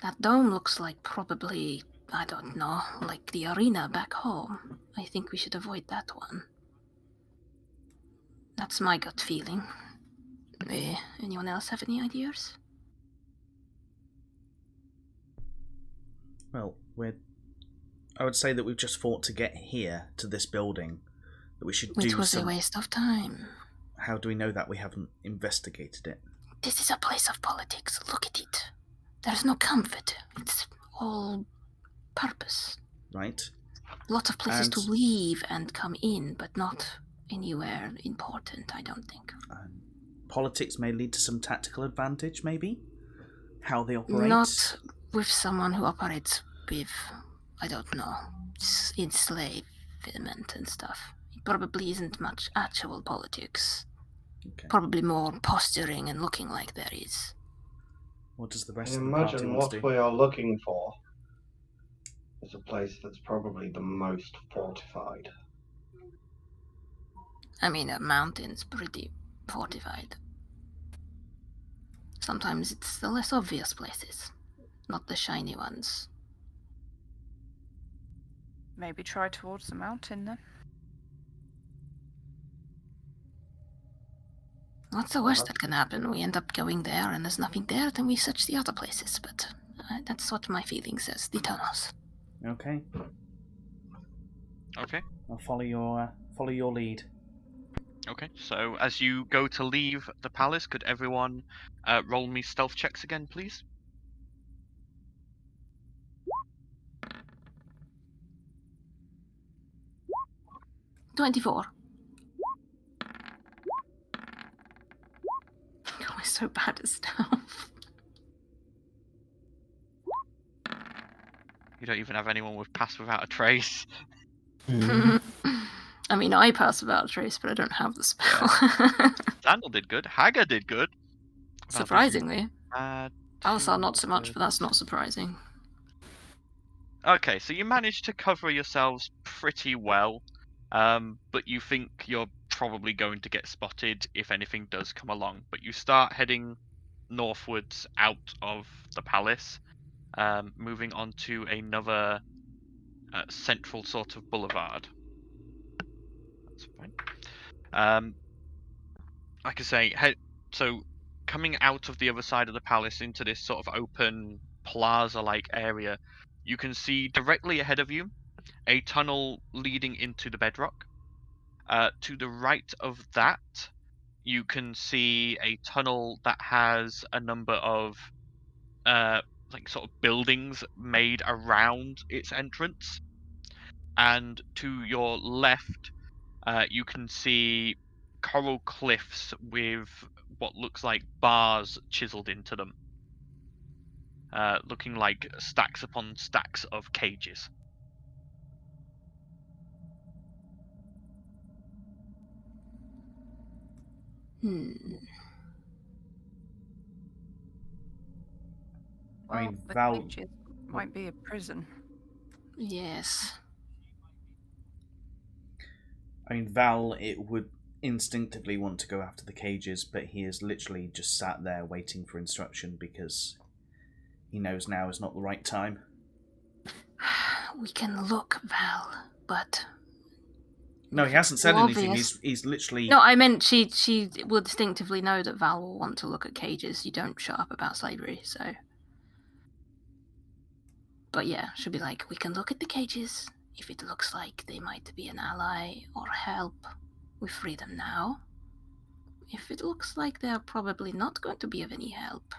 That dome looks like probably, I don't know, like the arena back home. I think we should avoid that one. That's my gut feeling. Anyone else have any ideas? Well, I would say that we've just fought to get here, to this building. That we should Which do was a waste of time. How do we know that? We haven't investigated it. This is a place of politics. Look at it. There's no comfort. It's all purpose. Right. Lots of places to leave and come in, but not anywhere important, I don't think. Politics may lead to some tactical advantage, maybe? How they operate? Not with someone who operates with, I don't know, enslavement and stuff. It probably isn't much actual politics. Okay. Probably more posturing and looking like there is. What does the I rest of the party imagine want to what do? we are looking for is a place that's probably the most fortified. I mean, a mountain's pretty fortified. Sometimes it's the less obvious places, not the shiny ones. Maybe try towards the mountain then. What's the worst that can happen? We end up going there and there's nothing there, then we search the other places, but that's what my feeling says, the tunnels. Okay. Okay. I'll follow your lead. Okay, so as you go to leave the palace, could everyone roll me stealth checks again, please? $24. We're so bad at stealth. You don't even have anyone with pass without a trace. I mean, I pass without a trace, but I don't have the spell. Sandal did good. Hagar did good. Surprisingly. Alisar Alisar not so much, but that's not surprising. Okay, so you managed to cover yourselves pretty well. but you think you're probably going to get spotted if anything does come along. But you start heading northwards out of the palace, moving on to another central sort of boulevard. That's fine. Like I say, so coming out of the other side of the palace into this sort of open plaza-like area, you can see directly ahead of you a tunnel leading into the bedrock. To the right of that, you can see a tunnel that has a number of like sort of buildings made around its entrance. And to your left, you can see coral cliffs with what looks like bars chiseled into them, looking like stacks upon stacks of cages. I mean, the Val. cages might be a prison. Yes. I mean, Val, it would instinctively want to go after the cages, but he is literally just sat there waiting for instruction because he knows now is not the right time. We can look, Val, but... No, he hasn't said anything. He's literally... No, I meant she would instinctively know that Val will want to look at cages. You don't shut up about slavery, so... But yeah, she'll be like, we can look at the cages. If it looks like they might be an ally or help, we free them now. If it looks like they're probably not going to be of any help,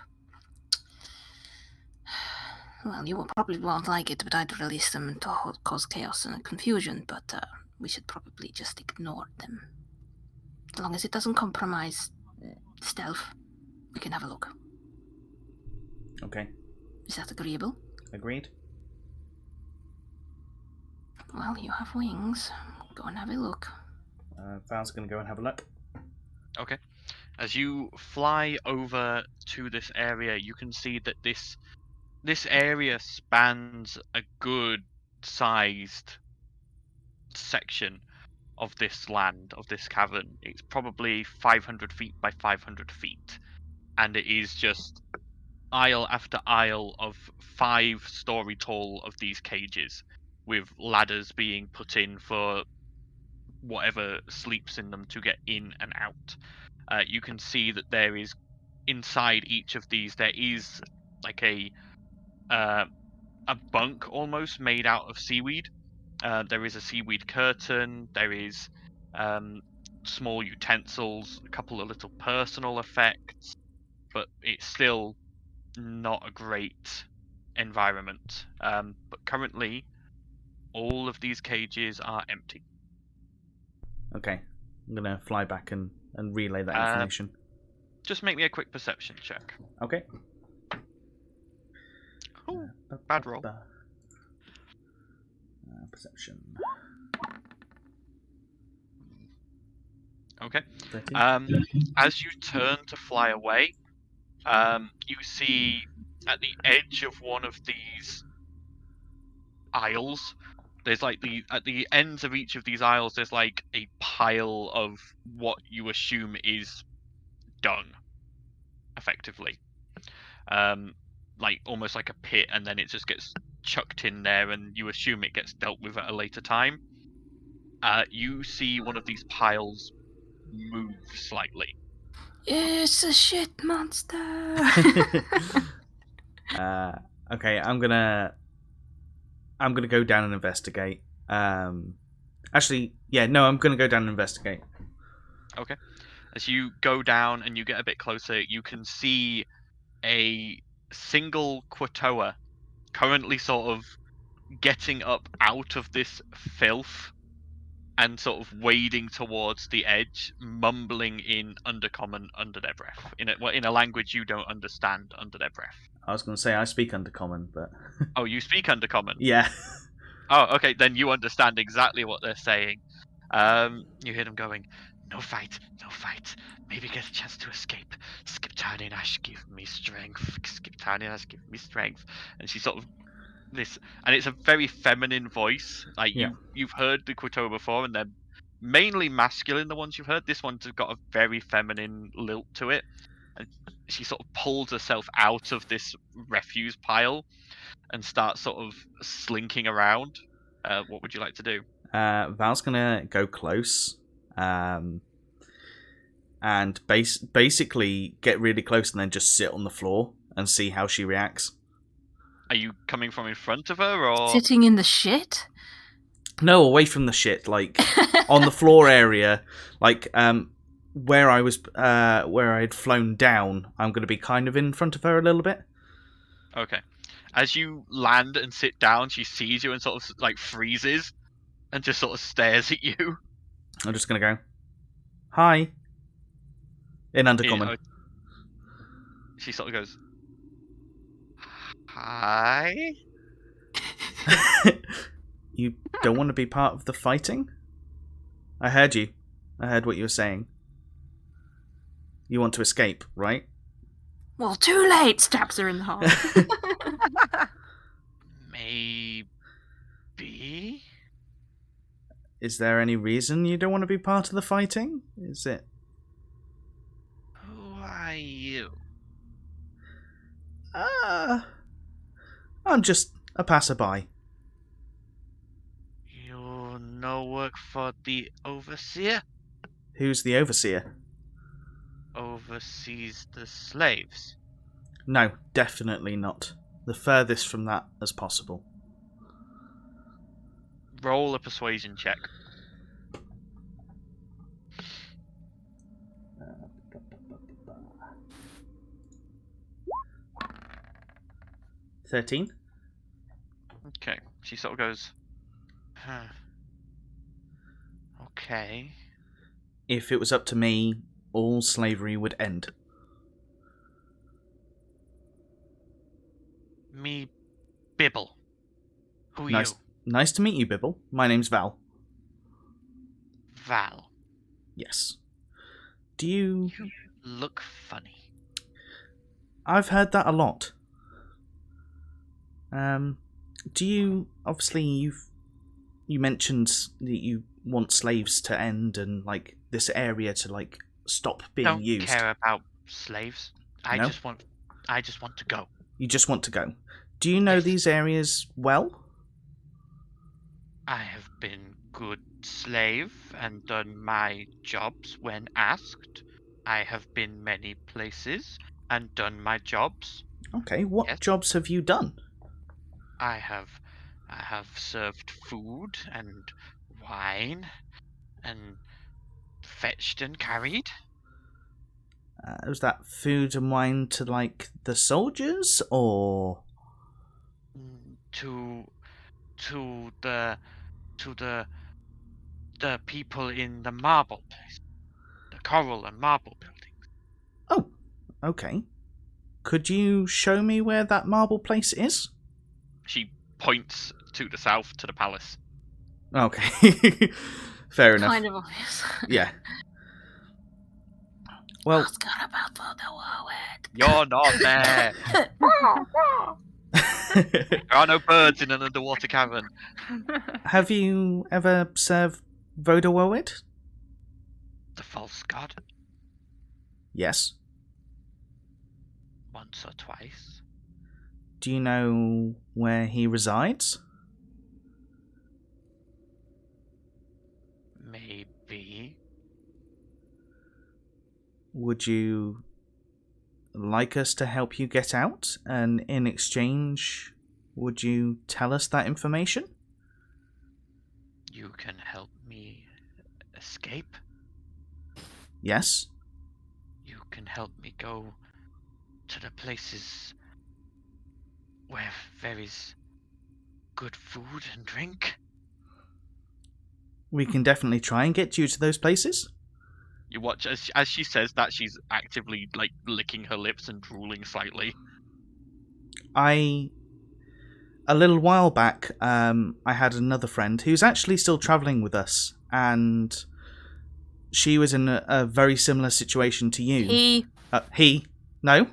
well, you probably won't like it, but I'd release them to cause chaos and confusion, but we should probably just ignore them. As long as it doesn't compromise stealth, we can have a look. Okay. Is that agreeable? Agreed. Well, you have wings. Go and have a look. Val's going to go and have a look. Okay. As you fly over to this area, you can see that this area spans a good sized section of this land, of this cavern. It's probably 500 feet by 500 feet, and it is just aisle after aisle of 5-story tall of these cages, with ladders being put in for whatever sleeps in them to get in and out. You can see that there is, inside each of these, there is like a bunk almost made out of seaweed. There is a seaweed curtain. There is small utensils, a couple of little personal effects, but it's still not a great environment. But currently, all of these cages are empty. Okay. I'm going to fly back and relay that information. Just make me a quick perception check. Okay. Oh, bad roll. Perception. Okay. 13. As you turn to fly away, you see at the edge of one of these aisles, there's like at the ends of each of these aisles, there's like a pile of what you assume is dung, effectively. Like almost like a pit, and then it just gets chucked in there, and you assume it gets dealt with at a later time. You see one of these piles move slightly. It's a shit monster. Okay, I'm gonna go down and investigate. Actually, yeah, no, I'm gonna go down and investigate. Okay. As you go down and you get a bit closer, you can see a single Quatoa currently sort of getting up out of this filth and sort of wading towards the edge, mumbling in Undercommon under their breath, in a language you don't understand under their breath. I was going to say I speak Undercommon, but... Oh, you speak Undercommon? Yeah. Oh, okay, then you understand exactly what they're saying. You hear them going, no fight, maybe get a chance to escape. Skiptarnian Ash, give me strength. Skiptarnian Ash, give me strength. And she sort of this, and it's a very feminine voice. Like Yeah. you've heard the Quito before, and they're mainly masculine. The ones you've heard, this one's got a very feminine lilt to it, and she sort of pulls herself out of this refuse pile and starts sort of slinking around. What would you like to do? Val's gonna go close, and basically get really close, and then just sit on the floor and see how she reacts. Are you coming from in front of her, or Sitting in the shit? No, away from the shit, like on the floor area, like where I was, where I had flown down. I'm gonna be kind of in front of her a little bit. Okay. As you land and sit down, she sees you and sort of like freezes and just sort of stares at you. I'm just gonna go, hi, in Undercommon. She sort of goes, hi? You don't want to be part of the fighting? I heard you. I heard what you were saying. You want to escape, right? Well, too late! Stabs her in the heart. Maybe? Is there any reason you don't want to be part of the fighting? Is it? Who are you? I'm just a passerby. You no work for the Overseer? Who's the overseer? Oversees the slaves. No, definitely not. The furthest from that as possible. Roll a persuasion check. $13. Okay. She sort of goes, huh. Okay. If it was up to me, all slavery would end. Me, Bibble. Who Nice, you? nice to meet you, Bibble. My name's Val. Val. Yes. Do you... You look funny. I've heard that a lot. Do you... Obviously, you mentioned that you want slaves to end and, like, this area to, like, stop being Don't used. care about slaves. I No? just want to go. You just want to go. Do you know Yes. these areas well? I have been good slave and done my jobs when asked. I have been many places and done my jobs. Okay, what Yes. jobs have you done? I have served food and wine and fetched and carried. Was that food and wine to, like, the soldiers, or... To the people in the marble place, the coral and marble buildings. Oh, okay. Could you show me where that marble place is? She points to the south, to the palace. Okay. Fair enough. Kind of obvious. Yeah. Well, Ask her about the word. You're not there. There are no birds in an underwater cavern. have you ever served Vodawowid? The false god. Yes. Once or twice. Do you know where he resides? Maybe. Would you like us to help you get out? And in exchange, would you tell us that information? You can help me escape. Yes. You can help me go to the places where there is good food and drink. We can definitely try and get you to those places. You watch as she says that, she's actively like licking her lips and drooling slightly. A little while back, I had another friend who's actually still travelling with us, and she was in a very similar situation to you. He. He? No.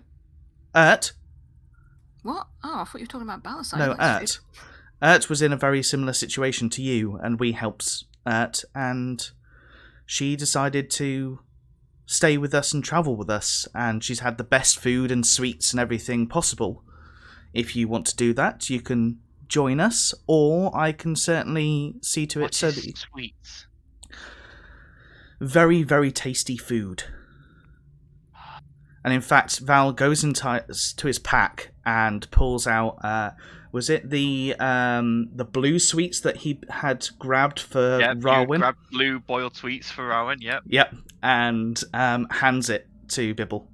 Ert? What? Oh, I thought you were talking about Balasai. No, That's Ert was in a very similar situation to you, and we helped Ert, and she decided to stay with us and travel with us, and she's had the best food and sweets and everything possible. If you want to do that, you can join us, or I can certainly see to it so that you... Sweets? Very, very tasty food. And in fact, Val goes into his pack and pulls out... was it the blue sweets that he had grabbed for Rawin? You grabbed blue boiled sweets for Rawin, yep. Yep, and hands it to Bibble.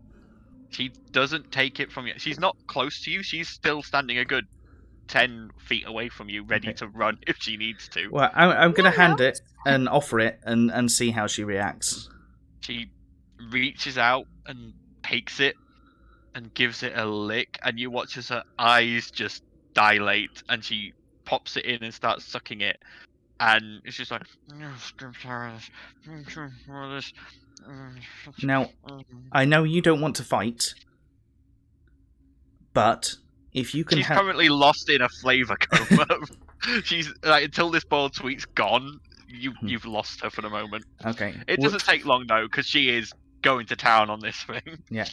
She doesn't take it from you. She's not close to you. She's still standing a good 10 feet away from you, ready to run if she needs to. Well, I'm going to hand it and offer it and see how she reacts. She reaches out and takes it and gives it a lick, and you watch as her eyes just dilate, and she pops it in and starts sucking it, and it's just like... Now, I know you don't want to fight, but if you can... She's currently lost in a flavour coma. She's like, until this boiled sweet's gone, you've lost her for the moment. Okay. It doesn't take long though, because she is going to town on this thing. Yeah.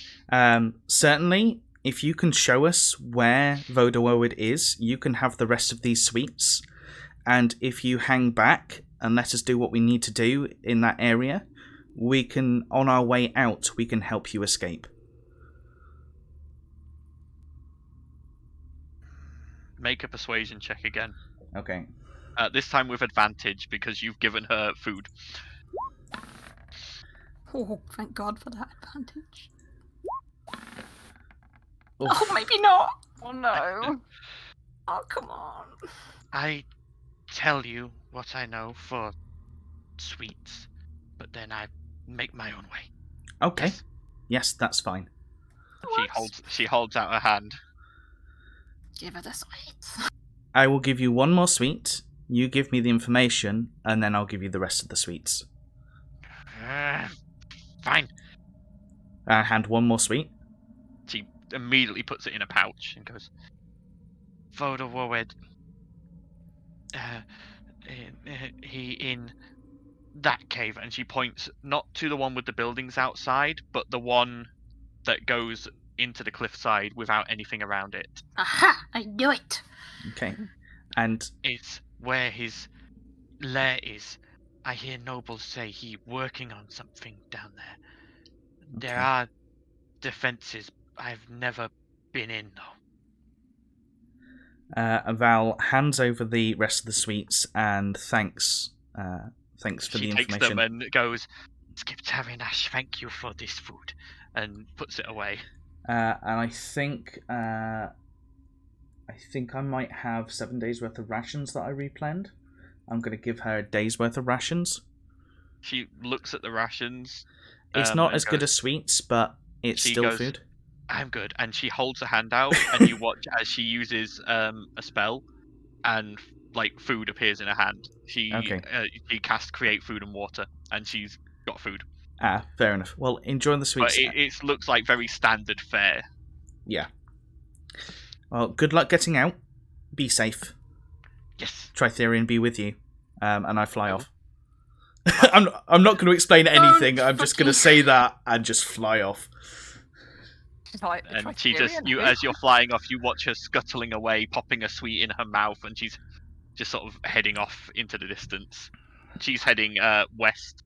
Certainly, if you can show us where Vodawoid is, you can have the rest of these sweets. And if you hang back and let us do what we need to do in that area, we can, on our way out, we can help you escape. Make a persuasion check again. Okay. This time with advantage, because you've given her food. Oh, thank God for that advantage. Oof. Oh, maybe not. Oh, no. Oh, come on. I tell you what I know for sweets, but then I make my own way. Okay. Yes, that's fine. She holds out her hand. Give her the sweets. I will give you one more sweet, you give me the information, and then I'll give you the rest of the sweets. Fine. Hand one more sweet. She immediately puts it in a pouch and goes, Vodawoid, he in that cave, and she points not to the one with the buildings outside, but the one that goes into the cliffside without anything around it. Aha! I knew it! Okay. And It's where his lair is. I hear nobles say he working on something down there. okay. There are defenses I've never been in, though. Val hands over the rest of the sweets and thanks for the information. She takes them and goes, Skiptarinash, thank you for this food, and puts it away. And I think I might have 7 days worth of rations that I replanned. I'm going to give her a day's worth of rations. She looks at the rations. It's not as good as sweets, but it's still food. I'm good. And she holds her hand out, and you watch as she uses a spell, and like food appears in her hand. She casts create food and water, and she's got food. Ah, fair enough. Well, enjoy the sweets. But it looks like very standard fare. Yeah. Well, good luck getting out. Be safe. Yes. Tritherian be with you. And I fly off. I'm not going to explain anything. I'm just going to say that and just fly off. Like, And she just, as you're flying off, you watch her scuttling away, popping a sweet in her mouth, and she's just sort of heading off into the distance. She's heading west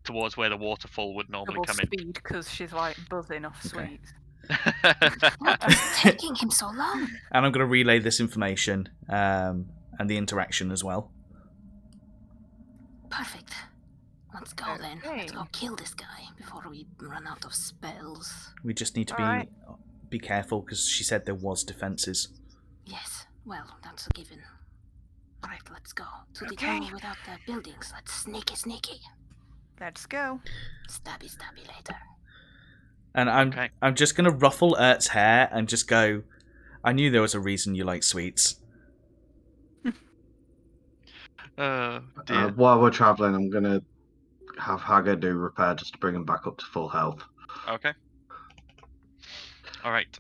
towards where the waterfall would normally come speed because she's like buzzing off sweets. What is taking him so long? And I'm going to relay this information and the interaction as well. Perfect. Let's go then. Let's go kill this guy before we run out of spells. We just need to be careful because she said there was defences. Yes, well, that's a given. Right, let's go to the tunnel without the buildings. Let's sneaky. Let's go. Stabby later. And I'm just going to ruffle Ert's hair and just go, I knew there was a reason you like sweets. Dear. While we're travelling, I'm going to have Hagar do repair just to bring him back up to full health. Okay. Alright.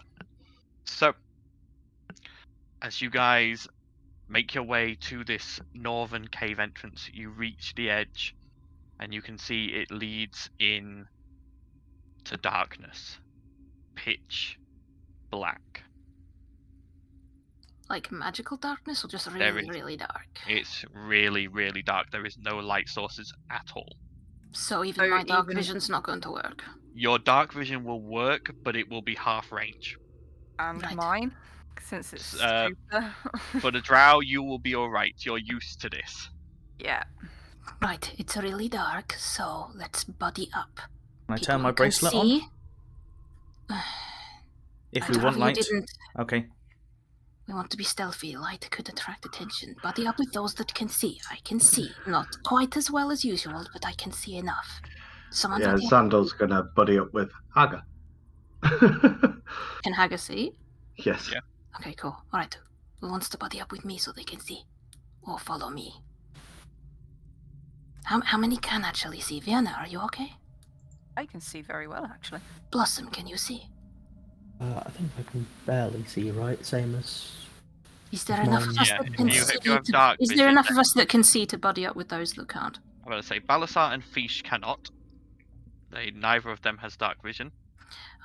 So, As you guys make your way to this northern cave entrance, you reach the edge, and you can see it leads in to darkness. Pitch black. Like magical darkness, or just There really, is- really dark? It's really, really dark. There is no light sources at all. So even So my dark even- vision's not going to work. Your dark vision will work, but it will be half range. And Right. mine, since it's Uh, super. For the drow, you will be alright. You're used to this. Yeah. Right, it's really dark, so let's buddy up. Can I People turn my who can bracelet on? see. If I'd we want rather you light. didn't. Okay. We want to be stealthy. Light could attract attention. Buddy up with those that can see. I can see. Not quite as well as usual, but I can see enough. Someone Yeah, buddy up. Sandal's gonna buddy up with Haga. Can Haga see? Yes. Yeah. Okay, cool. Alright. Who wants to buddy up with me so they can see? Or follow me? How many can actually see? Vienna, are you okay? I can see very well, actually. Blossom, can you see? I think I can barely see, right? Same as... Is there enough of us Yeah, that can if see? you have dark Is there vision, enough of us that can see to buddy up with those that can't? I'm going to say Balasar and Fish cannot. Neither of them has dark vision.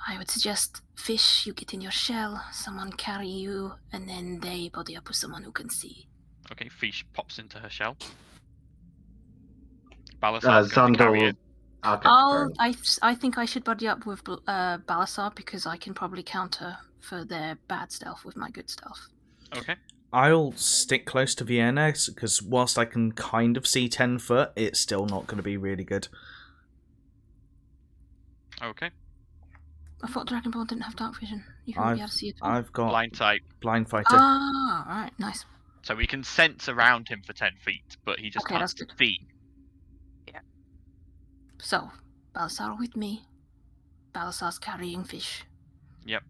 I would suggest Fish, you get in your shell, someone carry you, and then they buddy up with someone who can see. Okay, Fish pops into her shell. Balasar's going to Sandal. carry it. Okay. fair enough. I think I should buddy up with Balasar because I can probably counter for their bad stealth with my good stealth. Okay. I'll stick close to Vienna, because whilst I can kind of see 10 foot, it's still not going to be really good. Okay. I thought Dragonborn didn't have dark vision. You can be able to see it all. I've got Blind type. blind fighter. Ah, right, nice. So we can sense around him for 10 feet, but he just Okay, can't that's good. see. So, Balasar with me. Balasar's carrying Fish. Yep.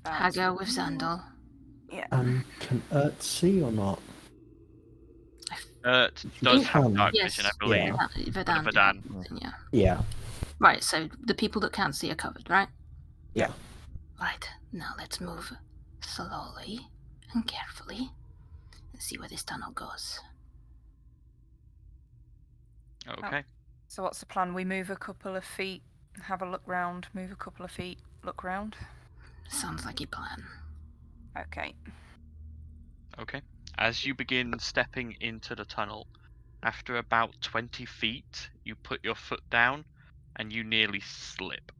Haga with Zandal. Yeah. Can Ert see or not? Does think- have dark Yes. vision, I believe. Yeah. Verdan. Verdan. Yeah. Yeah. Right, so the people that can't see are covered, right? Yeah. Right, now let's move slowly and carefully and see where this tunnel goes. Okay. So what's the plan? We move a couple of feet, have a look round, move a couple of feet, look round. Sounds like a plan. Okay. Okay. As you begin stepping into the tunnel, after about 20 feet, you put your foot down and you nearly slip.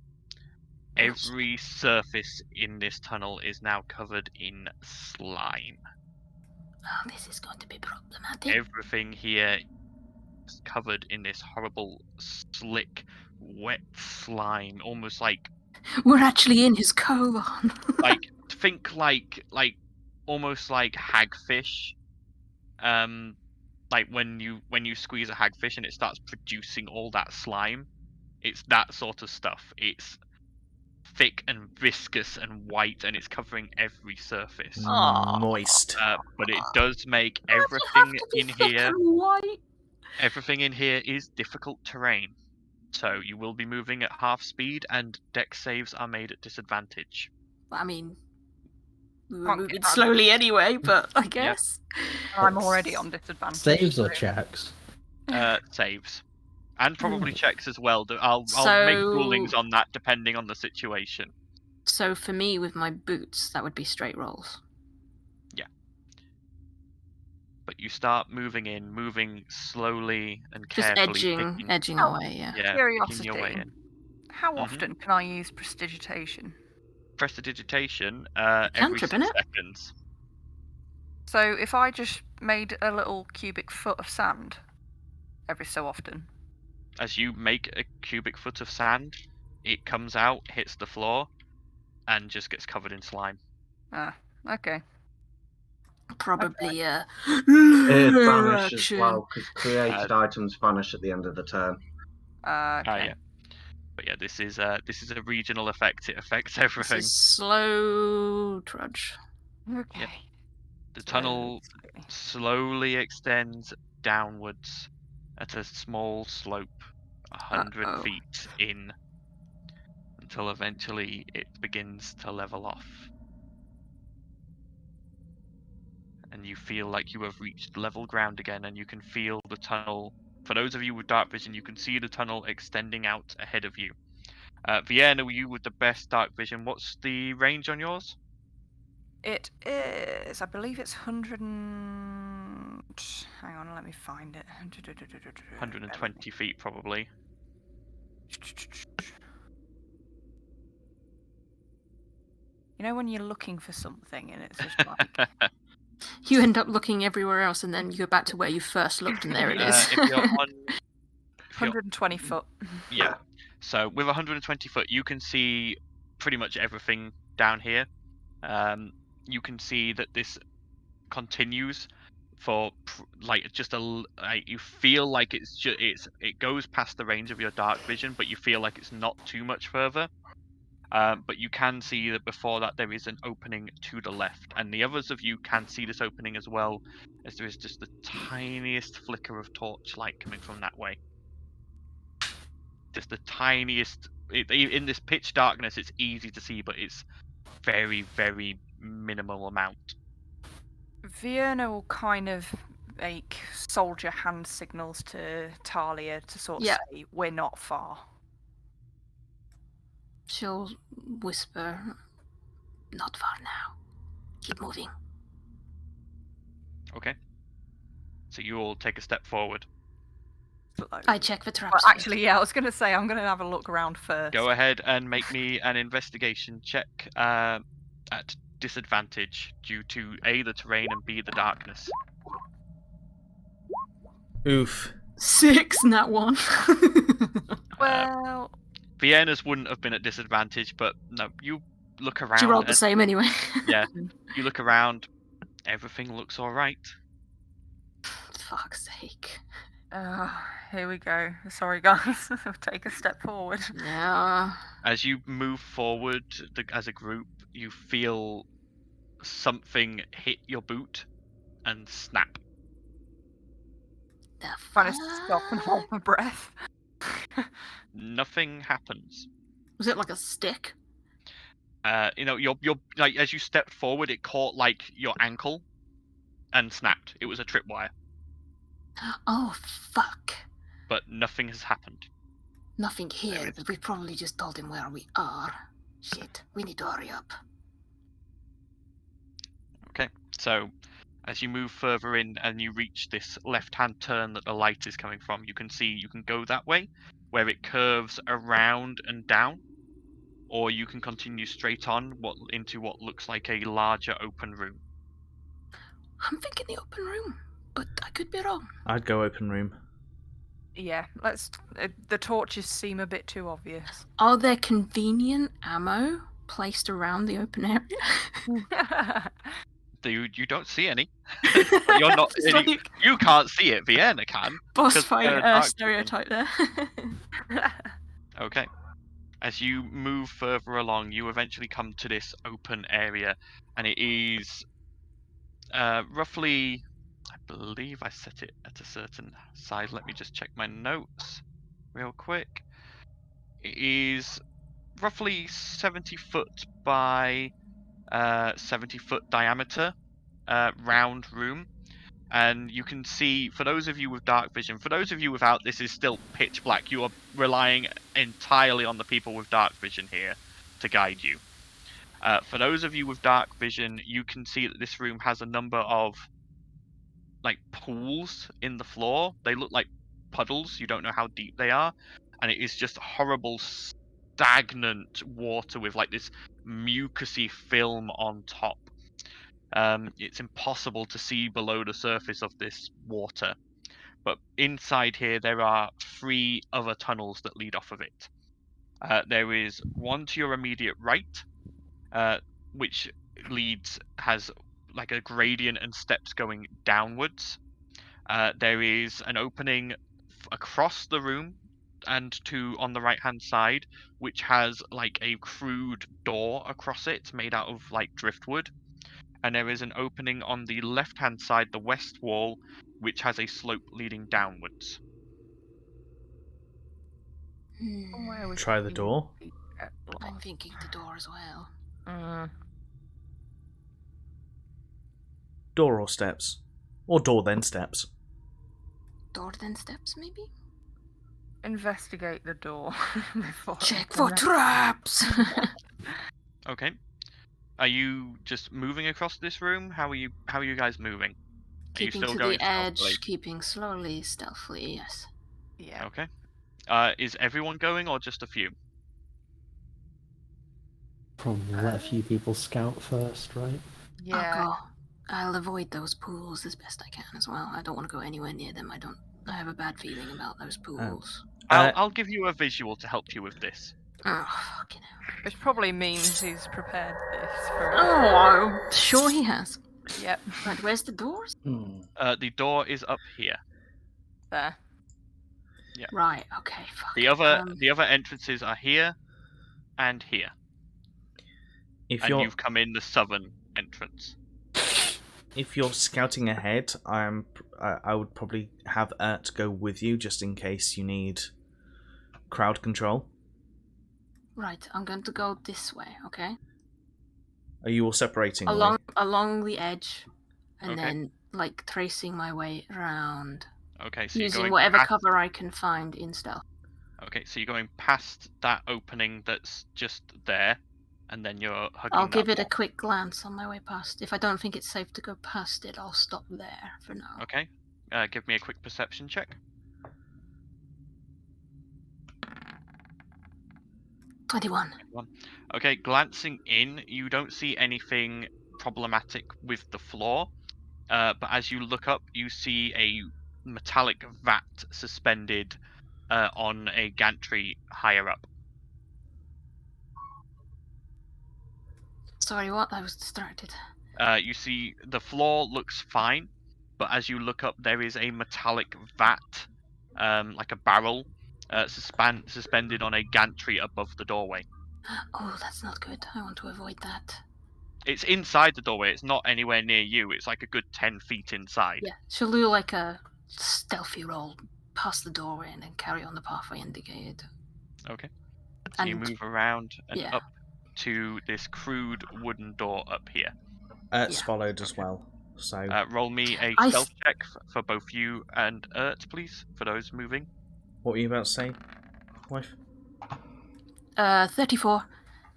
Every surface in this tunnel is now covered in slime. Oh, this is going to be problematic. Everything here is covered in this horrible, slick, wet slime, almost like We're actually in his colon. think like almost like hagfish. Like when you squeeze a hagfish and it starts producing all that slime. It's that sort of stuff. It's thick and viscous and white, and it's covering every surface. Aw. Moist. But it does make Why do you have everything to be in thick here. and white? Everything in here is difficult terrain. So you will be moving at half speed, and dex saves are made at disadvantage. I mean, we were Can't moving get that. slowly anyway, but I guess. I'm already on disadvantage. Saves or so- checks? Saves. And probably checks as well. I'll make So- rulings on that depending on the situation. So for me, with my boots, that would be straight rolls. But you start moving slowly and Just carefully. edging Oh, away, yeah. Yeah, picking your way Curiosity. in. How Mhm. often can I use prestidigitation? Prestidigitation every Cantrip, 6 innit? seconds. So if I just made a little cubic foot of sand every so often. As you make a cubic foot of sand, it comes out, hits the floor, and just gets covered in slime. Ah, okay. Probably, It vanish as action. well, because created items vanish at the end of the turn. Okay. Yeah. But yeah, this is a regional effect. It affects everything. This is slow trudge. Okay. Yep. The tunnel slowly extends downwards at a small slope, 100 Uh-oh. feet in, until eventually it begins to level off. and you feel like you have reached level ground again, and you can feel the tunnel. For those of you with dark vision, you can see the tunnel extending out ahead of you. Vienna, you with the best dark vision. What's the range on yours? It is, I believe it's 100 and... Hang on, let me find it. 120 feet, probably. You know when you're looking for something and it's just like... You end up looking everywhere else, and then you go back to where you first looked, and there it is. If you're on... 120 foot. Yeah. So with 120 foot, you can see pretty much everything down here. You can see that this continues for like just you feel like it goes past the range of your dark vision, but you feel like it's not too much further. But you can see that before that there is an opening to the left, and the others of you can see this opening as well, as there is just the tiniest flicker of torchlight coming from that way. Just the tiniest. In this pitch darkness, it's easy to see, but it's very, very minimal amount. Vienna will kind of make soldier hand signals to Talia to sort of say, we're not far. She'll whisper, "Not far now. Keep moving." Okay. So you all take a step forward. I check for traps. Well, actually, yeah, I was going to say I'm going to have a look around first. Go ahead and make me an investigation check at disadvantage due to A, the terrain, and B, the darkness. Oof. 6, not 1. Well... Vienna's wouldn't have been at disadvantage, but no, you look around. She rolled the same anyway. Yeah, you look around, everything looks alright. Fuck's sake. Here we go. Sorry, guys. Take a step forward. Yeah. As you move forward as a group, you feel something hit your boot and snap. The Trying to stop and hold my breath. Nothing happens. Was it like a stick? You're like, as you stepped forward, it caught like your ankle and snapped. It was a tripwire. Oh, fuck. But nothing has happened. Nothing here. We probably just told him where we are. Shit, we need to hurry up. Okay, so as you move further in and you reach this left-hand turn that the light is coming from, you can see you can go that way, where it curves around and down, or you can continue straight on into what looks like a larger open room. I'm thinking the open room, but I could be wrong. I'd go open room. Yeah, let's... the torches seem a bit too obvious. Are there convenient ammo placed around the open area? You don't see any. You're not. You can't see it. Vienna can. Boss fight stereotype there. Okay. As you move further along, you eventually come to this open area, and it is roughly, I believe I set it at a certain size. Let me just check my notes real quick. It is roughly 70 foot by 70 foot diameter round room, and you can see, for those of you with dark vision, for those of you without, this is still pitch black. You are relying entirely on the people with dark vision here to guide you. For those of you with dark vision, you can see that this room has a number of like pools in the floor. They look like puddles. You don't know how deep they are, and it is just horrible stagnant water with like this mucousy film on top. It's impossible to see below the surface of this water, but inside here there are 3 other tunnels that lead off of it. There is one to your immediate right, which has like a gradient and steps going downwards. There is an opening across the room and on the right hand side, which has like a crude door across it made out of like driftwood. And there is an opening on the left hand side, the west wall, which has a slope leading downwards. Try the door. I'm thinking the door as well. Door or steps? Or door then steps? Door then steps, maybe? Investigate the door. before Check opening for it. traps! Okay. Are you just moving across this room? How are you guys moving? Are you Keeping still to going the edge, stealthily? keeping slowly, stealthily, yes. Yeah. Okay. Is everyone going or just a few? Probably let a few people scout first, right? Yeah. I'll avoid those pools as best I can as well. I don't want to go anywhere near them. I have a bad feeling about those pools. I'll give you a visual to help you with this. Oh, fucking hell. Which probably means he's prepared this for. Oh, I'm sure he has. Yep. Right, where's the doors? The door is up here. There. Yeah. Right, okay, fuck. The other entrances are here and here. If And you've come in the southern entrance. If you're scouting ahead, I would probably have Ert go with you just in case you need crowd control. Right, I'm going to go this way, okay? Are you all separating? Along the edge, and Okay. then like tracing my way around, Okay, so you're using going whatever past, cover I can find in stealth. Okay, so you're going past that opening that's just there, and then you're hugging I'll give that it a wall. quick glance on my way past. If I don't think it's safe to go past it, I'll stop there for now. Okay. Give me a quick perception check. 21. Okay, glancing in, you don't see anything problematic with the floor, but as you look up, you see a metallic vat suspended on a gantry higher up. Sorry, what? I was distracted. You see the floor looks fine, but as you look up, there is a metallic vat, like a barrel, suspended on a gantry above the doorway. Oh, that's not good. I want to avoid that. It's inside the doorway. It's not anywhere near you. It's like a good 10 feet inside. Yeah, she'll do like a stealthy roll past the doorway and then carry on the path I indicated. Okay. So you move around and yeah. up to this crude wooden door up here. Ert's followed as well. So roll me a stealth check for both you and Ert, please, for those moving. What were you about to say, wife? 34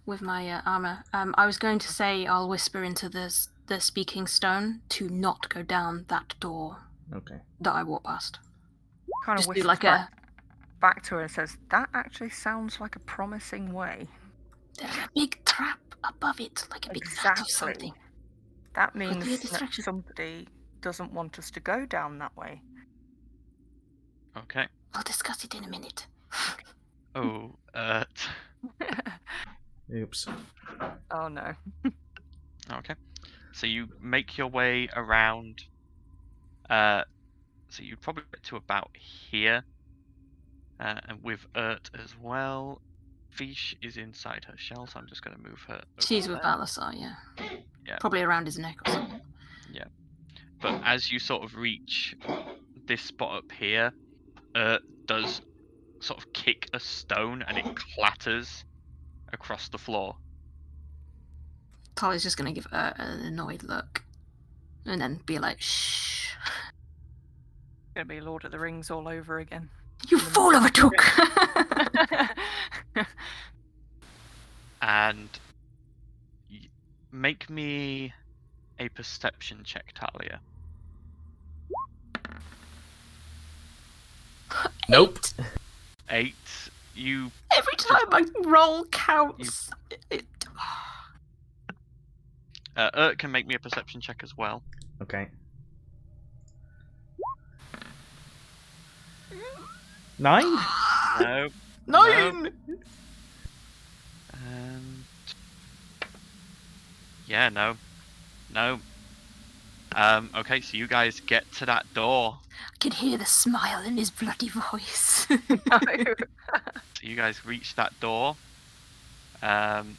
with my armor. I was going to say I'll whisper into the speaking stone to not go down that door. Okay. That I walk past. Kind of just do like back to her and says, "That actually sounds like a promising way." There's a big trap above it, like a big vat of something. That means that somebody doesn't want us to go down that way. Okay. We'll discuss it in a minute. Oh, Oops. Oh no. Okay. So you make your way around. So you'd probably get to about here. And with Ert as well. Fish is inside her shell, so I'm just going to move her. She's with Balasar, yeah. Probably around his neck or something. Yeah. But as you sort of reach this spot up here, Ert does sort of kick a stone and it clatters across the floor. Tali's just going to give Ert an annoyed look. And then be like, shh. Gonna be Lord of the Rings all over again. You fool of a took! And make me a perception check, Talia. Nope. 8. You. Every time I roll counts. Ert can make me a perception check as well. Okay. 9? No. 9! Yeah, no. Okay, so you guys get to that door. I can hear the smile in his bloody voice. So you guys reach that door. And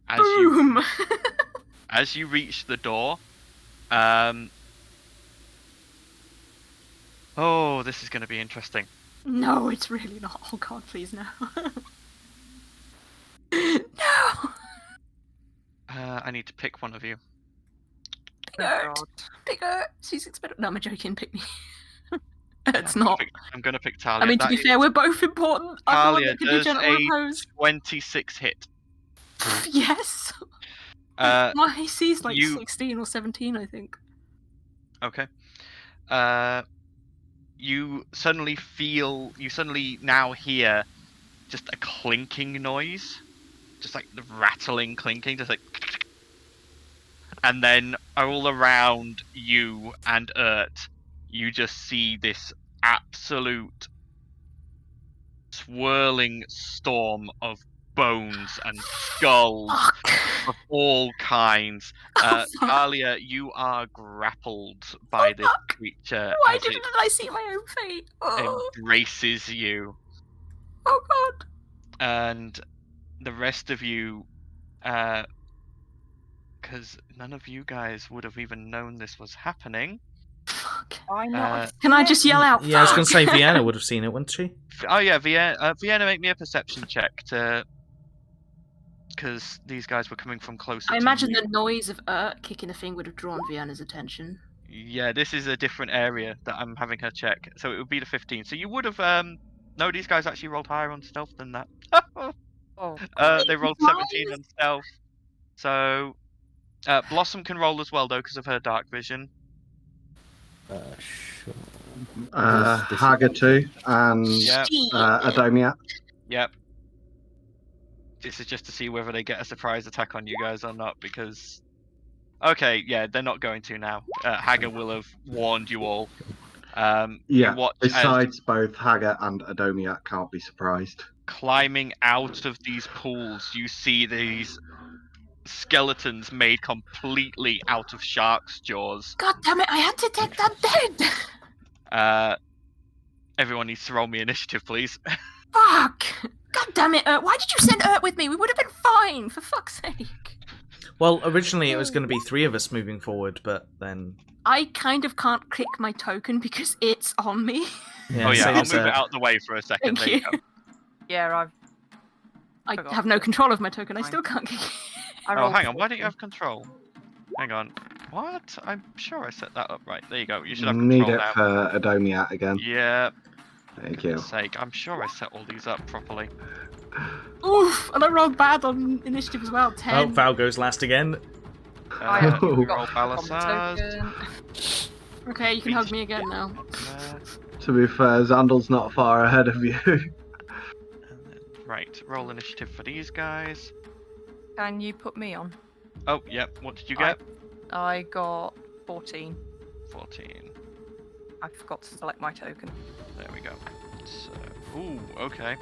as Boom! as you reach the door, oh, this is going to be interesting. No, it's really not. Oh god, please no. No! I need to pick one of you. Oh, Pick God. Pick her. She's expected. No, I'm joking. Pick me. It's Yeah, not. I'm gonna pick Talia. I mean, to That be is- fair, we're both important. I'm the one Talia that can do does genital a repose. 26 hit. Yes. Uh, My AC is like you- 16 or 17, I think. Okay. You suddenly now hear just a clinking noise. Just like the rattling clinking, just like... And then all around you and you just see this absolute swirling storm of bones and skulls Fuck. of all kinds. Oh, fuck. Talia, you are grappled by this fuck. creature Why as didn't I see my own fate? it Oh, embraces you. oh God. And the rest of you, because none of you guys would have even known this was happening. Fuck. I know. Can I just yell out? Yeah, I was going to say "Fuck"? Vienna would have seen it, wouldn't she? Oh yeah, Vienna, make me a perception check to, because these guys were coming from closer. I to imagine you. the noise of kicking the thing would have drawn Vienna's attention. Yeah, this is a different area that I'm having her check, so it would be the 15. So you would have no, these guys actually rolled higher on stealth than that. Oh, They rolled 17 on stealth. So Blossom can roll as well though because of her dark vision. Sure. Hagatu and Yeah. Adomia. Yep. This is just to see whether they get a surprise attack on you guys or not, because... Okay, yeah, they're not going to now. Haga will have warned you all. Yeah, you watch as besides both Haga and Adomia can't be surprised. climbing out of these pools, you see these skeletons made completely out of shark's jaws. God damn it! I had to take that dead. Everyone needs to roll me initiative, please. Fuck! God damn it, Why did you send with me? We would have been fine, for fuck's sake. Well, originally it was going to be 3 of us moving forward, but then... I kind of can't click my token because it's on me. Yeah, Oh yeah, same I'll as, move it out the way for a second. Thank There you. you go. yeah, I Forgot. have no control of my token. I Fine. still can't kick it. I Oh, rolled hang on. Why don't you 14. have control? Hang on. What? I'm sure I set that up right. There you go. You should have control Need it now. for Adomia again. Yeah. Thank For you. sake, I'm sure I set all these up properly. Oof! And I rolled bad on initiative as well. 10. Oh, Val goes last again. I have Oh. roll got Balasaz. token. Okay, you can hug me again now. To be fair, Zandal's not far ahead of you. Right, roll initiative for these guys. Can you put me on? Oh, yep. What did you get? I got 14. 14. I forgot to select my token. There we go. So, ooh, okay.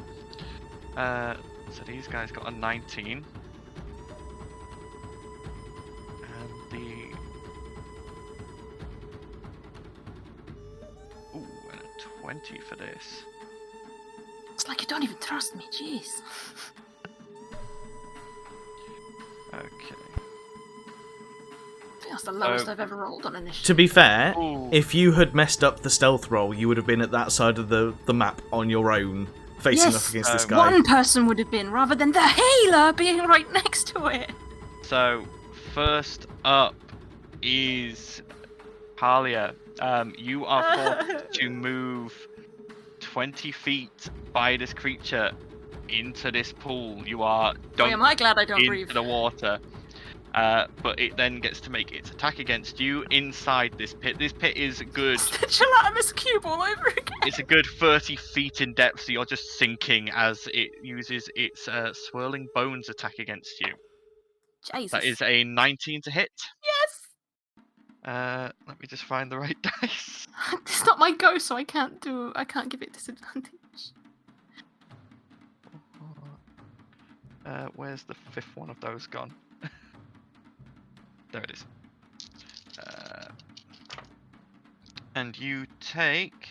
So these guys got a 19. And the... Ooh, and a 20 for this. It's like you don't even trust me, jeez. Okay. I think that's the lowest I've ever rolled on initiative. To be fair, Ooh. if you had messed up the stealth roll, you would have been at that side of the map on your own, facing Yes, up against this um, guy. One person would have been, rather than the healer being right next to it. So, first up is Talia. You are forced to move 20 feet by this creature into this pool. You are Boy, am dunked I glad I don't into breathe. the water. But it then gets to make its attack against you inside this pit. This pit is good. It's the gelatinous cube all over again. It's a good 30 feet in depth, so you're just sinking as it uses its swirling bones attack against you. Jesus. That is a 19 to hit. Yes. Let me just find the right dice. It's not my go, so I can't give it disadvantage. Where's the 5th one of those gone? There it is. And you take...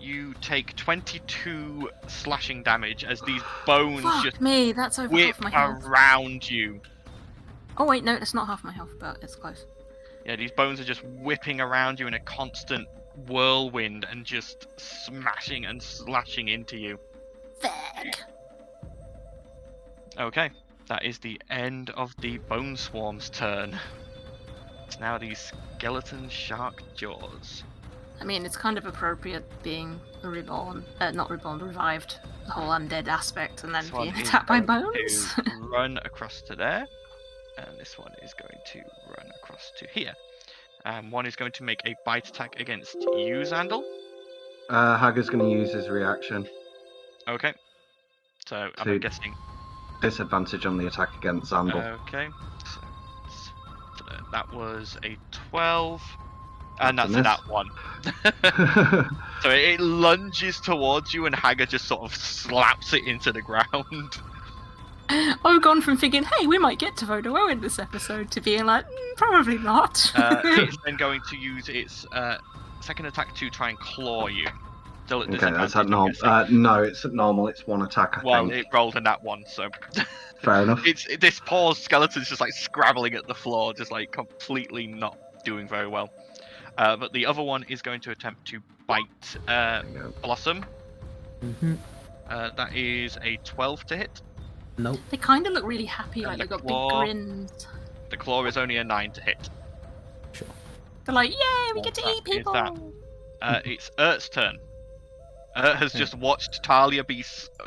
You take 22 slashing damage as these bones Fuck just me, that's over whip half my health. around you. Oh wait, no, it's not half my health, but it's close. Yeah, these bones are just whipping around you in a constant whirlwind and just smashing and slashing into you. Fuck. Okay, that is the end of the Bone Swarm's turn. It's now the Skeleton Shark Jaws. I mean, it's kind of appropriate being reborn, not reborn, revived. The whole undead aspect, and then This one being is attacked by going bones. to run across to there, and this one is going to run across to here. One is going to make a bite attack against you, Xandal. Hager's going to use his reaction. Okay. So I'm To- guessing. Disadvantage on the attack against Xandal. Okay. So that was a 12, and that's That's a a miss. nat 1. So it lunges towards you, and Hager just sort of slaps it into the ground. I've gone from thinking, hey, we might get to Vodo in this episode, to being like, probably not. It's then going to use its second attack to try and claw you. Still at Okay, that's at disadvantage, normal. I'm guessing. No, it's at normal. It's one attack, I Well, think. it rolled a nat 1, so Fair enough. this poor skeleton's just like scrabbling at the floor, just like completely not doing very well. But the other one is going to attempt to bite There you go. Blossom. Mm-hmm. That is a 12 to hit. Nope. They kind of look really happy, And like the they've got claw. big grins. The claw is only a 9 to hit. Sure. They're like, yay, we Well, get to that eat is people! that. It's Ert's turn. Ert has just watched Talia be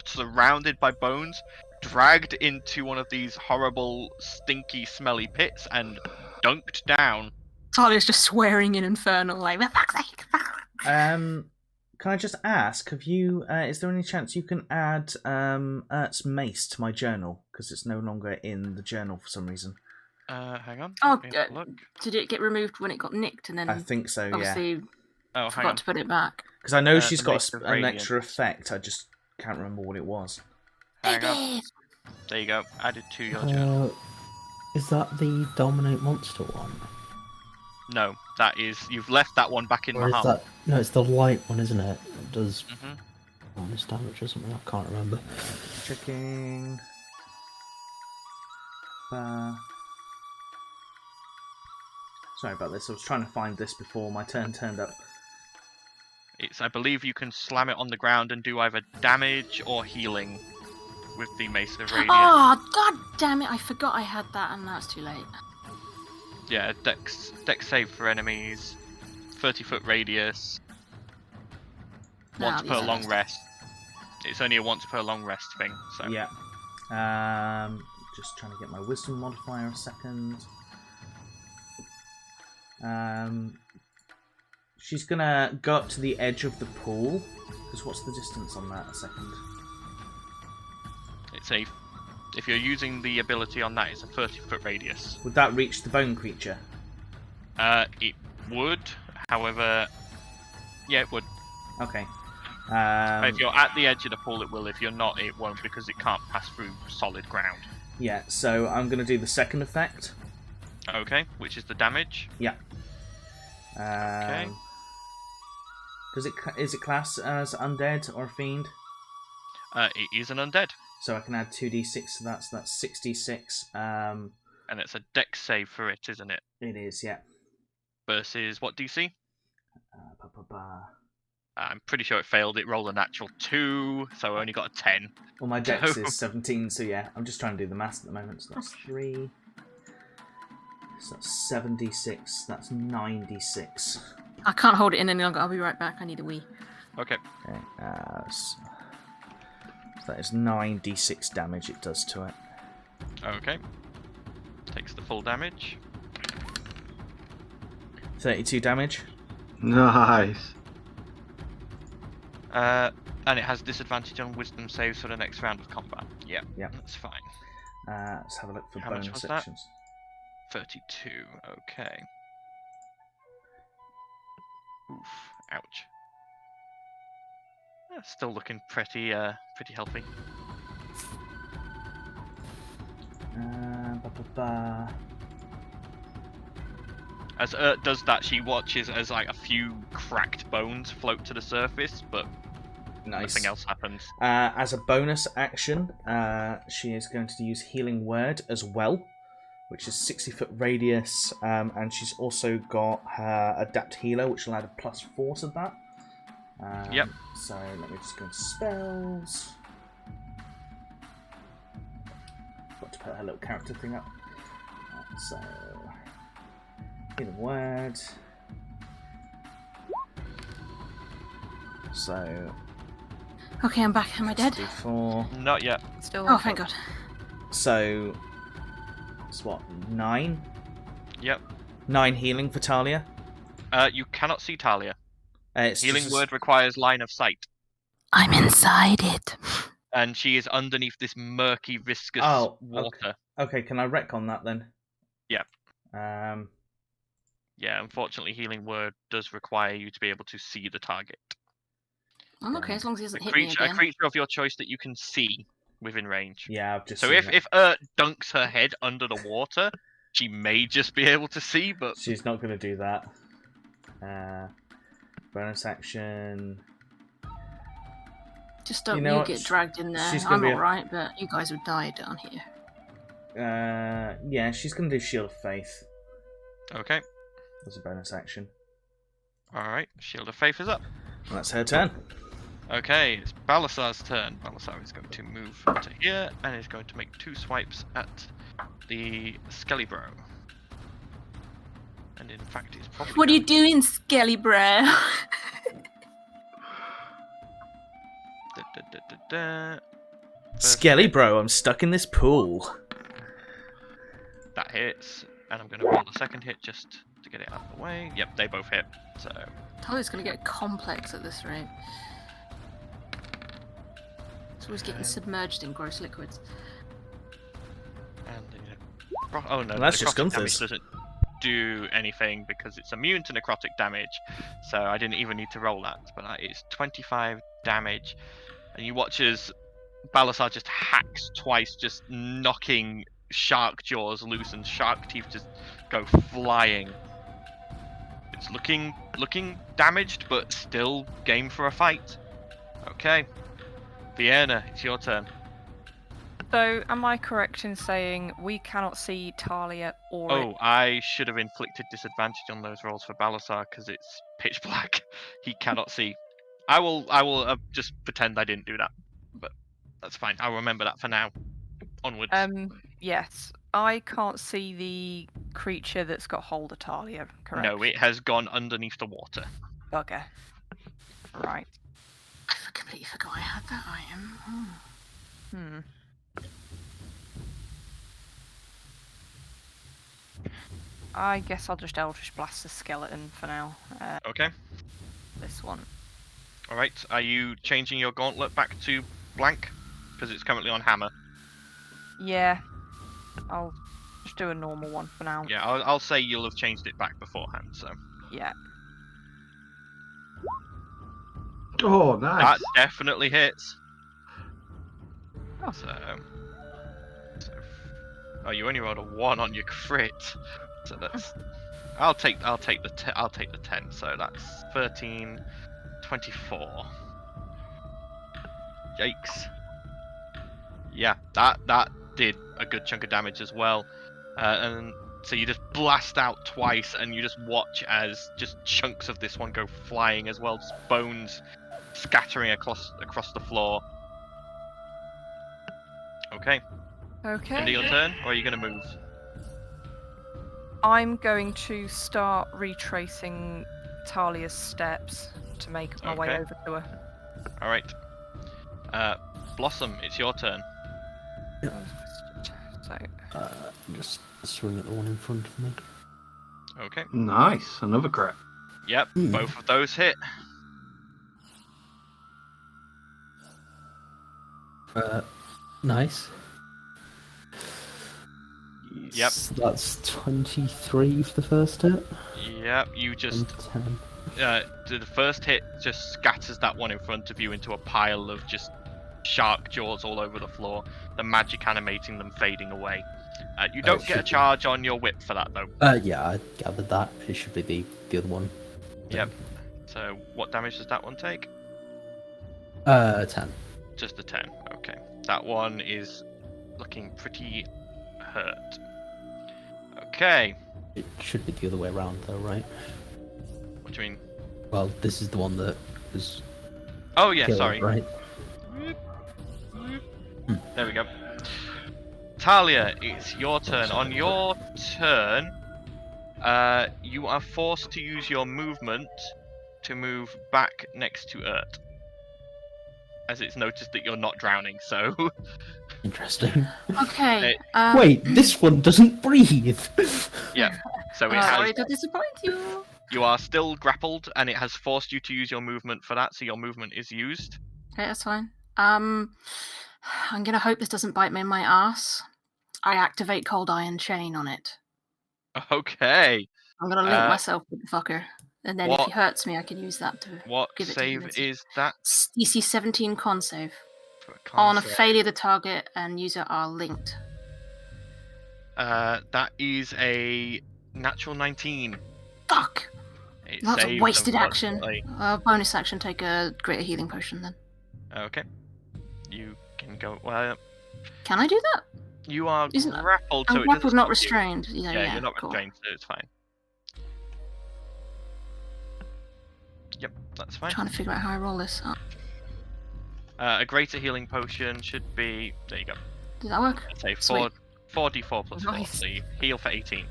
surrounded by bones, dragged into one of these horrible, stinky, smelly pits, and dunked down. Talia's just swearing in Infernal, like, for fuck's sake! Can I just ask, have you? Is there any chance you can add Ert's mace to my journal, because it's no longer in the journal for some reason? Hang on. Oh, let me have a look. Did it get removed when it got nicked, and then I think so. Yeah, obviously Oh, hang forgot on. to put it back? because I know the she's got Mace of an Radiance. extra effect. I just can't remember what it was. Hang on. Baby! There you go. Added to your journal. Is that the Dominate Monster one? No, that is. You've left that one back in Or the is hum. that... No, it's the light one, isn't it? It does hmm bonus damage or something, I can't remember. Checking. Sorry about this. I was trying to find this before my turn turned up. It's. I believe you can slam it on the ground and do either damage or healing with the Mace of Radiance. Oh, god damn it, I forgot I had that, and that's too late. Yeah, dex save for enemies, 30-foot radius, No, once these per are long just- rest. It's only a once per long rest thing, so. Yeah. Just trying to get my wisdom modifier a second. She's gonna go up to the edge of the pool. Because what's the distance on that? A second. It's a. If you're using the ability on that, it's a 30-foot radius. Would that reach the bone creature? It would, however. Yeah, it would. Okay. If you're at the edge of the pool, it will. If you're not, it won't, because it can't pass through solid ground. Yeah, so I'm gonna do the second effect. Okay, which is the damage. Yeah. Okay. Is it classed as undead or fiend? It is an undead, So I can add 2d6, so that's 66. and it's a dex save for it, isn't it? It is, yeah. Versus what DC? Ba, ba, ba. I'm pretty sure it failed. It rolled a natural 2, so I only got a 10. Well, my dex So- is 17, so yeah, I'm just trying to do the maths at the moment. So that's 3. So that's 76. That's 96. I can't hold it in any longer, I'll be right back, I need a wee. Okay. Okay, so that is 9d6 damage it does to it. Okay. Takes the full damage. 32 damage. Nice. And it has disadvantage on wisdom saves for the next round of combat. Yeah, Yeah. that's fine. Let's have a look for How much bonus was that? sections. 32. Okay. Oof. Ouch. Still looking pretty healthy. Ba, ba, ba. As Ert does that, she watches as like a few cracked bones float to the surface, but Nice. nothing else happens. As a bonus action, she is going to use Healing Word as well, which is 60-foot radius, and she's also got her Adapt Healer, which will add a +4 to that. Yep. So let me just go into spells. forgot to put her little character thing up. So, healing word. So. Okay, I'm back. Am I dead? D4. Not yet. Still. Oh, thank God. So, it's what, 9? Yep. 9 healing for Talia. You cannot see Talia. It's Healing just- word requires line of sight. I'm inside it. And she is underneath this murky, viscous water. Okay, can I retcon that then? Yep. Yeah, unfortunately, healing word does require you to be able to see the target. I'm okay as long as he doesn't hit A me again. creature of your choice that you can see within range. Yeah, I've just So seen if that. dunks her head under the water, she may just be able to see, but She's not going to do that. Bonus action. Just don't You know what? get dragged in there. She's gonna I'm be a- alright, but you guys would die down here. Yeah, she's going to do Shield of Faith okay. as a bonus action. Alright, Shield of Faith is up. And that's her turn. Okay, it's Balasar's turn. Balasar is going to move to here and is going to make 2 swipes at the Skelly-Bro. And in fact, he's probably. What are you doing, Skelly Bro? Skelly bro, I'm stuck in this pool. That hits, and I'm going to roll the second hit just to get it out of the way. Yep, they both hit. So Talia's gonna get complex at this rate. So he's getting submerged in gross liquids. and oh no, Well, that's just necrotic damage Gunther's. doesn't do anything because it's immune to necrotic damage. So I didn't even need to roll that, but that is 25 damage. And you watch as Balasar just hacks twice, just knocking shark jaws loose and shark teeth just go flying. It's looking damaged, but still game for a fight. Okay, Vienna, it's your turn. So, am I correct in saying we cannot see Talia or? Oh, I should have inflicted disadvantage on those rolls for Balasar because it's pitch black. He cannot see. I will just pretend I didn't do that, but that's fine. I'll remember that for now. Onwards. Yes, I can't see the creature that's got hold of Talia. Correct. No, it has gone underneath the water. Okay. Right. I completely forgot I had that item. Hmm. I guess I'll just Eldritch Blast the skeleton for now. Okay. This one. All right. Are you changing your gauntlet back to blank? Because it's currently on hammer. Yeah. I'll just do a normal one for now. Yeah, I'll say you'll have changed it back beforehand. So Yeah. Oh, nice. that definitely hits. Oh. So oh, you only rolled a 1 on your crit. So that's. I'll take the 10. So that's 13, 24. Yikes. Yeah, that did a good chunk of damage as well. And so you just blast out twice, and you just watch as just chunks of this one go flying as well, just bones scattering across the floor. Okay. Okay. End of your turn, or are you going to move? I'm going to start retracing Talia's steps to make my way Okay. over to her. All right. Blossom, it's your turn. So, Just swing at the one in front of me. Okay. Nice. Another crit. Yep, both of those hit. Nice. Yep. So that's 23 for the first hit. Yep, you just And 10. the first hit just scatters that one in front of you into a pile of just shark jaws all over the floor. The magic animating them fading away. You don't get a should be. charge on your whip for that though. Yeah, I gathered that. It should be the other one. Yep. So what damage does that one take? 10. Just the 10. Okay. That one is looking pretty hurt. Okay. It should be the other way around though, right? What do you mean? Well, this is the one that was Oh yeah, killed, sorry. right? There we go. Talia, it's your turn. On your turn, you are forced to use your movement to move back next to Urt, as it's noticed that you're not drowning. So. Interesting. Okay. Wait, this one doesn't breathe. Yeah. So it Sorry has. to disappoint you. You are still grappled, and it has forced you to use your movement for that. So your movement is used. Okay, that's fine. I'm gonna hope this doesn't bite me in my ass. I activate Cold Iron Chain on it. Okay. I'm gonna link myself with the fucker, and then if he hurts me, I can use that to give it to him. What save is that? DC 17 con save. On a failure, the target and user are linked. That is a natural 19. Fuck! That's a wasted action. Bonus action, take a greater healing potion then. Okay. You can go. Can I do that? You are grappled, so I'm grappled, not restrained. Yeah, you're not restrained, so it's fine. Yep, that's fine. I'm trying to figure out how I roll this. A greater healing potion should be. There you go. Does that work? Let's say 4d4 plus 4, so you heal for 18.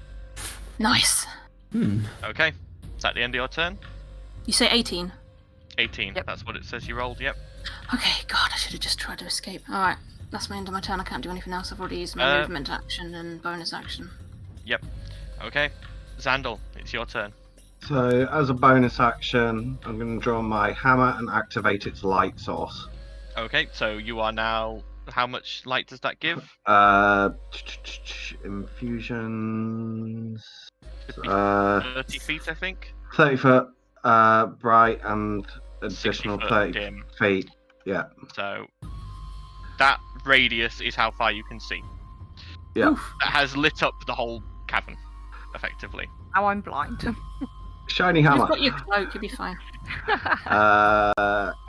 Nice. Okay. Is that the end of your turn? You say 18? 18, that's what it says you rolled, yep. Okay, God, I should have just tried to escape. Alright, that's my end of my turn. I can't do anything else. I've already used my movement action and bonus action. Yep. Okay. Xandal, it's your turn. So, as a bonus action, I'm going to draw my hammer and activate its light source. Okay, so you are now... How much light does that give? Infusions... 30 feet, I think? 30 foot bright and additional 30 feet. Yeah. So, that radius is how far you can see. Yeah. Oof. That has lit up the whole cavern, effectively. Now I'm blind. Shiny hammer. You've got your cloak, you'll be fine.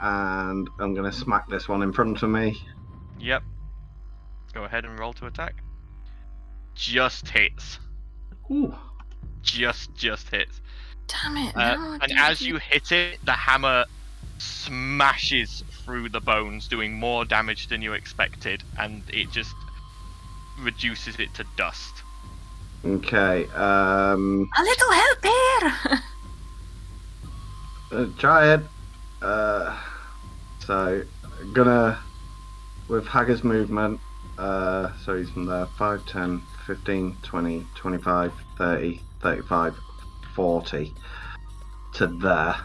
And I'm going to smack this one in front of me. Yep. Go ahead and roll to attack. Just hits. Ooh. Just hits. Damn it. And as you hit it, the hammer smashes through the bones, doing more damage than you expected, and it just reduces it to dust. Okay. A little help here! Try it. So, gonna, with Hager's movement, so he's from there, 5, 10, 15, 20, 25, 30, 35, 40 to there.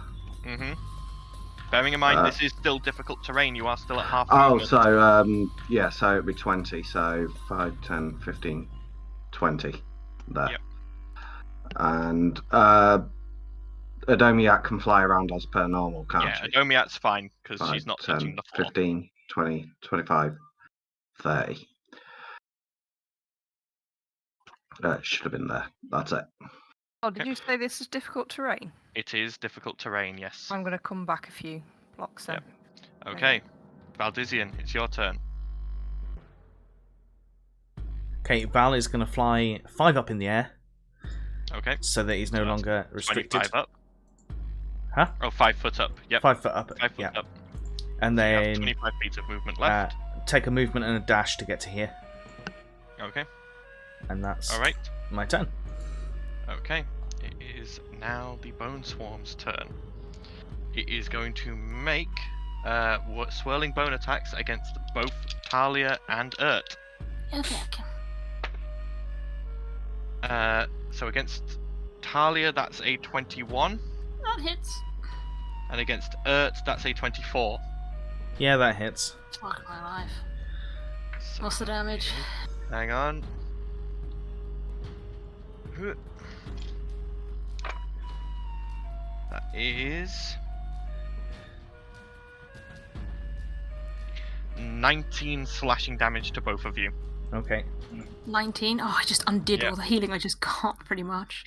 Mm-hmm. Bearing in mind, this is still difficult terrain, you are still at half movement. So, yeah, so it'd be 20, so 5, 10, 15, 20 there. Yep. And, Adomiak can fly around as per normal, can't she? Yeah, Adomiak's fine, because she's not 10, touching the floor. 15, 20, 25, 30. Should have been there. That's it. Oh, did you say this is difficult terrain? It is difficult terrain, yes. I'm going to come back a few blocks then. Yep. Okay. Valdizian, it's your turn. Okay, Val is going to fly 5 up in the air. Okay. So that he's no longer restricted. 25 up. Huh? Oh, 5 foot up. Yep. 5 foot up. 5 foot up. And So you have then 25 feet of movement left. take a movement and a dash to get to here. Okay. And that's Alright. my turn. Okay. It is now the Bone Swarm's turn. It is going to make swirling bone attacks against both Talia and Urt. Okay. So against Talia, that's a 21. That hits. And against Urt, that's a 24. Yeah, that hits. Fuck my life. So, What's the damage? hang on. That is 19 slashing damage to both of you. Okay. 19? Oh, I just undid all the healing I just got, pretty much.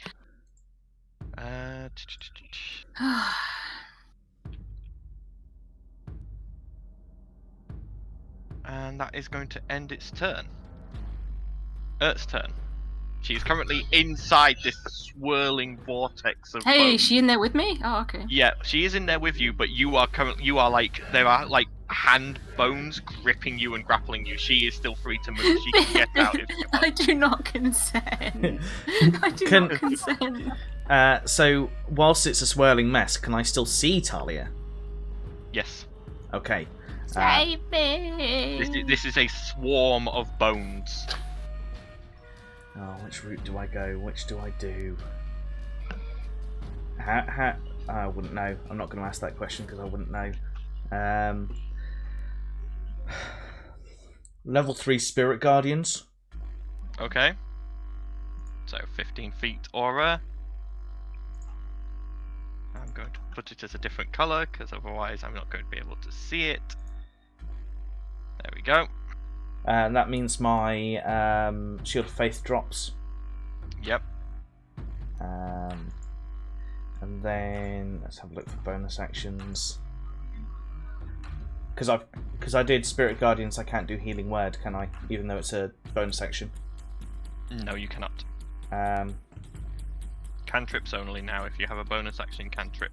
And that is going to end its turn. Urt's turn. She's currently inside this swirling vortex of Hey, bone. is she in there with me? Oh, okay. Yeah, she is in there with you, but you are like, there are like hand bones gripping you and grappling you. She is still free to move. She can get out if she wants. I do not consent. I do not consent. So, whilst it's a swirling mess, can I still see Talia? Yes. Okay. Save me. This is a swarm of bones. Oh, which route do I go? Which do I do? I wouldn't know. I'm not going to ask that question because I wouldn't know. Level 3 Spirit Guardians. Okay. So 15 feet aura. I'm going to put it as a different colour because otherwise I'm not going to be able to see it. There we go. And that means my Shield of Faith drops. Yep. And then let's have a look for bonus actions. Because I did Spirit Guardians, I can't do Healing Word, can I? Even though it's a bonus action. No, you cannot. Cantrips only now. If you have a bonus action cantrip.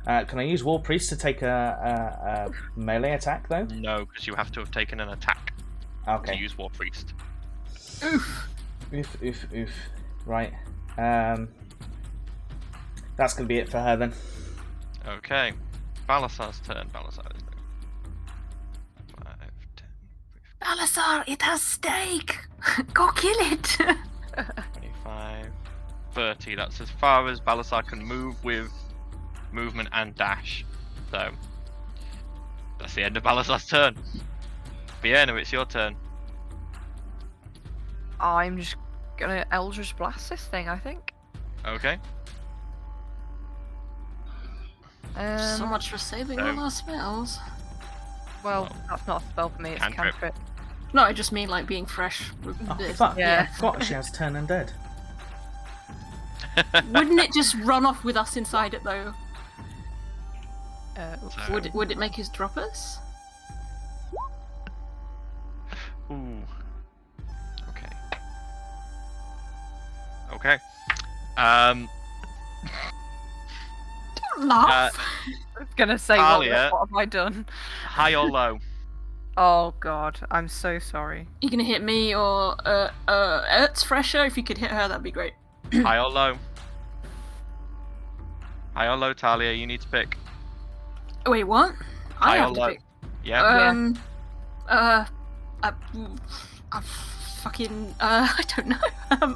Can I use War Priest to take a melee attack though? No, because you have to have taken an attack Okay. to use War Priest. Oof. Oof. Right. That's gonna be it for her then. Okay. Balasar's turn. Balasar is there. 5, 10, Balasar, it has steak. Go kill it. 25, 30. That's as far as Balasar can move with movement and dash. So that's the end of Balasar's turn. Vienna, it's your turn. I'm just gonna Eldritch Blast this thing, I think. Okay. So much for saving all our spells. Well, that's not a spell for me, it's a Cantrip. cantrip. No, I just mean like being fresh with Oh this. fuck! Yeah. Fuck! She has Turn Undead. Wouldn't it just run off with us inside it though? So- Would it make us drop us? Ooh. Okay. Okay. Don't laugh. I was gonna say, Talia. what have I done? High or low? Oh god, I'm so sorry. You gonna hit me or Ertz Fresher? If you could hit her, that'd be great. High or low? High or low, Talia? You need to pick. Wait, what? I High have or to low? pick. Yeah. I don't know.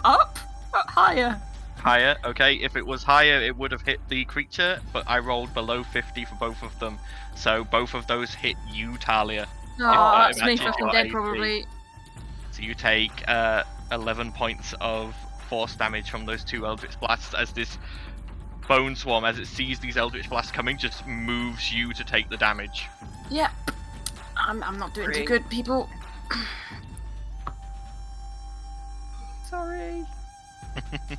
Up? Higher. Higher. Okay. If it was higher, it would have hit the creature, but I rolled below 50 for both of them, so both of those hit you, Talia. Oh, that that's me matches fucking your dead AC. probably. So you take 11 points of force damage from those two Eldritch Blasts as this bone swarm, as it sees these Eldritch Blasts coming, just moves you to take the damage. Yeah. I'm not doing too Great. good, people. Sorry.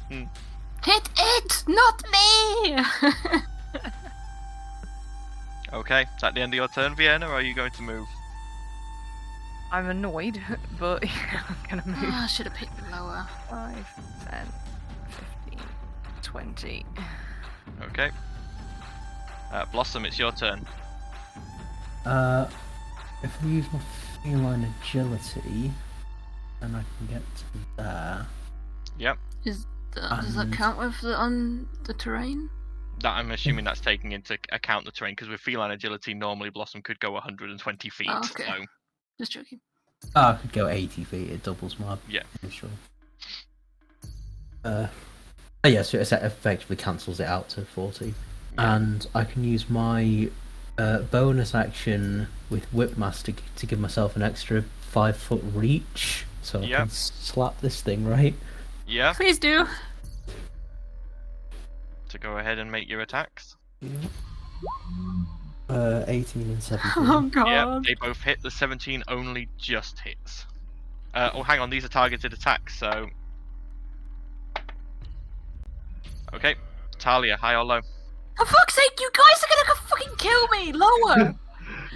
Hit it, not me! Okay, is that the end of your turn, Vienna, or are you going to move? I'm annoyed, but I'm gonna move. I should have picked lower. 5, 10, 15, 20. Okay. Blossom, it's your turn. If I use my feline agility, then I can get to there. Yep. Does that And- count with the terrain? That I'm assuming that's taking into account the terrain, because with feline agility, normally Blossom could go 120 feet. Oh, okay. So Just joking. Oh, I could go 80 feet, it doubles my Yeah. initial. Yeah, so it effectively cancels it out to 40. Yeah. And I can use my bonus action with Whipmaster to give myself an extra 5-foot reach, so I Yep. can slap this thing, right? Yeah, Please do. to go ahead and make your attacks. 18 and 17. Oh god. Yeah, they both hit. The 17 only just hits. Oh, hang on, these are targeted attacks, so... Okay, Talia, high or low? For fuck's sake, you guys are gonna go fucking kill me! Lower!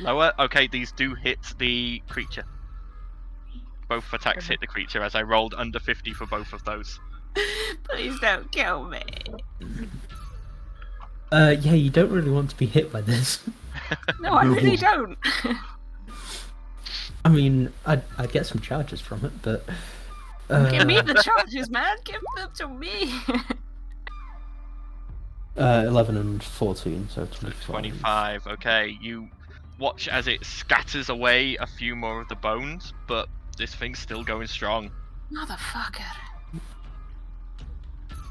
Lower? Okay, these do hit the creature. Both attacks hit the creature, as I rolled under 50 for both of those. Please don't kill me. Yeah, you don't really want to be hit by this. No, I really don't. I mean, I'd get some charges from it, but... Give me the charges, man! Give them to me! 11 and 14, so 25. 25, okay. You watch as it scatters away a few more of the bones, but this thing's still going strong. Motherfucker.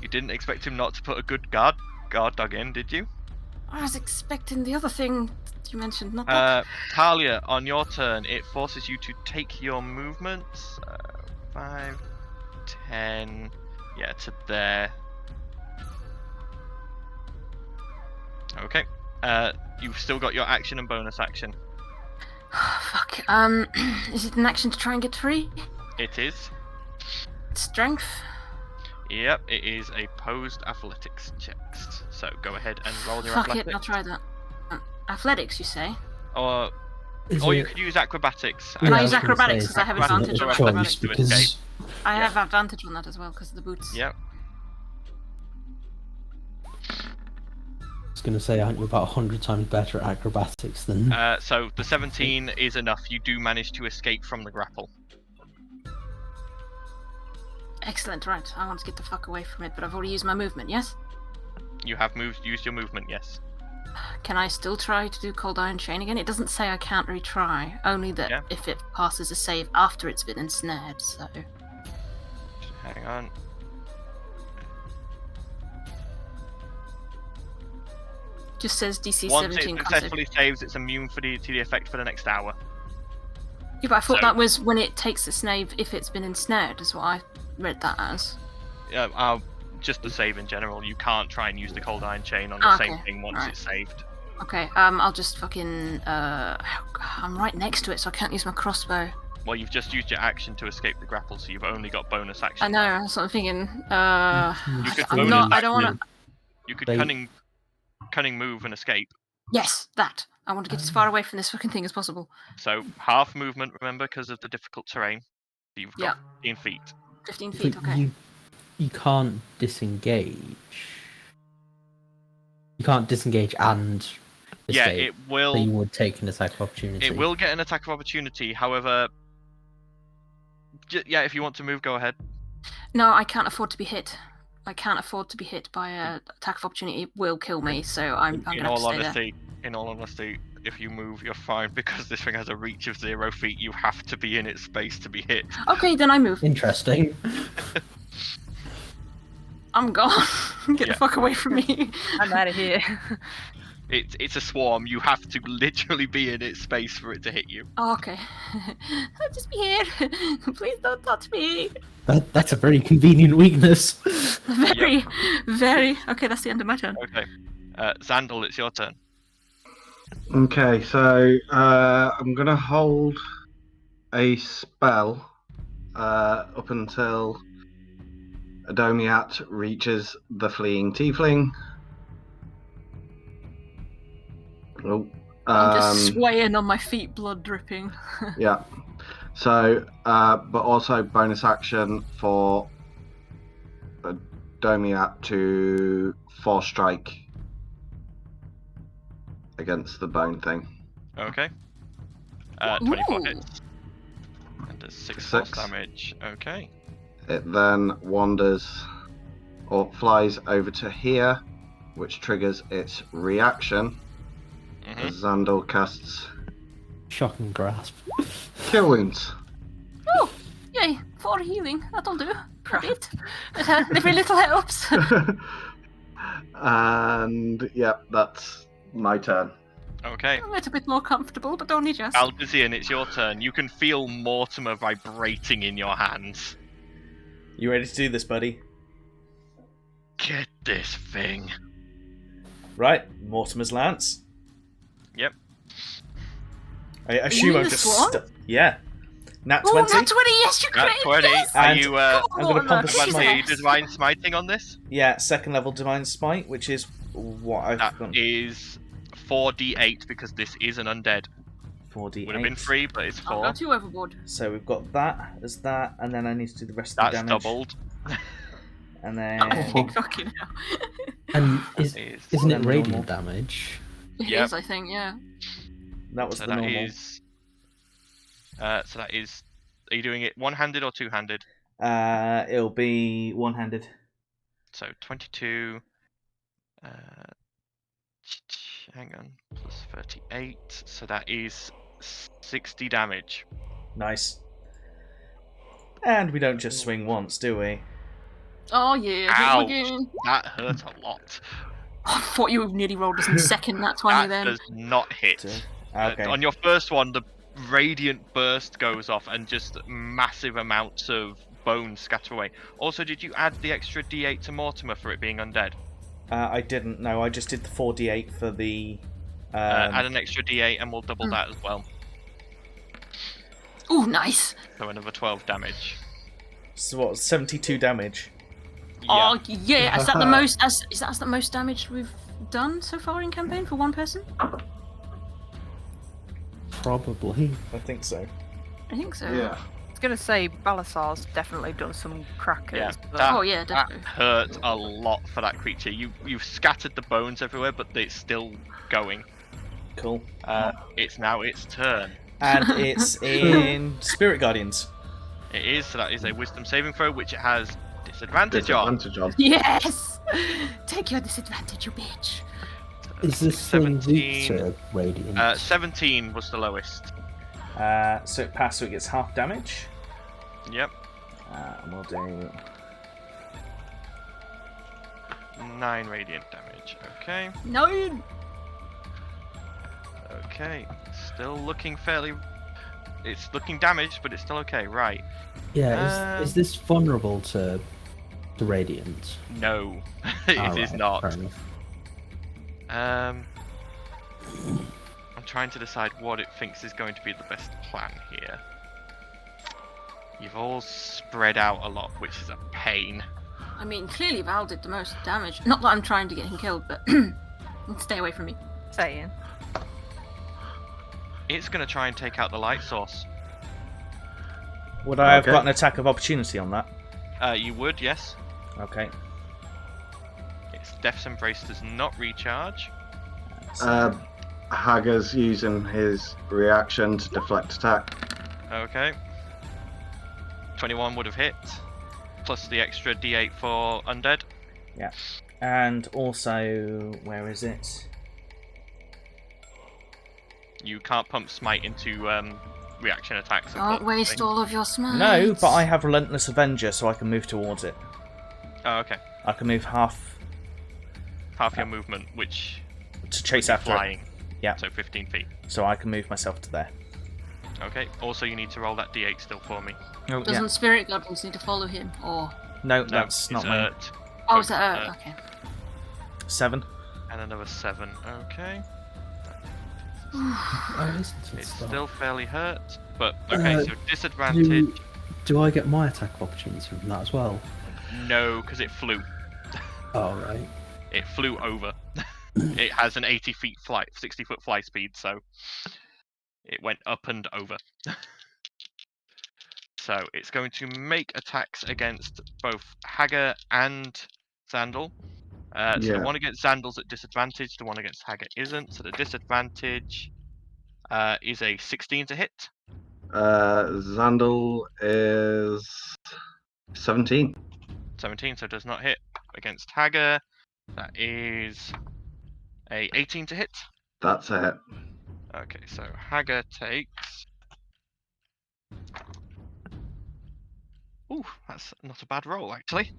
You didn't expect him not to put a good guard dog in, did you? I was expecting the other thing you mentioned, not that. Talia, on your turn, it forces you to take your movements. 5, 10, yeah, to there. Okay. You've still got your action and bonus action. Fuck. Is it an action to try and get free? It is. Strength? Yep, it is a posed athletics check. So go ahead and roll your Fuck athletics. it, I'll try that. Athletics, you say? Or you could use acrobatics. Can I use acrobatics because I have advantage on acrobatics? Because... I have advantage on that as well because of the boots. Yep. I was going to say, aren't you about 100 times better at acrobatics than... So the 17 is enough. You do manage to escape from the grapple. Excellent, right. I want to get the fuck away from it, but I've already used my movement, yes? You have used your movement, yes. Can I still try to do Cold Iron Chain again? It doesn't say I can't retry, only that if it passes a save after it's been ensnared, so... Hang on. Just says DC 17. Once it successfully saves, it's immune to the effect for the next hour. Yeah, but I thought that was when it takes a save if it's been ensnared, is what I read that as. Yeah, just the save in general. You can't try and use the Cold Iron Chain on the same thing once it's saved. Okay, I'll just fucking... I'm right next to it, so I can't use my crossbow. Well, you've just used your action to escape the grapple, so you've only got bonus action. I know, that's what I'm thinking. You could I don't want to... You could cunning move and escape. Yes, that. I want to get as far away from this fucking thing as possible. So, half movement, remember, because of the difficult terrain. So you've got 15 feet. 15 feet, okay. You can't disengage. You can't disengage and escape. Yeah, it will... So you would take an attack of opportunity. It will get an attack of opportunity, however... Yeah, if you want to move, go ahead. No, I can't afford to be hit. I can't afford to be hit by an attack of opportunity. It will kill me, so I'm going to have to stay there. In all honesty, if you move, you're fine, because this thing has a reach of 0 feet. You have to be in its space to be hit. Okay, then I move. Interesting. I'm gone. Get the fuck away from me. I'm out of here. It's a swarm. You have to literally be in its space for it to hit you. Oh, okay. I'll just be here. Please don't touch me. That's a very convenient weakness. Very. Okay, that's the end of my turn. Okay. Xandal, it's your turn. Okay, so I'm going to hold a spell up until Adomiat reaches the fleeing tiefling. Oh, I'm just swaying on my feet, blood dripping. Yeah. So, but also bonus action for Adomiat to force strike against the bone thing. Okay. 24 Ooh. hits. And does 6 force damage. Okay. It then wanders or flies over to here, which triggers its reaction. As Xandal casts Shocking Grasp. Cure Wounds. Oh, yay, 4 healing. That'll do. A bit. Every little helps. And yeah, that's my turn. Okay. I'm a little bit more comfortable, but only just. Aldezian, it's your turn. You can feel Mortimer vibrating in your hands. You ready to do this, buddy? Get this thing. Right, Mortimer's lance. Yep. I assume I'm just yeah. Nat 20. Oh, Nat 20, yes, you Nat crit. 20. Yes. Are you I'm gonna pump a smite. are you divine smiting on this? Yeah, 2nd level divine smite, which is what I've That got. is 4d8 because this is an undead. 4d8. Would have been 3, but it's 4. I've got 2 overboard. So we've got that as that, and then I need to do the rest of the That's damage. doubled. And then Fucking hell. And That isn't it normal. radiant damage? It Yep. is, I think, yeah. That was So the that normal. is. So that is. Are you doing it one-handed or two-handed? It'll be one-handed. So 22. Hang on. Plus 38. So that is 60 damage. Nice. And we don't just swing once, do we? Oh yeah, hit him Ouch! again. That hurt a lot. I thought you nearly rolled us in second, that 20 That then. does not hit. Okay. On your first one, the radiant burst goes off and just massive amounts of bones scatter away. Also, did you add the extra D8 to Mortimer for it being undead? I didn't. No, I just did the 4d8 for the. Add an extra D8 and we'll double that as well. Ooh, nice. So another 12 damage. So what? 72 damage. Oh yeah, is that the most? Is that the most damage we've done so far in campaign for one person? Probably. I think so. I think so. Yeah. I was gonna say Balasar's definitely done some crackers. Yeah, but- that- Oh yeah, That definitely. hurt a lot for that creature. You've scattered the bones everywhere, but it's still going. Cool. It's now its turn. And it's in Spirit Guardians. It is, so that is a wisdom saving throw, which it has disadvantage on. Disadvantage on. Yes. Take your disadvantage, you bitch. Is this thing weak 17. to radiant? 17 was the lowest. So it passed, so it gets half damage. Yep. And we'll do 9 radiant damage. Okay. 9. Okay. Still looking fairly. It's looking damaged, but it's still okay. Right. Yeah, is this vulnerable to radiant? No, it is not. Fair enough. I'm trying to decide what it thinks is going to be the best plan here. You've all spread out a lot, which is a pain. I mean, clearly Val did the most damage. Not that I'm trying to get him killed, but stay away from me. Saying. It's going to try and take out the light source. Would I have Okay. got an attack of opportunity on that? You would, yes. Okay. Its Death's Embrace does not recharge. Hager's using his reaction to deflect attack. Okay. 21 would have hit, plus the extra D8 for undead. And also, where is it? You can't pump smite into reaction attacks. Don't waste unfortunately. all of your smites. No, but I have Relentless Avenger, so I can move towards it. Oh, okay. I can move half Half your movement, which to chase after it. flying. Yeah. So 15 feet. So I can move myself to there. Okay. Also, you need to roll that D8 still for me. Oh, Doesn't Spirit Guardians need to follow him? Or No, No, that's not it's me. Urt. oh, is that okay? 7. And another 7. Okay. Oh, listen to It's stuff. still fairly hurt, but okay. So Do, disadvantage. do I get my attack of opportunity from that as well? No, because it flew. Oh, right. It flew over. It has an 60 foot fly speed, so it went up and over. So it's going to make attacks against both Hager and Zandal. So Yeah. the one against Zandal's at disadvantage, the one against Hager isn't. So the disadvantage is a 16 to hit. Zandal is 17. 17, so does not hit. Against Hager, that is a 18 to hit. That's a hit. Okay, so Hager takes. Ooh, that's not a bad roll actually.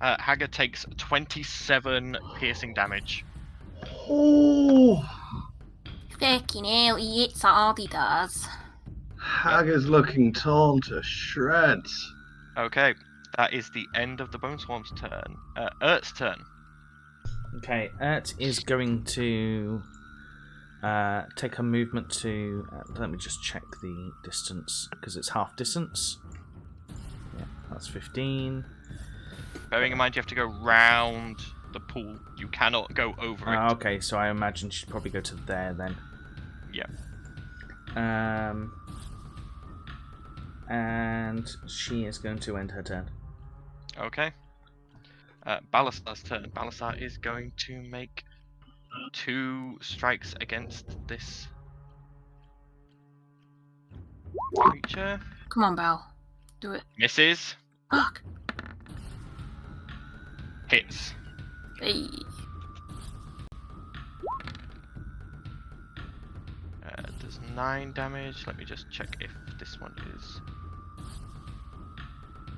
Hager takes 27 piercing damage. Oh! Fucking hell, he hits hard, he does. Hager's looking torn to shreds. Okay, that is the end of the Bone Swarm's turn. Urt's turn. Okay, Ert is going to take a movement to. Let me just check the distance because it's half distance. Yeah, that's 15. Bearing in mind you have to go round the pool, you cannot go over it. Okay, so I imagine she'd probably go to there then. Yeah. And she is going to end her turn. Okay. Balasar's turn. Balasar is going to make 2 strikes against this creature. Come on, Bal. Do it. Misses. Fuck. Hits. Hey. Does 9 damage. Let me just check if this one is...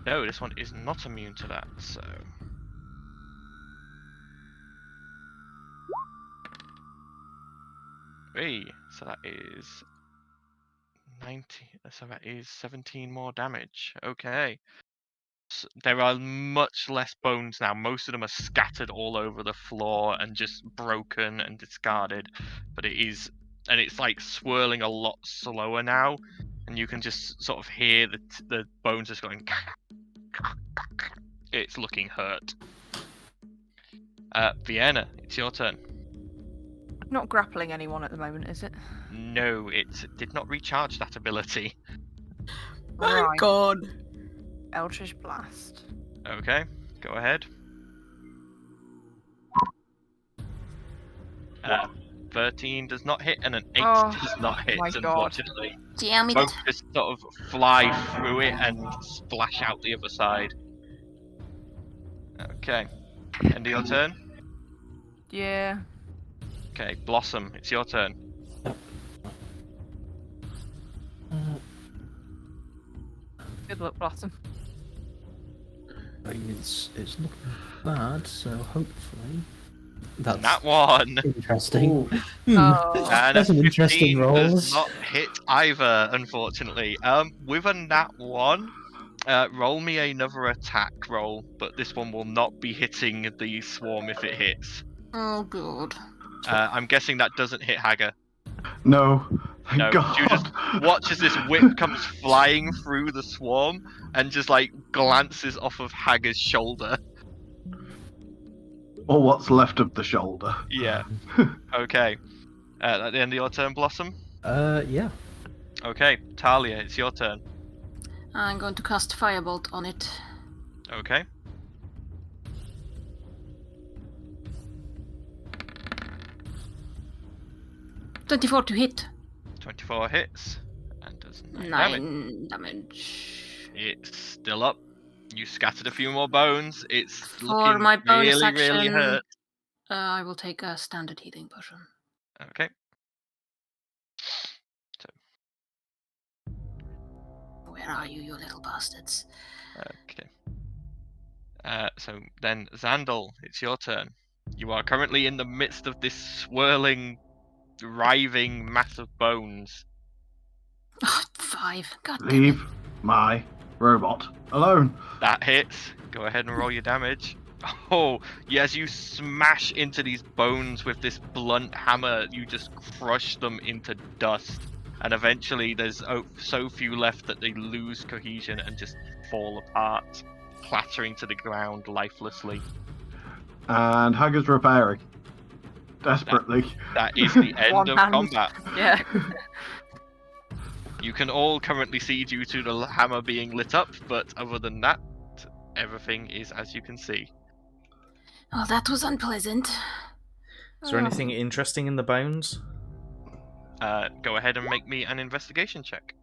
No, this one is not immune to that, so... Hey, so that is 90, so that is 17 more damage. Okay. There are much less bones now. Most of them are scattered all over the floor and just broken and discarded. But it is, and it's like swirling a lot slower now, and you can just sort of hear the bones just going. It's looking hurt. Vienna, it's your turn. Not grappling anyone at the moment, is it? No, it did not recharge that ability. Thank God. Eldritch Blast. Okay, go ahead. 13 does not hit, and an 8 does not hit, my God. unfortunately. Damn it. Both just sort of fly through it and splash out the other side. Okay. End of your turn? Yeah. Okay, Blossom, it's your turn. Good luck, Blossom. It's looking bad, so hopefully that's That one! interesting. Oh. And That's a some interesting 15 does rolls. not hit either, unfortunately. With a nat 1, roll me another attack roll, but this one will not be hitting the swarm if it hits. Oh, God. I'm guessing that doesn't hit Hagar. No. Thank No, God. you just watch as this whip comes flying through the swarm and just like glances off of Hagar's shoulder. Or what's left of the shoulder. Yeah. Okay. At the end of your turn, Blossom? Yeah. Okay, Talia, it's your turn. I'm going to cast Firebolt on it. Okay. $24 to hit. 24 hits. And does 9 damage. 9 damage. It's still up. You scattered a few more bones. It's For looking my bonus really, action, really hurt. I will take a standard healing potion. Okay. Where are you, you little bastards? Okay. So then, Xandal, it's your turn. You are currently in the midst of this swirling, writhing mass of bones. Oh, 5. God damn it. Leave my robot alone. That hits. Go ahead and roll your damage. Oh, yeah, as you smash into these bones with this blunt hammer, you just crush them into dust. And eventually there's so few left that they lose cohesion and just fall apart, clattering to the ground lifelessly. And Hagar's repairing. Desperately. That is the end One of hand. combat. Yeah. You can all currently see due to the hammer being lit up, but other than that, everything is as you can see. Oh, that was unpleasant. Is there anything interesting in the bones? Go ahead and make me an investigation check.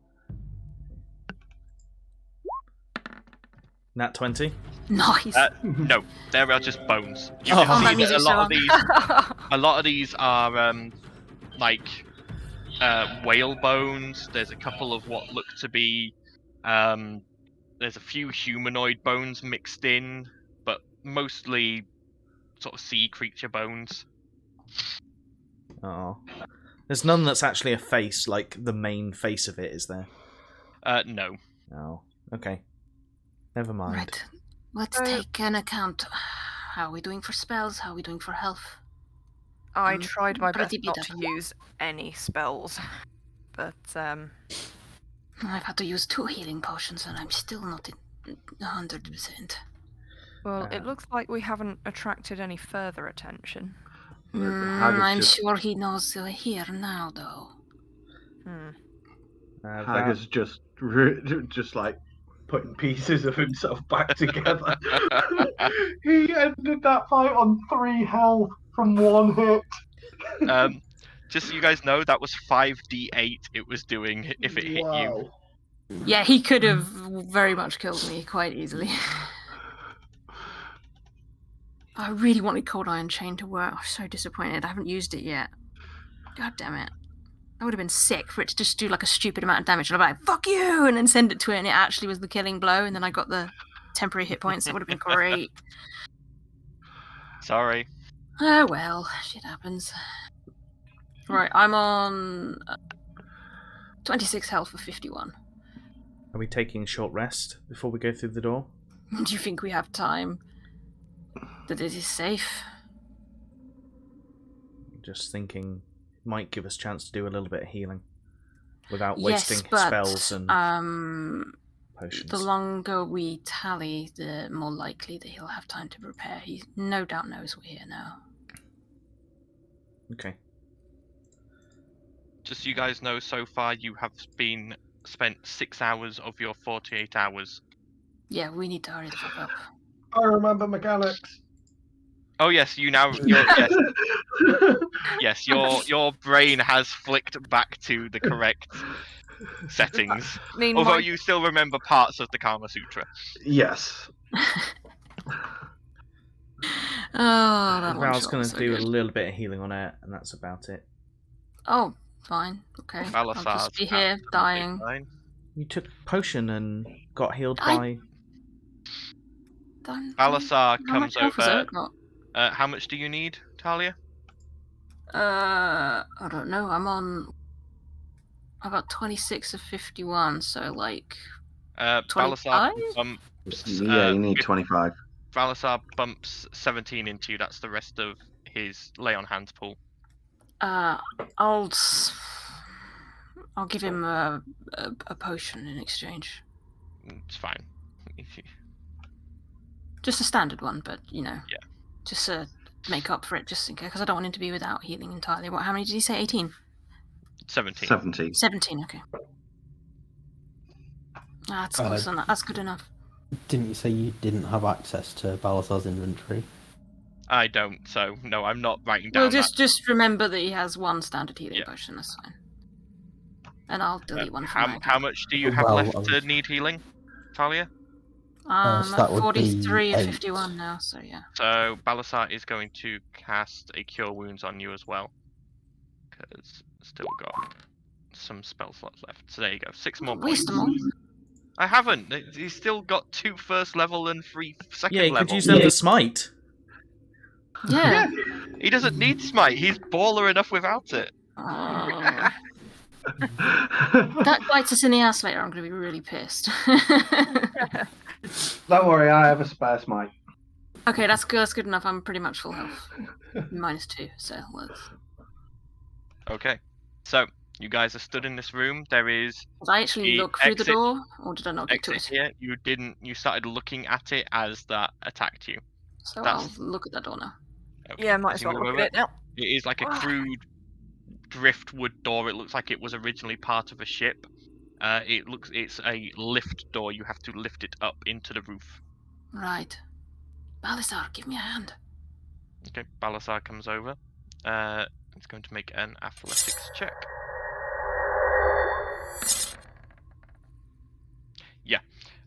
Nat 20? Nice. No, there are just bones. You Oh. can my see that music's a lot of these are like whale bones. There's a couple of what look to be there's a few humanoid bones mixed in, but mostly sort of sea creature bones. Oh. There's none that's actually a face, like the main face of it, is there? No. Oh, okay. Never mind. Right. Let's take an account. How are we doing for spells? How are we doing for health? I tried my best pretty beat not up. to use any spells, but I've had to use 2 healing potions and I'm still not in 100%. well, it looks like we haven't attracted any further attention. I'm sure he knows here now, though. Hmm. Hagar's just just like putting pieces of himself back together. He ended that fight on 3 health from 1 hit. Just so you guys know, that was 5d8 it was doing if it hit you. Yeah, he could have very much killed me quite easily. I really wanted Cold Iron Chain to work. I'm so disappointed. I haven't used it yet. God damn it. That would have been sick for it to just do like a stupid amount of damage. And I'm like, fuck you! And then send it to it, and it actually was the killing blow, and then I got the temporary hit points. That would have been great. Sorry. Oh well, shit happens. Right, I'm on 26 health for 51. Are we taking a short rest before we go through the door? Do you think we have time? That it is safe? Just thinking, might give us a chance to do a little bit of healing without wasting spells and potions. The longer we tally, the more likely that he'll have time to prepare. He no doubt knows we're here now. Okay. Just so you guys know, so far you have spent 6 hours of your 48 hours. Yeah, we need to hurry the fuck up. I remember mechanics. Oh yes, yes, your brain has flicked back to the correct settings. Although you still remember parts of the Kama Sutra. Yes. Val's going to do a little bit of healing on it, and that's about it. Oh, fine. Okay. I'll just be here dying. You took potion and got healed by... Balasar comes over. How much do you need, Talia? I don't know. I got 26 of 51, so like... Balasar bumps... yeah, you need 25. Balasar bumps 17 into you. That's the rest of his lay on hands pool. I'll give him a potion in exchange. It's fine. Just a standard one, but yeah. Just to make up for it, just in case, because I don't want him to be without healing entirely. How many did he say? 18? 17. 17. Okay. That's close enough. That's good enough. Didn't you say you didn't have access to Balasar's inventory? I don't, so no, I'm not writing down. Well, just remember that he has one standard healing potion. That's fine. And I'll delete one from my How much do you have left to need healing, Talia? I'm at 43 of 51 now, so yeah. So Balasar is going to cast a Cure Wounds on you as well, because still got some spell slots left. So there you go, 6 more points. Waste them all. I haven't. He's still got 2 first level and 3 second level. Yeah, you could use them to smite. Yeah. He doesn't need smite. He's baller enough without it. That bites us in the ass later. I'm going to be really pissed. Don't worry, I have a spare smite. Okay, that's good enough. I'm pretty much full health. -2, so let's... Okay, so you guys are stood in this room. There is... Did I actually look through the door, or did I not get to it? Here. You didn't. You started looking at it as that attacked you. So I'll look at that door now. Okay. Yeah, might as well look at it now. It is like a crude driftwood door. It looks like it was originally part of a ship. It's a lift door. You have to lift it up into the roof. Right. Balasar, give me a hand. Okay, Balasar comes over. He's going to make an athletics check. Yeah,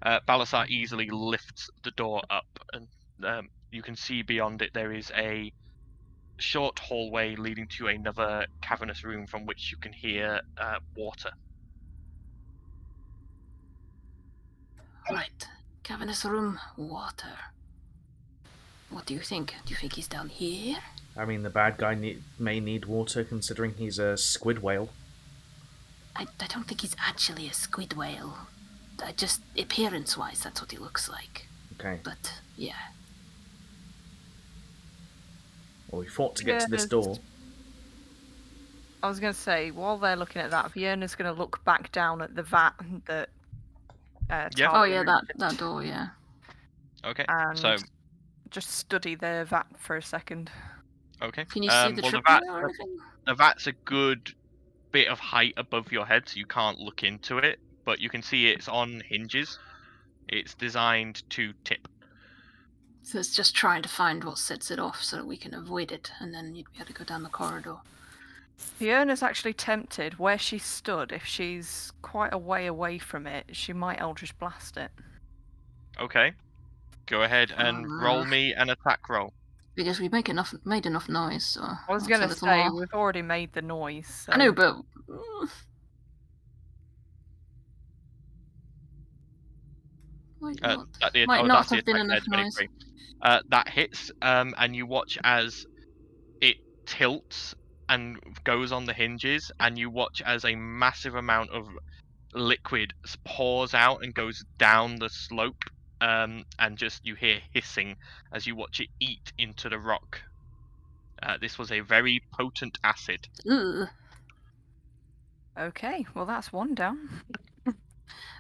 Balasar easily lifts the door up, and you can see beyond it there is a short hallway leading to another cavernous room from which you can hear water. Right. Cavernous room, water. What do you think? Do you think he's down here? I mean, the bad guy may need water, considering he's a squid whale. I don't think he's actually a squid whale. Just appearance-wise, that's what he looks like. Okay. But, yeah. Well, we fought to get to this door. I was going to say, while they're looking at that, Vienna's going to look back down at the vat that... Oh yeah, that door, yeah. Okay, and so... just study the vat for a second. Okay. Can you see the trip or anything? The vat's a good bit of height above your head, so you can't look into it, but you can see it's on hinges. It's designed to tip. So it's just trying to find what sets it off so that we can avoid it, and then you'd be able to go down the corridor. Fiona's actually tempted where she stood. If she's quite a way away from it, she might Eldritch Blast it. Okay. Go ahead and roll me an attack roll. Because we made enough noise, so... I was going to say, we've already made the noise. So... I know, but... Might not have been enough noise. That hits, and you watch as it tilts and goes on the hinges, and you watch as a massive amount of liquid pours out and goes down the slope, and just you hear hissing as you watch it eat into the rock. This was a very potent acid. Ugh. Okay, well that's one down.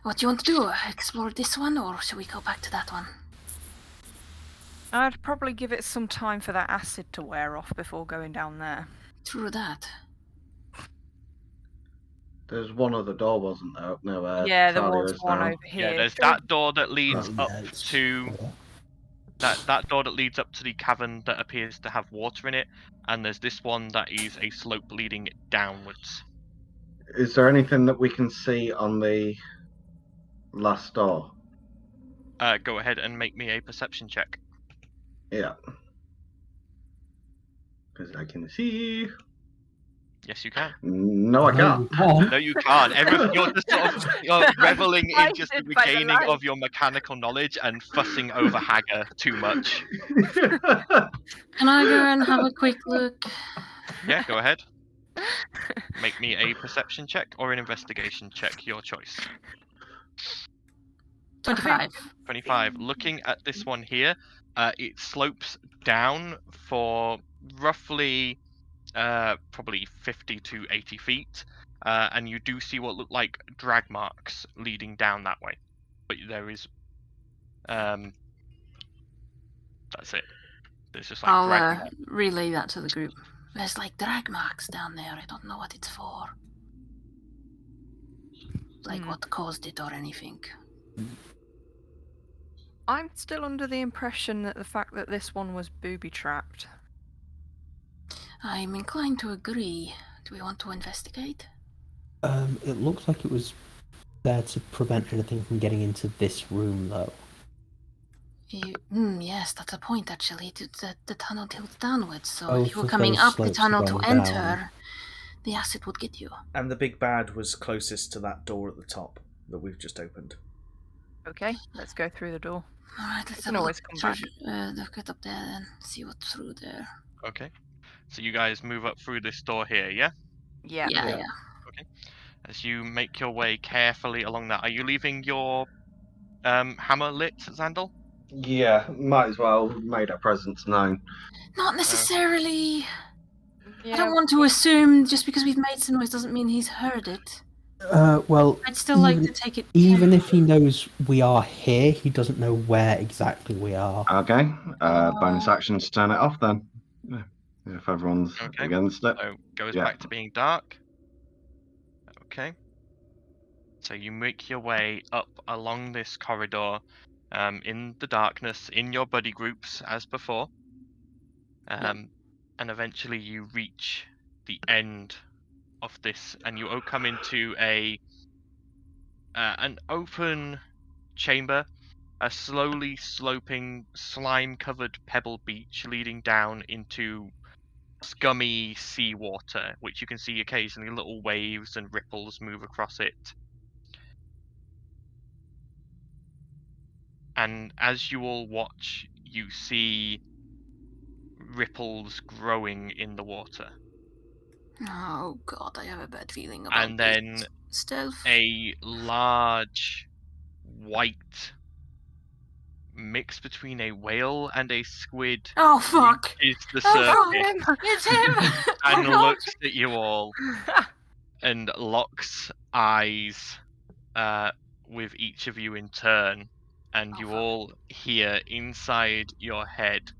What do you want to do? Explore this one, or should we go back to that one? I'd probably give it some time for that acid to wear off before going down there. True that. There's one other door, wasn't there? Up near where Yeah, there Talia was is one now. over here. Yeah, there's that door that leads Oh, up yeah, it's- to that door that leads up to the cavern that appears to have water in it, and there's this one that is a slope leading downwards. Is there anything that we can see on the last door? Go ahead and make me a perception check. Yeah. Because I can see. Yes, you can. No, I can't. No, you can't. You're just sort of reveling in just the regaining of your mechanical knowledge and fussing over Hagar too much. Can I go and have a quick look? Yeah, go ahead. Make me a perception check or an investigation check, your choice. 25. 25. Looking at this one here, it slopes down for roughly probably 50 to 80 feet, and you do see what look like drag marks leading down that way. But there is, that's it. There's just like drag marks. I'll relay that to the group. There's like drag marks down there. I don't know what it's for. Like what caused it or anything. I'm still under the impression that the fact that this one was booby-trapped. I'm inclined to agree. Do we want to investigate? It looks like it was there to prevent anything from getting into this room, though. Yes, that's a point, actually. The tunnel tilts downwards, so Oh, if you were so coming those up the slopes tunnel to going enter, down. the acid would get you. And the big bad was closest to that door at the top that we've just opened. Okay, let's go through the door. Alright, let's can have a always look, come look it up there then. See what's through there. Okay. So you guys move up through this door here, yeah? Yeah. Yeah. Okay. As you make your way carefully along that, are you leaving your hammer lit, Xandal? Yeah, might as well made our presence known. Not necessarily. Yeah. I don't want to assume just because we've made some noise doesn't mean he's heard it. Well, I'd still like to take it. Even if he knows we are here, he doesn't know where exactly we are. Okay, bonus action to turn it off then. Yeah. If everyone's against it. So goes back to being dark. Okay. So you make your way up along this corridor, in the darkness, in your buddy groups as before, and eventually you reach the end of this, and you come into an open chamber, a slowly sloping, slime-covered pebble beach leading down into scummy seawater, which you can see occasionally little waves and ripples move across it. And as you all watch, you see ripples growing in the water. Oh god, I have a bad feeling about And then this. Stealth. a large white mix between a whale and a squid Oh fuck! is the Oh, surface fuck. It's him! and Oh, God. looks at you all and locks eyes with each of you in turn, and you all hear inside your head,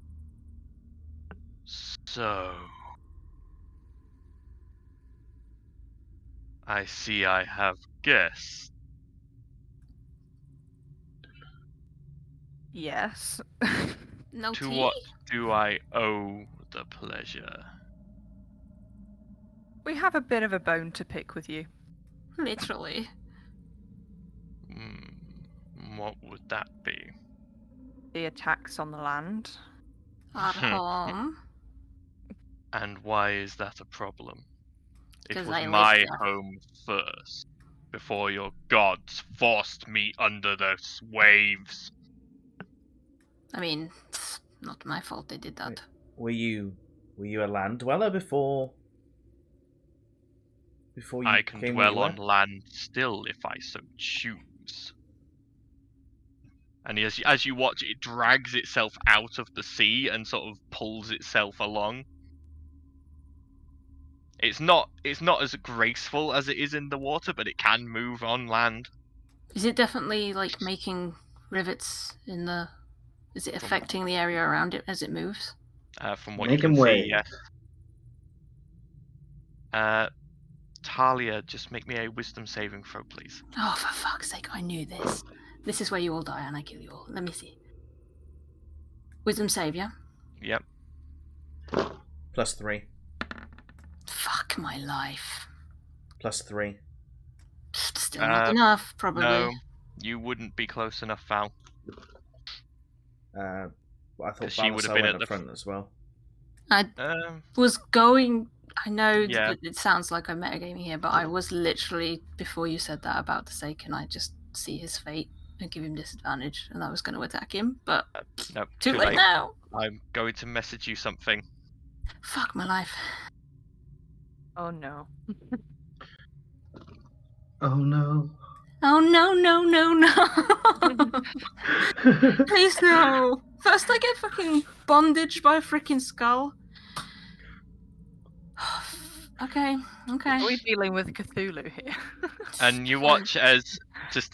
"So I see I have guests." Yes. No To tea? what do I owe the pleasure? We have a bit of a bone to pick with you. Literally. What would that be? The attacks on the land. Our home. And why is that a problem? It 'Cause was I live my there. home first, before your gods forced me under the waves. I mean, it's not my fault they did that. Were you a land dweller before you I can became what you dwell on were? land still if I so choose. And as you watch, it drags itself out of the sea and sort of pulls itself along. It's not as graceful as it is in the water, but it can move on land. Is it definitely like making rivets in the? Is it affecting the area around it as it moves? From what Make you can him see, wait. yes. Talia, just make me a wisdom saving throw, please. Oh, for fuck's sake! I knew this. This is where you all die and I kill you all. Let me see. Wisdom save, yeah? Yep. +3. Fuck my life. +3. Still not enough, probably. No, you wouldn't be close enough, Val. I thought She would have Balasar been went at up the front as well. I Um, was going. I know Yeah. that it sounds like I'm metagaming here, but I was literally, before you said that, about to say, can I just see his fate and give him disadvantage? And I was going to attack him, but no, too late now. I'm going to message you something. Fuck my life. Oh no. Oh no. Oh no, no, no, no. Please no. First I get fucking bondage by a freaking skull. Okay. Are we dealing with Cthulhu here? And you watch as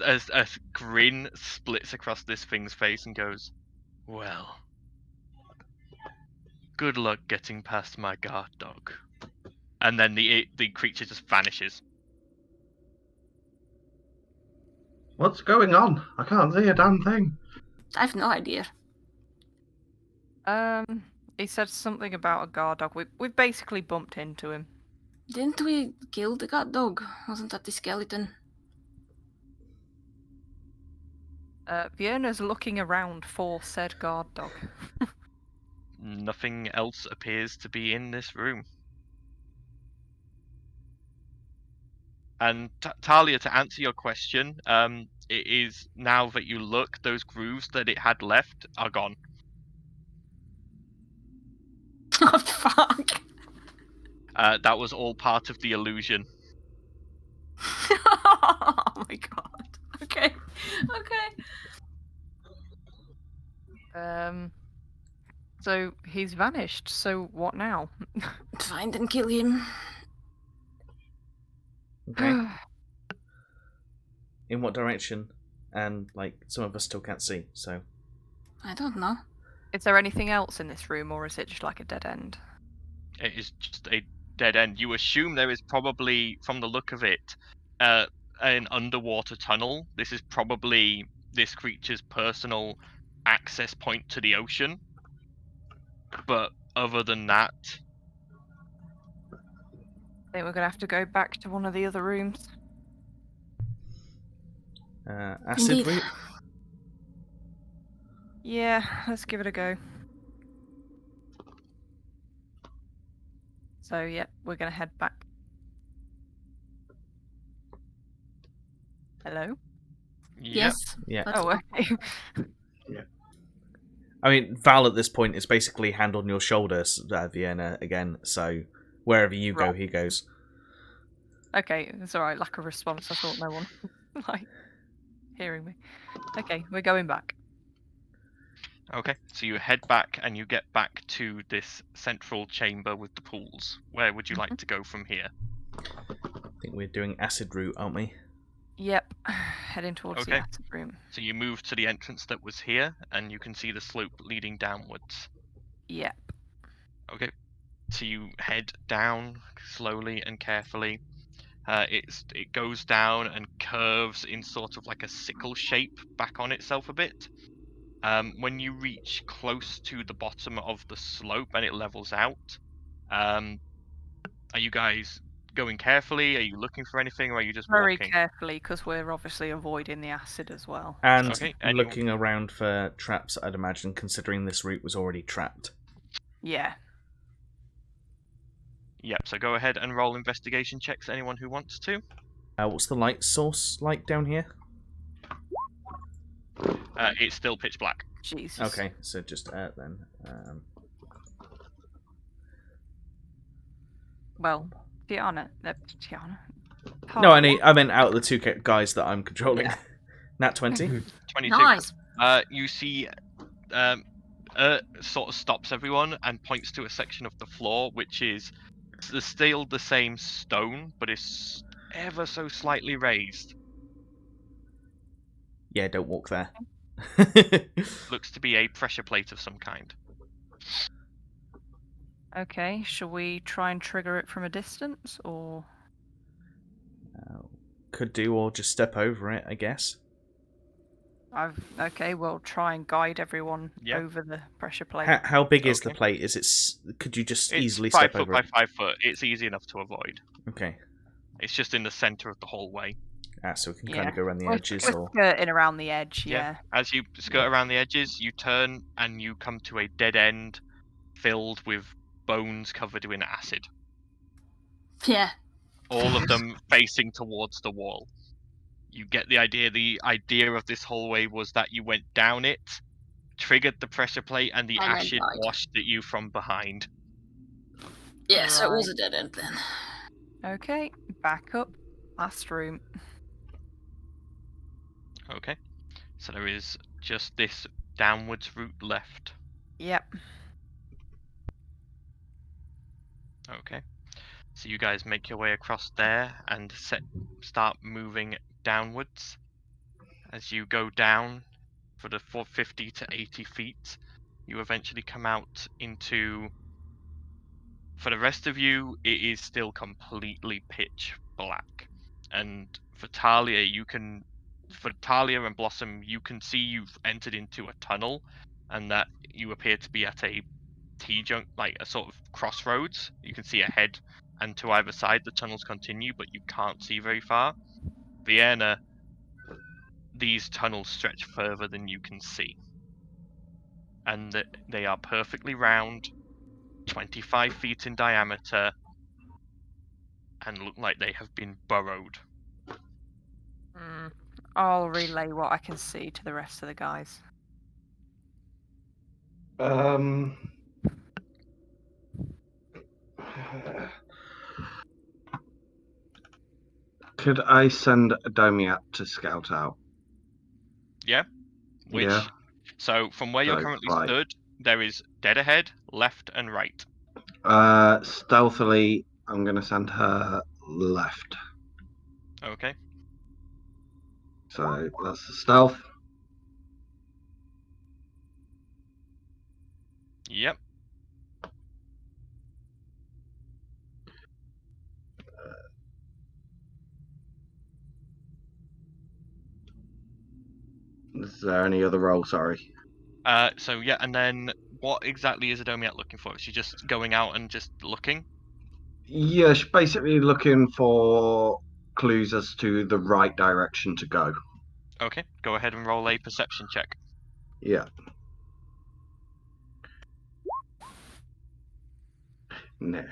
a grin splits across this thing's face and goes, "Well, good luck getting past my guard dog." And then the creature just vanishes. What's going on? I can't see a damn thing. I have no idea. He said something about a guard dog. We've basically bumped into him. Didn't we kill the god dog? Wasn't that the skeleton? Vienna's looking around for said guard dog. Nothing else appears to be in this room. And Talia, to answer your question, it is now that you look, those grooves that it had left are gone. Oh fuck. That was all part of the illusion. Oh my god. Okay. So he's vanished. So what now? Find and kill him. Okay. In what direction? And some of us still can't see, so. I don't know. Is there anything else in this room, or is it just like a dead end? It is just a dead end. You assume there is probably, from the look of it, an underwater tunnel. This is probably this creature's personal access point to the ocean. But other than that, I think we're gonna have to go back to one of the other rooms. Acid Indeed. root? Yeah, let's give it a go. So yeah, we're gonna head back. Hello? Yes. Yeah. That's Oh, okay. I mean, Val at this point is basically hand on your shoulders, Vienna, again, so wherever you go, Right. he goes. Okay, it's alright, lack of response. I thought no one like hearing me. Okay, we're going back. Okay, so you head back and you get back to this central chamber with the pools. Where would you like to go from here? I think we're doing acid route, aren't we? Yep, heading towards the Okay. acid room. So you move to the entrance that was here, and you can see the slope leading downwards. Yep. Okay, so you head down slowly and carefully. It goes down and curves in sort of like a sickle shape back on itself a bit. When you reach close to the bottom of the slope and it levels out, are you guys going carefully? Are you looking for anything, or are you just Very walking? carefully, because we're obviously avoiding the acid as well. And Okay, looking around for traps, I'd imagine, considering this route was already trapped. Yeah. Yep, so go ahead and roll investigation checks, anyone who wants to. What's the light source like down here? It's still pitch black. Jesus. Okay, so just then. Well, Tiana. No, I meant out of the two guys that I'm controlling. Yeah. Nat 20. 22. Nice. You see, sort of stops everyone and points to a section of the floor, which is still the same stone, but it's ever so slightly raised. Yeah, don't walk there. Looks to be a pressure plate of some kind. Okay, shall we try and trigger it from a distance, or...? Could do, or just step over it, I guess. Okay, we'll try and guide everyone Yeah. over the pressure plate. How big is the Okay. plate? Is it? Could you just It's easily 5 step foot over by it? 5 foot. It's easy enough to avoid. Okay. It's just in the center of the hallway. So we can kind of go around the edges, We're or... skirting around the edge, yeah. As you skirt around the edges, you turn and you come to a dead end filled with bones covered in acid. Yeah. All of them facing towards the wall. You get the idea. The idea of this hallway was that you went down it, triggered the pressure plate, and the And then acid died. washed at you from behind. Yeah, so it was a dead end then. Okay, back up. Last room. Okay. So there is just this downwards route left. Yep. Okay. So you guys make your way across there and start moving downwards. As you go down for the 50 to 80 feet, you eventually come out into... For the rest of you, it is still completely pitch black. And for Talia, for Talia and Blossom, you can see you've entered into a tunnel, and that you appear to be at a T-junk, like a sort of crossroads. You can see ahead, and to either side the tunnels continue, but you can't see very far. Vienna, these tunnels stretch further than you can see, and they are perfectly round, 25 feet in diameter, and look like they have been burrowed. I'll relay what I can see to the rest of the guys. Could I send a Domiat to scout out? Yeah? Yeah. So, from where you're currently stood, there is dead ahead, left, and right. Stealthily, I'm going to send her left. Okay. So, that's the stealth. Yep. Is there any other role? Sorry. So, yeah, and then what exactly is Adomiat looking for? Is she just going out and just looking? Yeah, she's basically looking for clues as to the right direction to go. Okay, go ahead and roll a perception check. Yeah. No.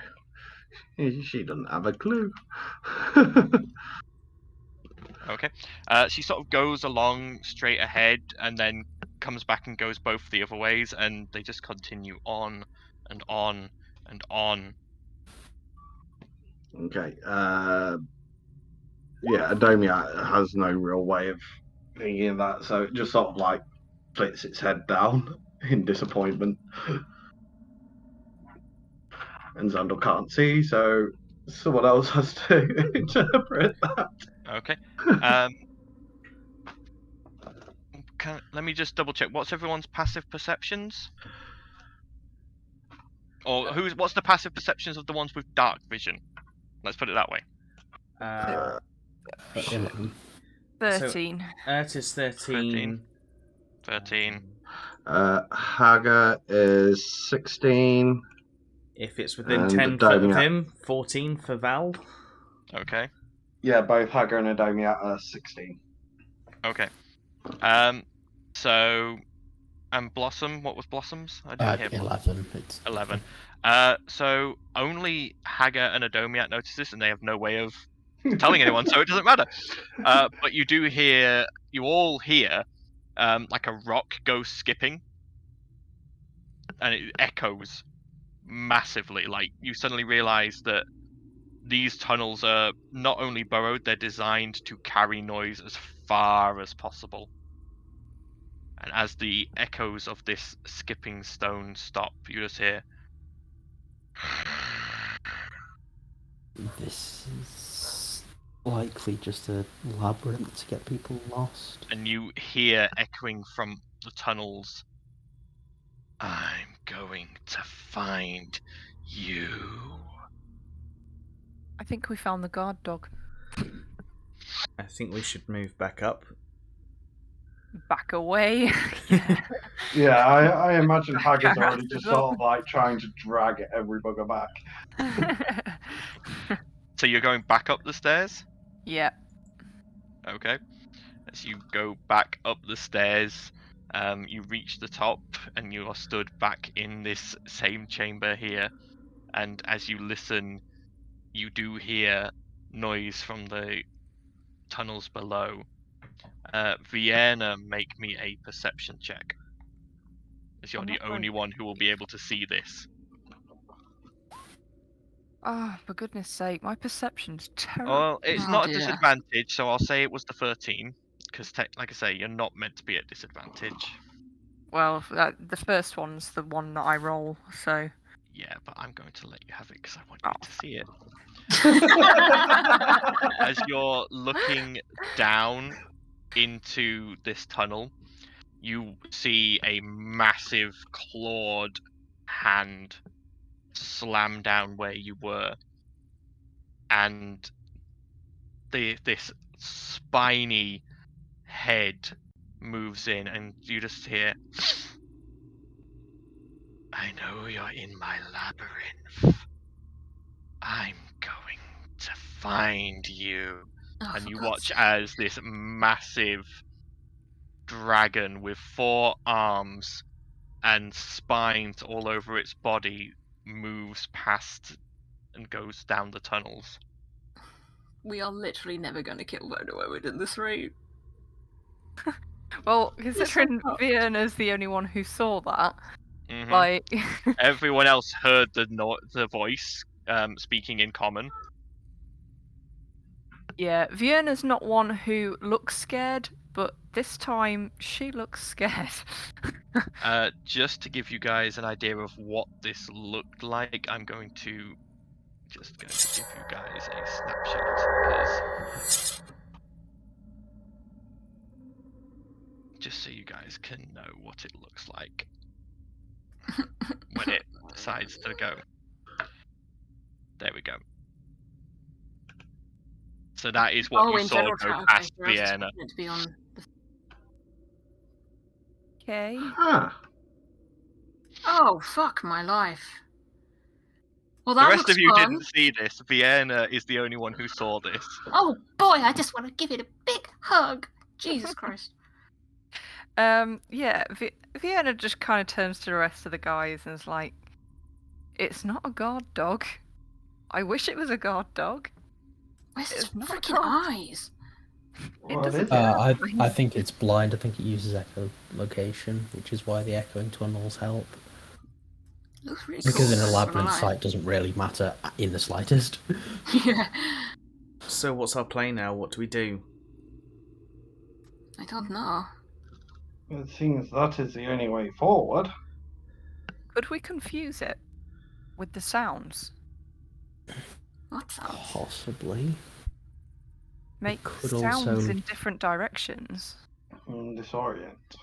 She doesn't have a clue. Okay. She sort of goes along straight ahead and then comes back and goes both the other ways, and they just continue on and on and on. Okay. Yeah, Adomia has no real way of thinking of that, so it just sort of like flits its head down in disappointment. And Xandor can't see, so someone else has to interpret that. Okay. Let me just double check. What's everyone's passive perceptions? Or what's the passive perceptions of the ones with dark vision? Let's put it that way. 13. So, Ert is 13. 13. Haga is 16. If it's within And 10 foot of Adomia. him, 14 for Val. Okay. Yeah, both Haga and Adomia are 16. Okay. So, and Blossom, what was Blossom's? I didn't hear. 11. It's 11. So only Haga and Adomiat notice this, and they have no way of telling anyone, so it doesn't matter. But you all hear, like a rock go skipping, and it echoes massively. Like, you suddenly realize that these tunnels are not only burrowed, they're designed to carry noise as far as possible. And as the echoes of this skipping stone stop, you just hear... This is likely just a labyrinth to get people lost. And you hear echoing from the tunnels, "I'm going to find you." I think we found the guard dog. I think we should move back up. Back away. Yeah, I imagine Haga's already just sort of like trying to drag every bugger back. So you're going back up the stairs? Yeah. Okay. As you go back up the stairs, you reach the top, and you are stood back in this same chamber here. And as you listen, you do hear noise from the tunnels below. Vienna, make me a perception check, as you're I'm the not only very one who will be able to see this. Oh, for goodness sake, my perception's terrible. Well, it's Oh, not a dear. disadvantage, so I'll say it was the 13, because like I say, you're not meant to be at disadvantage. Well, the first one's the one that I roll, so... Yeah, but I'm going to let you have it because I want you to see it. As you're looking down into this tunnel, you see a massive clawed hand slam down where you were, and this spiny head moves in, and you just hear, "I know you're in my labyrinth. I'm going to find you." Oh, And for you God's watch sake. as this massive dragon with 4 arms and spines all over its body moves past and goes down the tunnels. We are literally never going to kill Vodo within this rate. Well, considering fucked. Vienna's the only one who saw that, Mhm. like... Everyone else heard the voice speaking in common. Yeah, Vienna's not one who looks scared, but this time she looks scared. Just to give you guys an idea of what this looked like, I'm going to give you guys a snapshot, because just so you guys can know what it looks like when it decides to go. There we go. So that is what you in saw general go chat, past okay, so I was Vienna. expecting it to be on the... Okay. Huh. Oh, fuck my life. Well, The that rest looks of you fun. didn't see this. Vienna is the only one who saw this. Oh boy, I just want to give it a big hug. Jesus Christ. Yeah, Vienna just kind of turns to the rest of the guys and is like, "It's not a guard dog. I wish it was a guard dog. Where's his It's not a freaking dog." eyes? What doesn't is it? I think it's blind. I think it uses echolocation, which is why the echoing tunnels help. Looks really Because cool. in a not gonna labyrinth, lie. sight doesn't really matter in the slightest. Yeah. So what's our play now? What do we do? I don't know. It seems that is the only way forward. Could we confuse it with the sounds? What sounds? Possibly. Make could sounds also- in different directions. Disorient.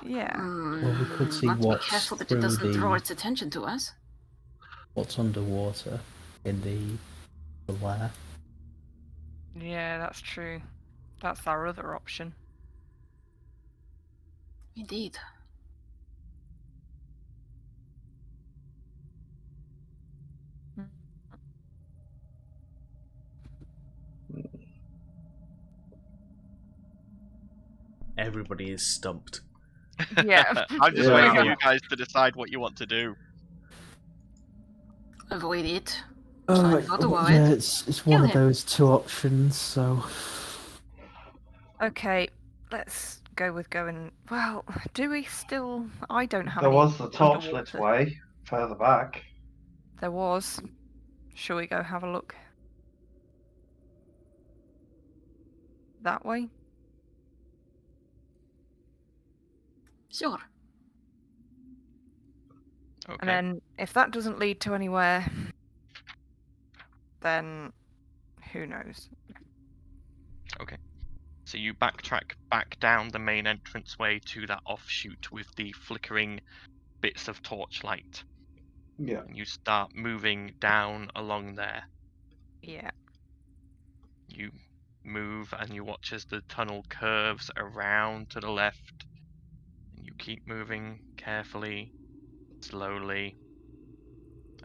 Yeah. Well, we could see Have to be what's careful that it through doesn't draw the- its attention to us. What's underwater in the lair. Yeah, that's true. That's our other option. Indeed. Everybody is stumped. Yeah. I'm just Yeah. waiting for you guys to decide what you want to do. Avoid it. Yeah, it's one Kill of him. those two options. So Okay, let's go with going. Well, do we still? I don't have. There any was the torchlit underwater. way further back. There was. Shall we go have a look? That way? Sure. Okay. And then if that doesn't lead to anywhere, then who knows? Okay. So you backtrack back down the main entranceway to that offshoot with the flickering bits of torchlight. Yeah. And you start moving down along there. Yeah. You move and you watch as the tunnel curves around to the left. And you keep moving carefully, slowly.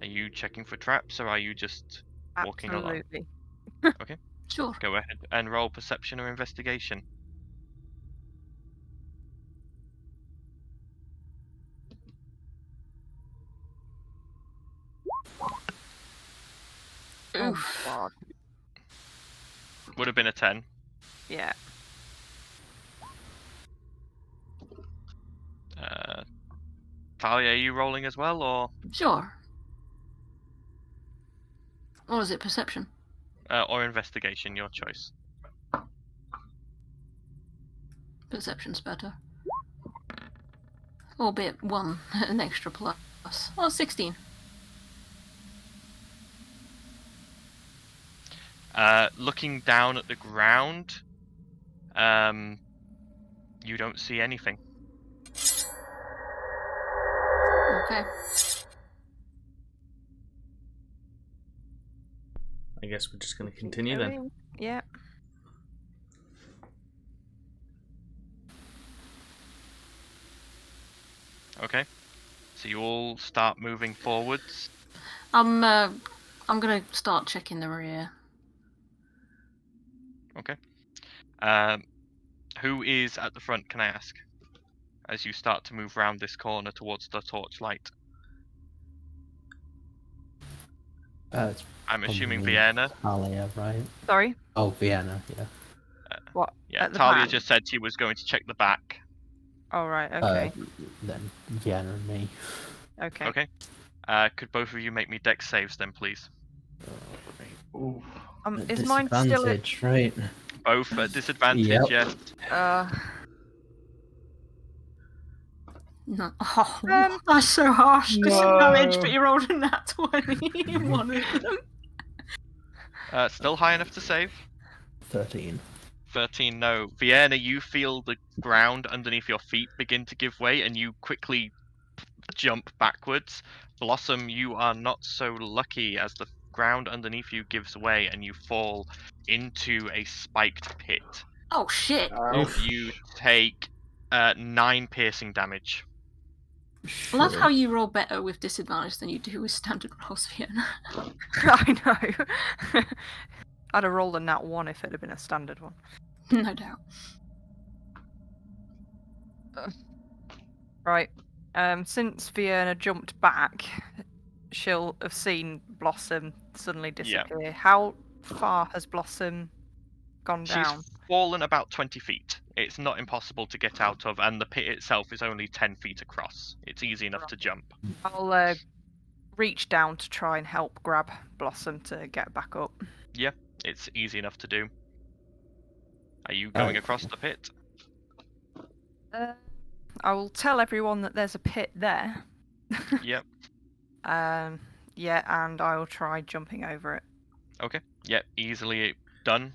Are you checking for traps or are you just walking along? Absolutely. Sure. Go ahead and roll perception or investigation. Oof. God. Would have been a 10. Yeah. Talia, are you rolling as well, or Sure. Or is it perception? or investigation? Your choice. Perception's better. Albeit one, an extra plus. Oh, 16. Looking down at the ground, you don't see anything. Okay. I guess we're just going to continue then. Going. Yeah. Okay. So you all start moving forwards. I'm gonna start checking the rear. Okay. Who is at the front, can I ask? As you start to move round this corner towards the torchlight. it's I'm assuming probably Vienna. Talia, right? Sorry. Oh, Vienna, yeah. What? Yeah, At the Talia back? just said she was going to check the back. Oh right. Okay. Then Vienna and me. Okay. Okay. Could both of you make me dex saves then, please? Oof. Is mine still at? Disadvantage, right? Both at disadvantage, Yep. yes. No. Oh, that's so harsh. Disadvantage, but you rolled a nat 20 in one of them. Still high enough to save? 13. 13, no. Vienna, you feel the ground underneath your feet begin to give way and you quickly jump backwards. Blossom, you are not so lucky as the ground underneath you gives way and you fall into a spiked pit. Oh shit. You take 9 piercing damage. I love how you roll better with disadvantage than you do with standard rolls, Vienna. I know. I'd have rolled a nat 1 if it had been a standard one. No doubt. Right. Since Vienna jumped back, she'll have seen Blossom suddenly disappear. How far has Blossom gone down? She's fallen about 20 feet. It's not impossible to get out of, and the pit itself is only 10 feet across. It's easy enough to jump. I'll reach down to try and help grab Blossom to get back up. Yeah, it's easy enough to do. Are you going across the pit? I will tell everyone that there's a pit there. Yep. Yeah, and I'll try jumping over it. Okay. Yep, easily done.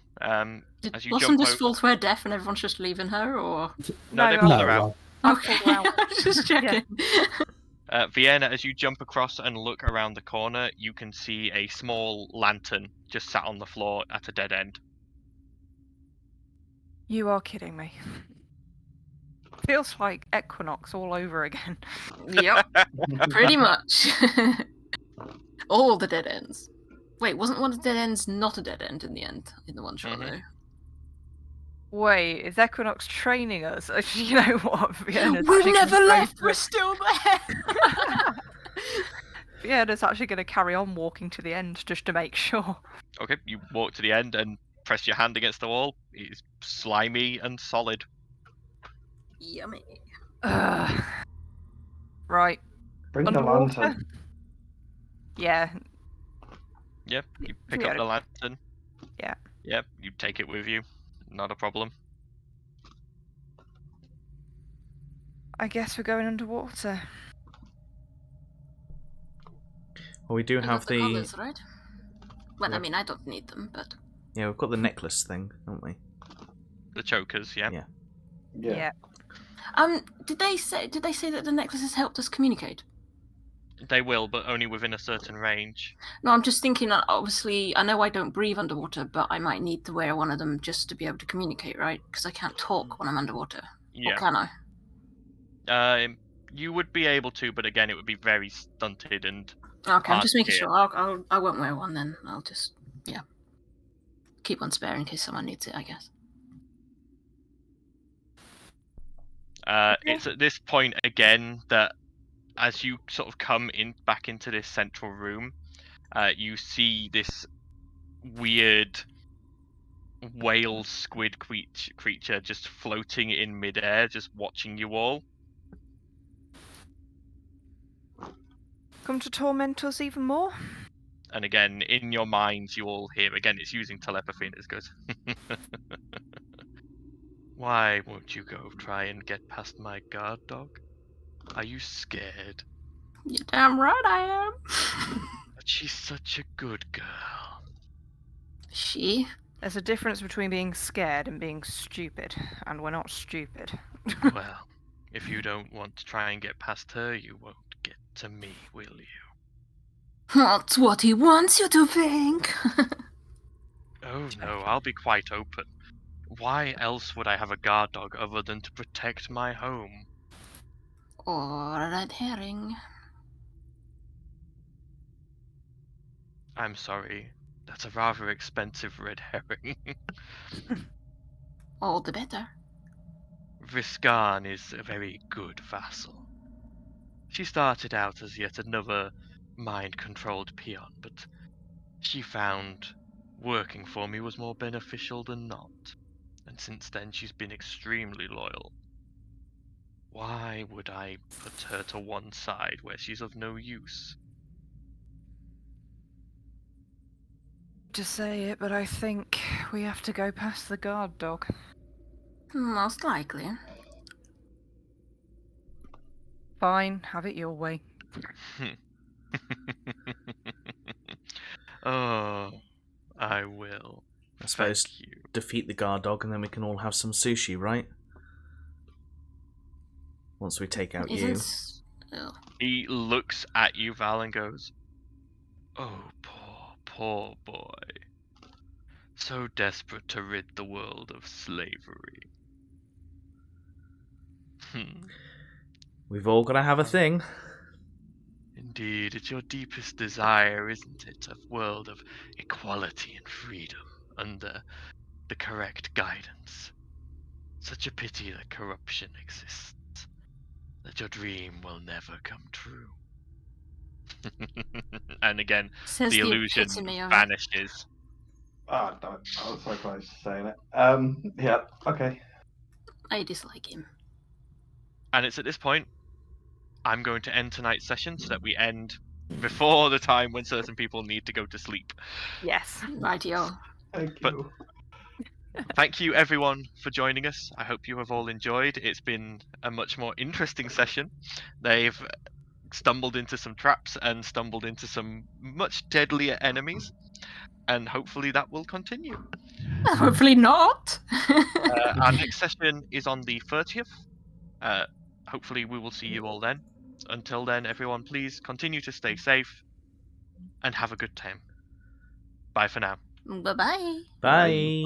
Did As you Blossom jump just over... fall to her death and everyone's just leaving her, or? No, they No, pulled No, her out. well, Okay, pulled her out. just checking. Vienna, as you jump across and look around the corner, you can see a small lantern just sat on the floor at a dead end. You are kidding me. Feels like Equinox all over again. Yep, pretty much. All the dead ends. Wait, wasn't one of the dead ends not a dead end in the end? In the one shot, though? Wait, is Equinox training us? You know what? Vienna's We've actually gonna never go left. through We're it. still there. Vienna's actually going to carry on walking to the end just to make sure. Okay, you walk to the end and press your hand against the wall. It's slimy and solid. Yummy. Right. Bring the Underwater? lantern. Yeah. Yep, you pick Yeah. up the lantern. Yeah. Yep, you take it with you. Not a problem. I guess we're going underwater. Well, we do You have got the colours, right? Well, I Yep. mean, I don't need them, but Yeah, we've got the necklace thing, haven't we? The chokers, yeah. Yeah. Yeah. did they say that the necklaces helped us communicate? They will, but only within a certain range. No, I'm just thinking that obviously I know I don't breathe underwater, but I might need to wear one of them just to be able to communicate, right? Because I can't talk when I'm underwater. Or Yeah. can I? You would be able to, but again, it would be very stunted and. Okay, I'm just making Yeah. sure. I won't wear one then. I'll just keep one spare in case someone needs it, I guess. It's at this point again that as you sort of come back into this central room, you see this weird whale squid creature just floating in midair, just watching you all. Come to torment us even more? And again, in your minds, you all hear again. It's using telepathy, and it's good. Why won't you go try and get past my guard dog? Are you scared? You're damn right I am. But she's such a good girl. She? There's a difference between being scared and being stupid, and we're not stupid. Well, if you don't want to try and get past her, you won't get to me, will you? That's what he wants you to think. Oh no, I'll be quite open. Why else would I have a guard dog other than to protect my home? Or a red herring. I'm sorry, that's a rather expensive red herring. All the better. Viscan is a very good vassal. She started out as yet another mind-controlled peon, but she found working for me was more beneficial than not. And since then she's been extremely loyal. Why would I put her to one side where she's of no use? To say it, but I think we have to go past the guard dog. Most likely. Fine, have it your way. Oh, I will. I suppose Thank you. defeat the guard dog and then we can all have some sushi, right? Once we take out you. Ugh. He looks at you, Val, and goes, "Oh, poor boy. So desperate to rid the world of slavery." We've all got to have a thing. Indeed, it's your deepest desire, isn't it? A world of equality and freedom under the correct guidance. Such a pity that corruption exists. That your dream will never come true. And again, Says the the illusion epitome of it. vanishes. Oh, damn it. I was so close to saying it. Yeah, okay. I dislike him. And it's at this point I'm going to end tonight's session so that we end before the time when certain people need to go to sleep. Yes. Rightio. Thank But- you. Thank you everyone for joining us. I hope you have all enjoyed. It's been a much more interesting session. They've stumbled into some traps and stumbled into some much deadlier enemies. And hopefully that will continue. Hopefully not. Our next session is on the 30th. Hopefully we will see you all then. Until then, everyone, please continue to stay safe and have a good time. Bye for now. Bye-bye. Bye.